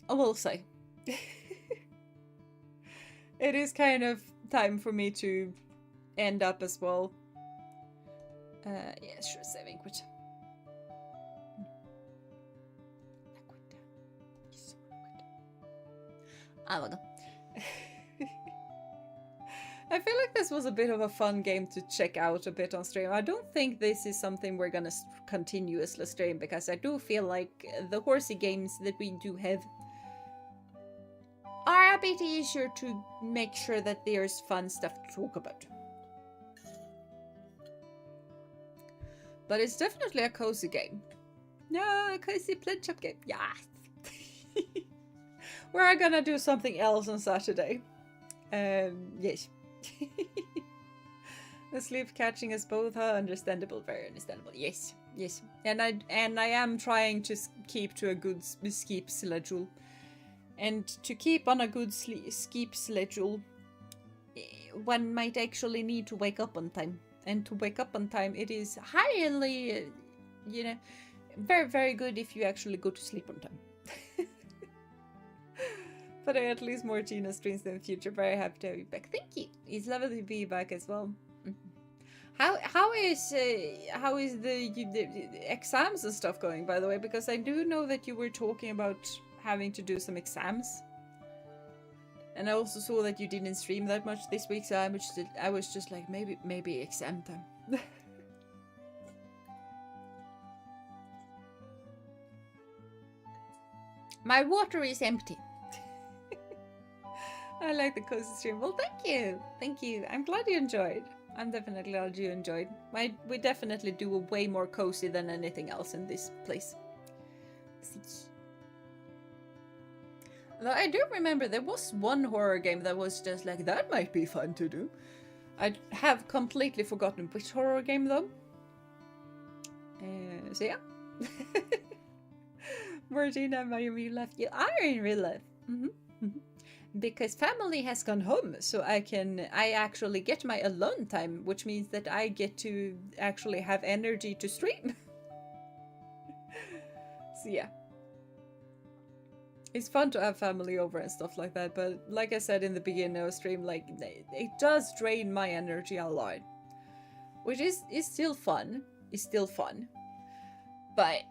I will say. It is kind of time for me to end up as well. Yeah, sure, saving quit. I will go. I feel like this was a bit of a fun game to check out a bit on stream. I don't think this is something we're gonna continuously stream, because I do feel like the horsey games that we do have are a bit easier to make sure that there's fun stuff to talk about. But it's definitely a cozy game. No, a cozy plant shop game. Yes. We're gonna do something else on Saturday. Yes. The sleep catching is both understandable, very understandable. Yes, yes. And I am trying to keep to a good sleep schedule. And to keep on a good sleep schedule, one might actually need to wake up on time. And to wake up on time, it is highly, you know, very, very good if you actually go to sleep on time. But at least more Gina streams in the future. Very happy to have you back. Thank you. It's lovely to be back as well. How is the exams and stuff going, by the way? Because I do know that you were talking about having to do some exams, and I also saw that you didn't stream that much this week. So I was just like, maybe exam time. My water is empty. I like the cozy stream. Well, thank you. Thank you. I'm glad you enjoyed. I'm definitely glad you enjoyed. We definitely do a way more cozy than anything else in this place. Though I do remember there was one horror game that was just like, that might be fun to do. I have completely forgotten which horror game though. So yeah. Martina, my real life. You are in real life. Because family has gone home, so I actually get my alone time, which means that I get to actually have energy to stream. So yeah. It's fun to have family over and stuff like that, but like I said in the beginning of the stream, like, it does drain my energy a lot. Which is still fun. It's still fun. But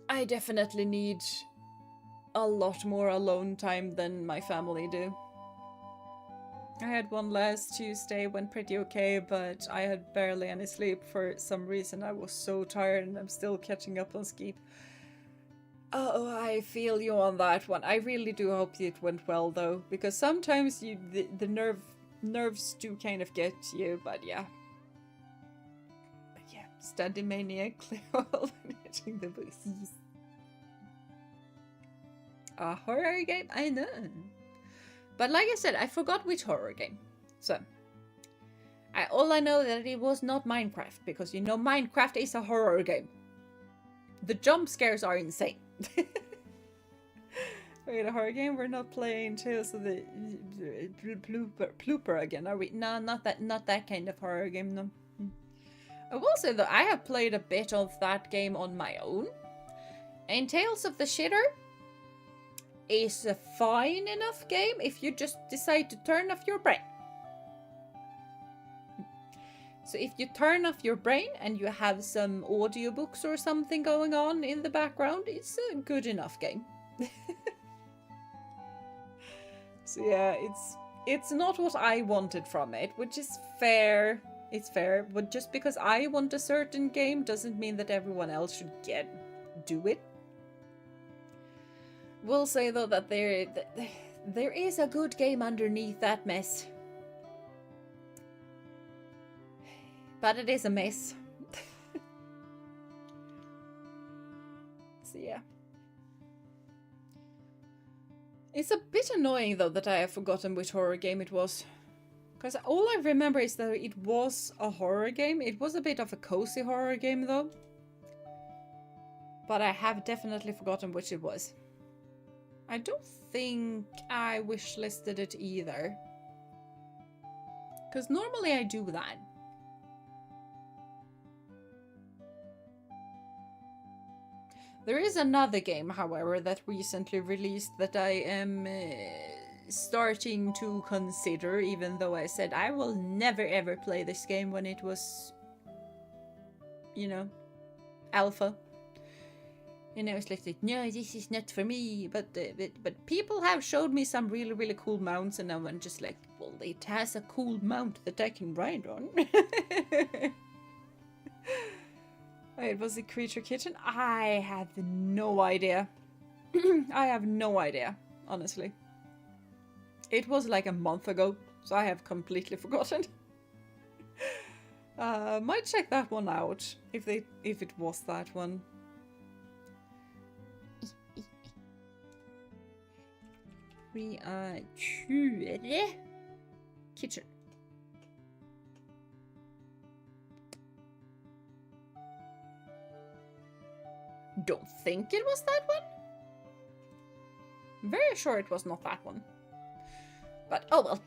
I definitely need a lot more alone time than my family do. I had one last Tuesday, went pretty okay, but I had barely any sleep for some reason. I was so tired and I'm still catching up on sleep. Oh, I feel you on that one. I really do hope it went well though, because sometimes the nerves do kind of get you, but yeah. But yeah, study maniac, hitting the voices. A horror game? I know. But like I said, I forgot which horror game. So, all I know that it was not Minecraft, because you know Minecraft is a horror game. The jump scares are insane. Wait, a horror game? We're not playing Tales of the Plooper again, are we? No, not that kind of horror game, no. I will say though, I have played a bit of that game on my own. And Tales of the Shitter is a fine enough game if you just decide to turn off your brain. So if you turn off your brain and you have some audiobooks or something going on in the background, it's a good enough game. So yeah, it's not what I wanted from it, which is fair. It's fair, but just because I want a certain game doesn't mean that everyone else should do it. We'll say though that there is a good game underneath that mess. But it is a mess. So yeah. It's a bit annoying though that I have forgotten which horror game it was. Because all I remember is that it was a horror game. It was a bit of a cozy horror game though. But I have definitely forgotten which it was. I don't think I wishlisted it either. Because normally I do that. There is another game, however, that recently released that I am starting to consider, even though I said I will never ever play this game when it was, you know, alpha. And I was like, no, this is not for me. But people have showed me some really, really cool mounts, and I'm just like, well, it has a cool mount that I can ride on. Wait, was it Creature Kitchen? I have no idea. I have no idea, honestly. It was like a month ago, so I have completely forgotten. Might check that one out, if it was that one. We are kitchen. Don't think it was that one. Very sure it was not that one. But oh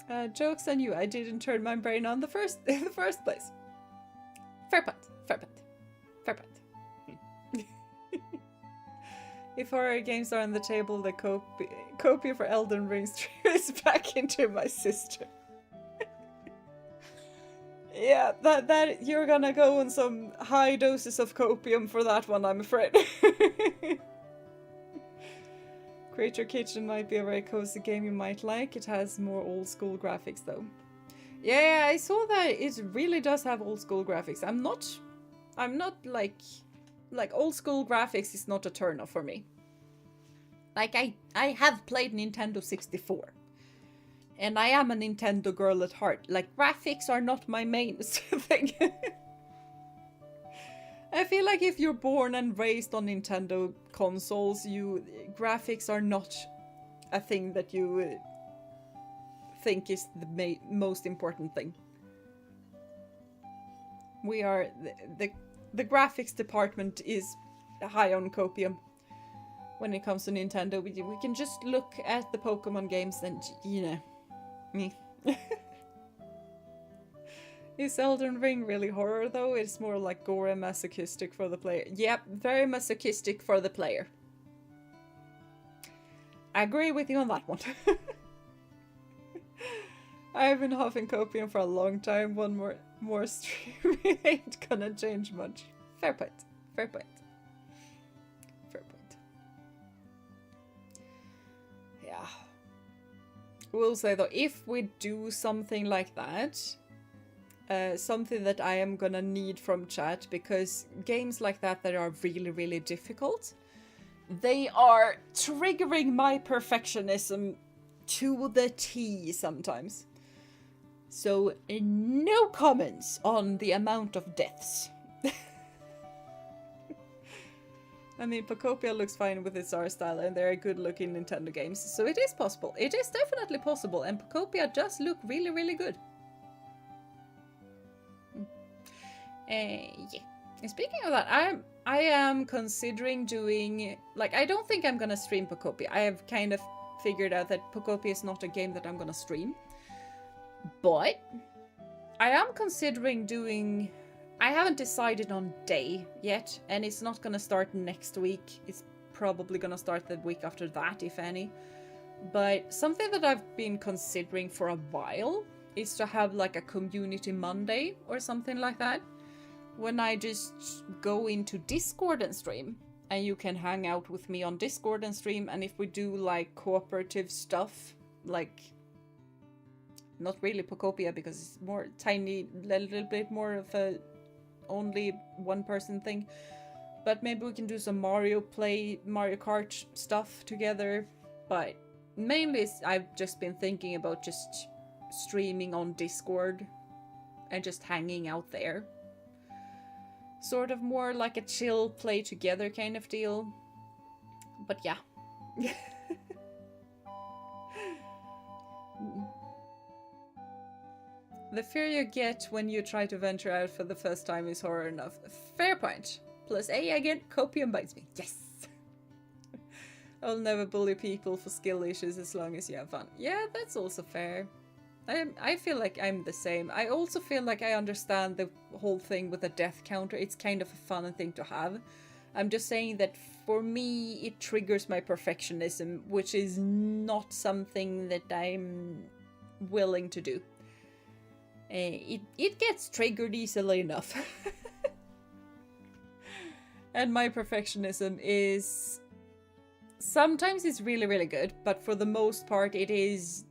well. Jokes on you, I didn't turn my brain on in the first place. Fair point, fair point, fair point. If horror games are on the table, the copy for Elden Ring is back into my system. Yeah, that you're gonna go on some high doses of copium for that one, I'm afraid. Creature Kitchen might be a very cozy game you might like. It has more old school graphics though. Yeah, I saw that it really does have old school graphics. I'm not like old school graphics is not a turn off for me. Like I have played Nintendo 64. And I am a Nintendo girl at heart. Like, graphics are not my main thing. I feel like if you're born and raised on Nintendo consoles, graphics are not a thing that you think is the most important thing. We are... The graphics department is high on copium. When it comes to Nintendo, we can just look at the Pokemon games and, you know... Me. Is Elden Ring really horror though? It's more like gore and masochistic for the player. Yep, very masochistic for the player. I agree with you on that one. I've been huffing copium for a long time. One more stream ain't gonna change much. Fair point. Fair point. Fair point. will say though, if we do something like that, something that I am gonna need from chat, because games like that are really, really difficult, they are triggering my perfectionism to the T sometimes. So, no comments on the amount of deaths. I mean, Pocopia looks fine with its art style, and they're good-looking Nintendo games, so it is possible. It is definitely possible, and Pocopia does look really, really good. Yeah. And speaking of that, I am considering doing... Like, I don't think I'm gonna stream Pocopia. I have kind of figured out that Pocopia is not a game that I'm gonna stream. But I am considering doing... I haven't decided on day yet, and it's not gonna start next week. It's probably gonna start the week after that, if any. But something that I've been considering for a while is to have like a community Monday or something like that, when I just go into Discord and stream, and you can hang out with me on Discord and stream, and if we do like cooperative stuff, like not really Pocopia because it's more tiny, a little bit more of a only one person thing, but maybe we can do some Mario Kart stuff together. But mainly I've just been thinking about just streaming on Discord and just hanging out there, sort of more like a chill play together kind of deal. But yeah. The fear you get when you try to venture out for the first time is horror enough. Fair point. Plus A again, copium bites me. Yes! I'll never bully people for skill issues as long as you have fun. Yeah, that's also fair. I feel like I'm the same. I also feel like I understand the whole thing with the death counter. It's kind of a fun thing to have. I'm just saying that for me, it triggers my perfectionism, which is not something that I'm willing to do. It gets triggered easily enough. And my perfectionism is... Sometimes it's really, really good, but for the most part it is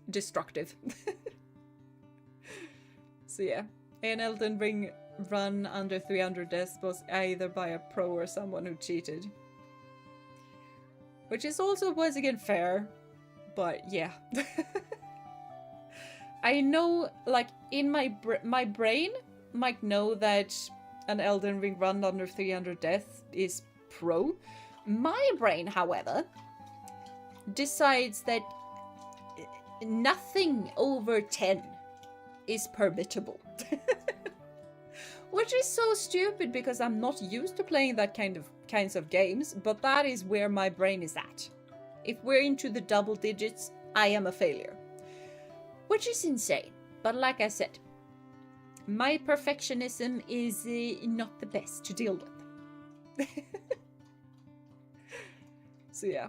destructive. So yeah, an Elden Ring run under 300 deaths was either by a pro or someone who cheated. Which is also, once again, fair, but yeah. I know, like, in my brain might know that an Elden Ring run under 300 deaths is pro. My brain, however, decides that nothing over 10 is permittable. Which is so stupid because I'm not used to playing that kinds of games, but that is where my brain is at. If we're into the double digits, I am a failure. Which is insane, but like I said, my perfectionism is not the best to deal with. So yeah.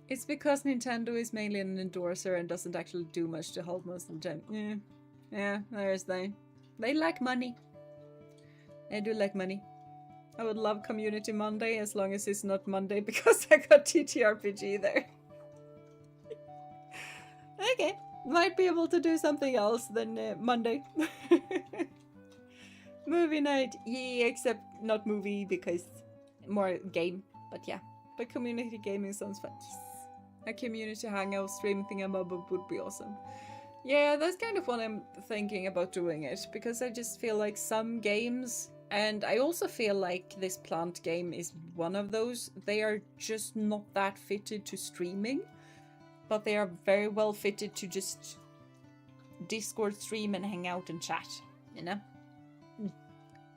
It's because Nintendo is mainly an endorser and doesn't actually do much to help most of the time. Yeah, there's they. They like money. They do like money. I would love Community Monday as long as it's not Monday because I got TTRPG there. Okay. Might be able to do something else than Monday. Movie night, yeah, except not movie because more game, but yeah. But community gaming sounds fun. Yes. A community hangout stream thingamabob would be awesome. Yeah, that's kind of what I'm thinking about doing it, because I just feel like some games, and I also feel like this plant game is one of those, they are just not that fitted to streaming. But they are very well fitted to just Discord stream and hang out and chat, you know?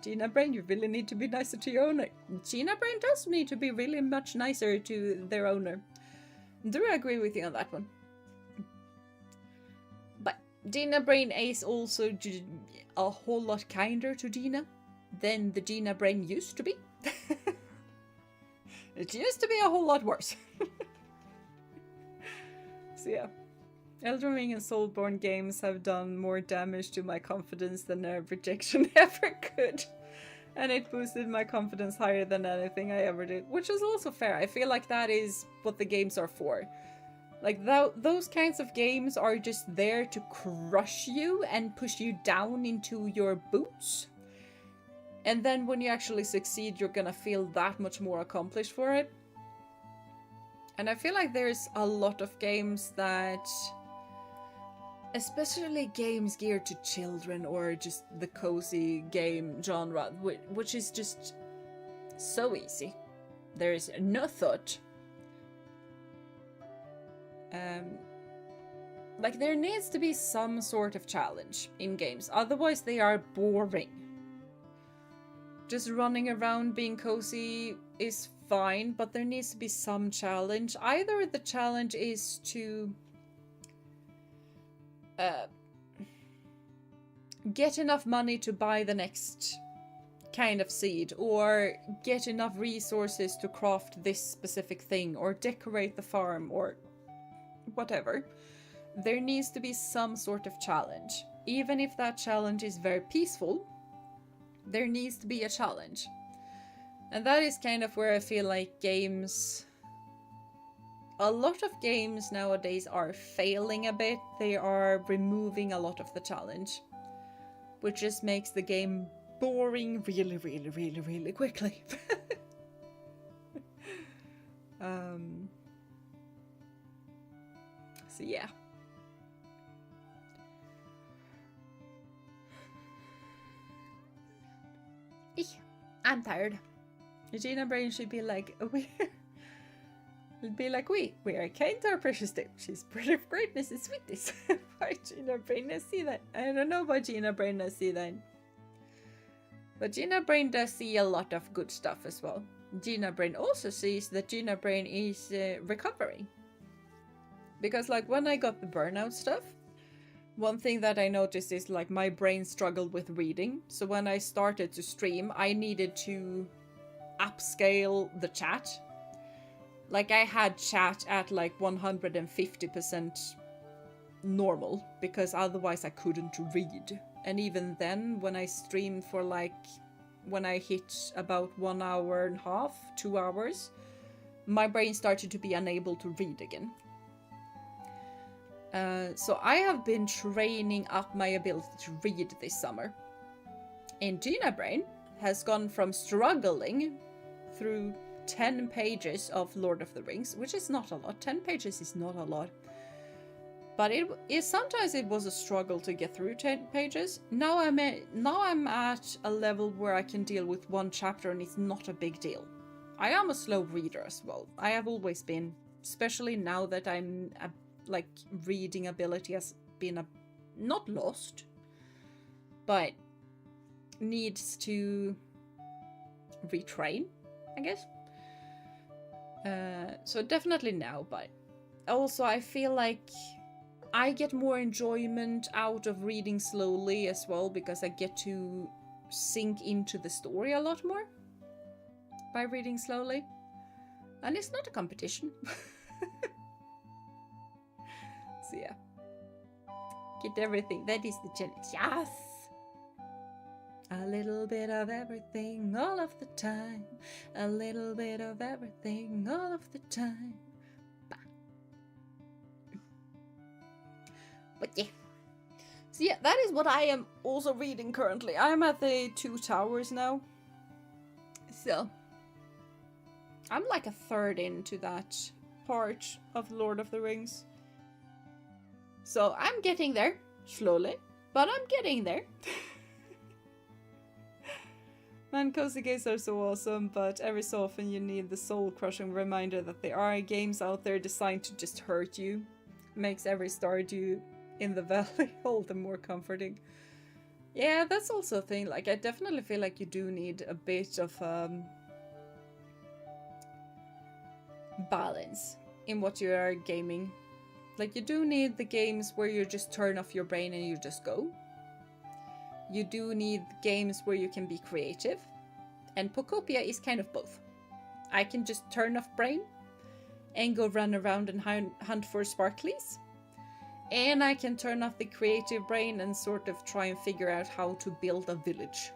Gina Brain, you really need to be nicer to your owner. Gina Brain does need to be really much nicer to their owner. Do I agree with you on that one? But Gina Brain is also a whole lot kinder to Gina than the Gina Brain used to be. It used to be a whole lot worse. So yeah, Elden Ring and Soulborne games have done more damage to my confidence than nerve rejection ever could. And it boosted my confidence higher than anything I ever did, which is also fair. I feel like that is what the games are for. Like, those kinds of games are just there to crush you and push you down into your boots. And then when you actually succeed, you're gonna feel that much more accomplished for it. And I feel like there's a lot of games that, especially games geared to children or just the cozy game genre, which is just so easy. There's no thought. Like, there needs to be some sort of challenge in games, otherwise they are boring. Just running around being cozy is fine, but there needs to be some challenge. Either the challenge is to get enough money to buy the next kind of seed, or get enough resources to craft this specific thing, or decorate the farm, or whatever. There needs to be some sort of challenge. Even if that challenge is very peaceful, there needs to be a challenge. And that is kind of where I feel like games... A lot of games nowadays are failing a bit. They are removing a lot of the challenge, which just makes the game boring really, really, really, really quickly. So yeah. I'm tired. Gina Brain should be like, it'd be like, we are kind to our precious dip. She's bread of greatness and sweetness. Why Gina Brain does see that? I don't know why Gina Brain does see that. But Gina Brain does see a lot of good stuff as well. Gina Brain also sees that Gina Brain is recovering. Because like when I got the burnout stuff, one thing that I noticed is like my brain struggled with reading. So when I started to stream, I needed to upscale the chat. Like I had chat at like 150% normal, because otherwise I couldn't read. And even then, when I streamed for like, when I hit about 1 hour and a half, 2 hours, my brain started to be unable to read again. So I have been training up my ability to read this summer. And Gina Brain has gone from struggling through 10 pages of Lord of the Rings, which is not a lot. 10 pages is not a lot. But sometimes it was a struggle to get through 10 pages. Now I'm at a level where I can deal with one chapter and it's not a big deal. I am a slow reader as well. I have always been, especially now that I'm like reading ability has been not lost, but needs to retrain, I guess. So definitely now, but also I feel like I get more enjoyment out of reading slowly as well, because I get to sink into the story a lot more by reading slowly. And it's not a competition. So yeah. Get everything. That is the challenge. Yes! A little bit of everything all of the time. A little bit of everything all of the time. But yeah. So yeah, that is what I am also reading currently. I'm at the 2 Towers now. So I'm like a third into that part of Lord of the Rings. So I'm getting there, slowly, but I'm getting there. Man, cozy games are so awesome, but every so often you need the soul-crushing reminder that there are games out there designed to just hurt you. Makes every Stardew in the valley all the more comforting. Yeah, that's also a thing. Like, I definitely feel like you do need a bit of balance in what you are gaming. Like, you do need the games where you just turn off your brain and you just go. You do need games where you can be creative. And Pokopia is kind of both. I can just turn off brain and go run around and hunt for sparklies. And I can turn off the creative brain and sort of try and figure out how to build a village.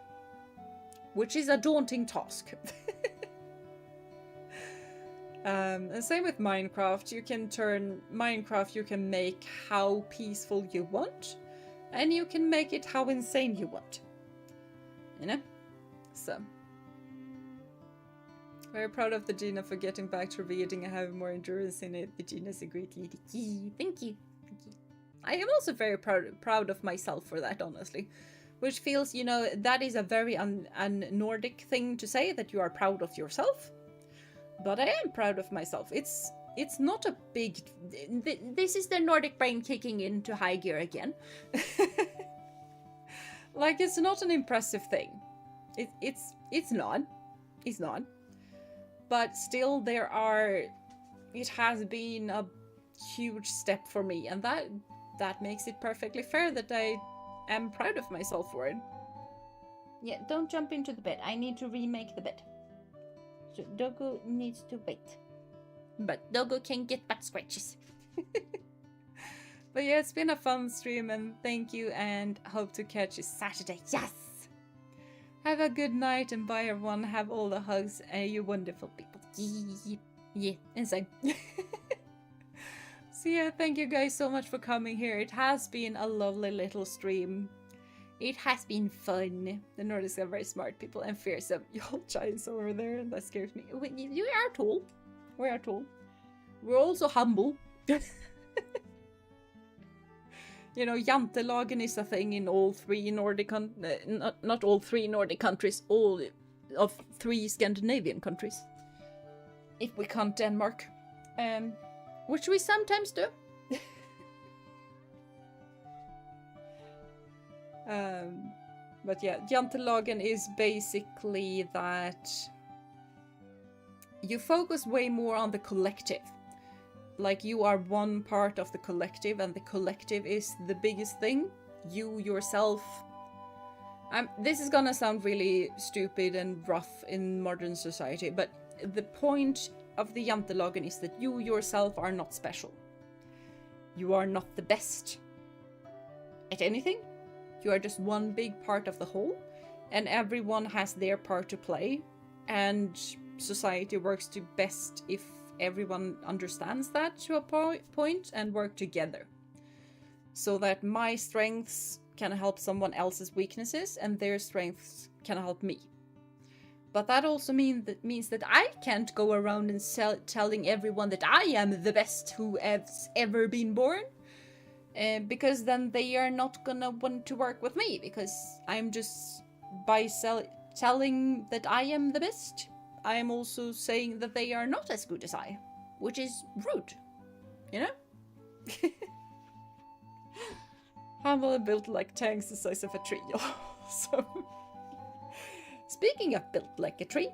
Which is a daunting task. And same with Minecraft. You can turn Minecraft, you can make how peaceful you want, and you can make it how insane you want. You know? So. Very proud of the Gina for getting back to reading and having more endurance in it. The Gina's a great lady. Thank you. Thank you. I am also very proud of myself for that, honestly. Which feels, you know, that is a very un-Nordic thing to say, that you are proud of yourself. But I am proud of myself. It's not a big... This is the Nordic brain kicking into high gear again. Like, it's not an impressive thing. It's not. It's not. But still, it has been a huge step for me. And that makes it perfectly fair that I am proud of myself for it. Yeah, don't jump into the bed. I need to remake the bed. So Doggo needs to wait. But Doggo can get back scratches. But yeah, it's been a fun stream, and thank you, and hope to catch you Saturday. Yes! Have a good night, and bye everyone. Have all the hugs, you wonderful people. Yeah, insane. So yeah, thank you guys so much for coming here. It has been a lovely little stream. It has been fun. The Nordics are very smart people and fearsome. Y'all giants over there, that scares me. You are tall. We are tall. We're also humble. You know, jantelagen is a thing in all three Nordic not all three Nordic countries, all of 3 Scandinavian countries. If we count Denmark. Which we sometimes do. But yeah, jantelagen is basically that you focus way more on the collective. Like, you are one part of the collective, and the collective is the biggest thing. You yourself... this is gonna sound really stupid and rough in modern society, but the point of the jantelagen is that you yourself are not special. You are not the best at anything. You are just one big part of the whole, and everyone has their part to play, and society works to best if everyone understands that to a point and work together. So that my strengths can help someone else's weaknesses, and their strengths can help me. But that also means that I can't go around and telling everyone that I am the best who has ever been born. Because then they are not gonna want to work with me, because I'm just, by telling that I am the best, I am also saying that they are not as good as I, which is rude, you know? Humble built like tanks the size of a tree, so... Speaking of built like a tree,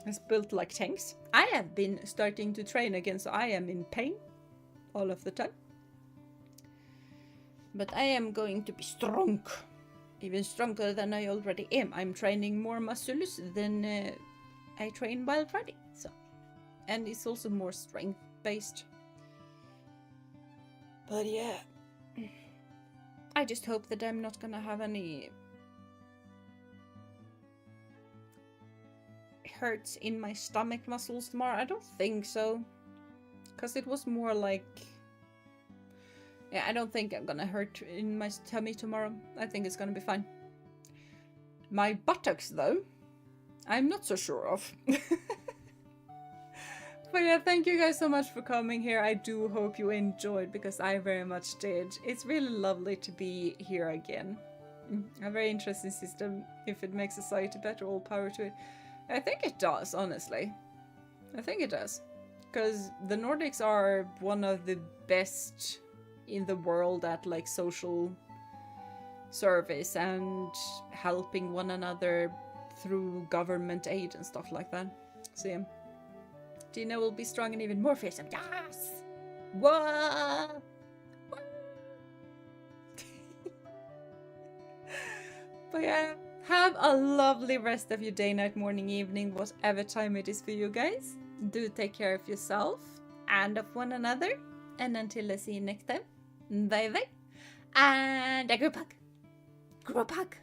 it's built like tanks. I have been starting to train again, so I am in pain all of the time. But I am going to be strong, even stronger than I already am. I'm training more muscles than I train while riding, so. And it's also more strength based. But yeah, I just hope that I'm not gonna have any hurts in my stomach muscles tomorrow. I don't think so, because it was more like, yeah, I don't think I'm gonna hurt in my tummy tomorrow. I think it's gonna be fine. My buttocks, though, I'm not so sure of. But yeah, thank you guys so much for coming here. I do hope you enjoyed, because I very much did. It's really lovely to be here again. A very interesting system. If it makes society better, all power to it. I think it does, honestly. I think it does. Because the Nordics are one of the best in the world at, like, social service and helping one another through government aid and stuff like that. So yeah. Gina will be strong and even more fearsome. Yes! Whoa! But yeah, have a lovely rest of your day, night, morning, evening, whatever time it is for you guys. Do take care of yourself and of one another. And until I see you next time, bye bye. And a group hug. Group hug.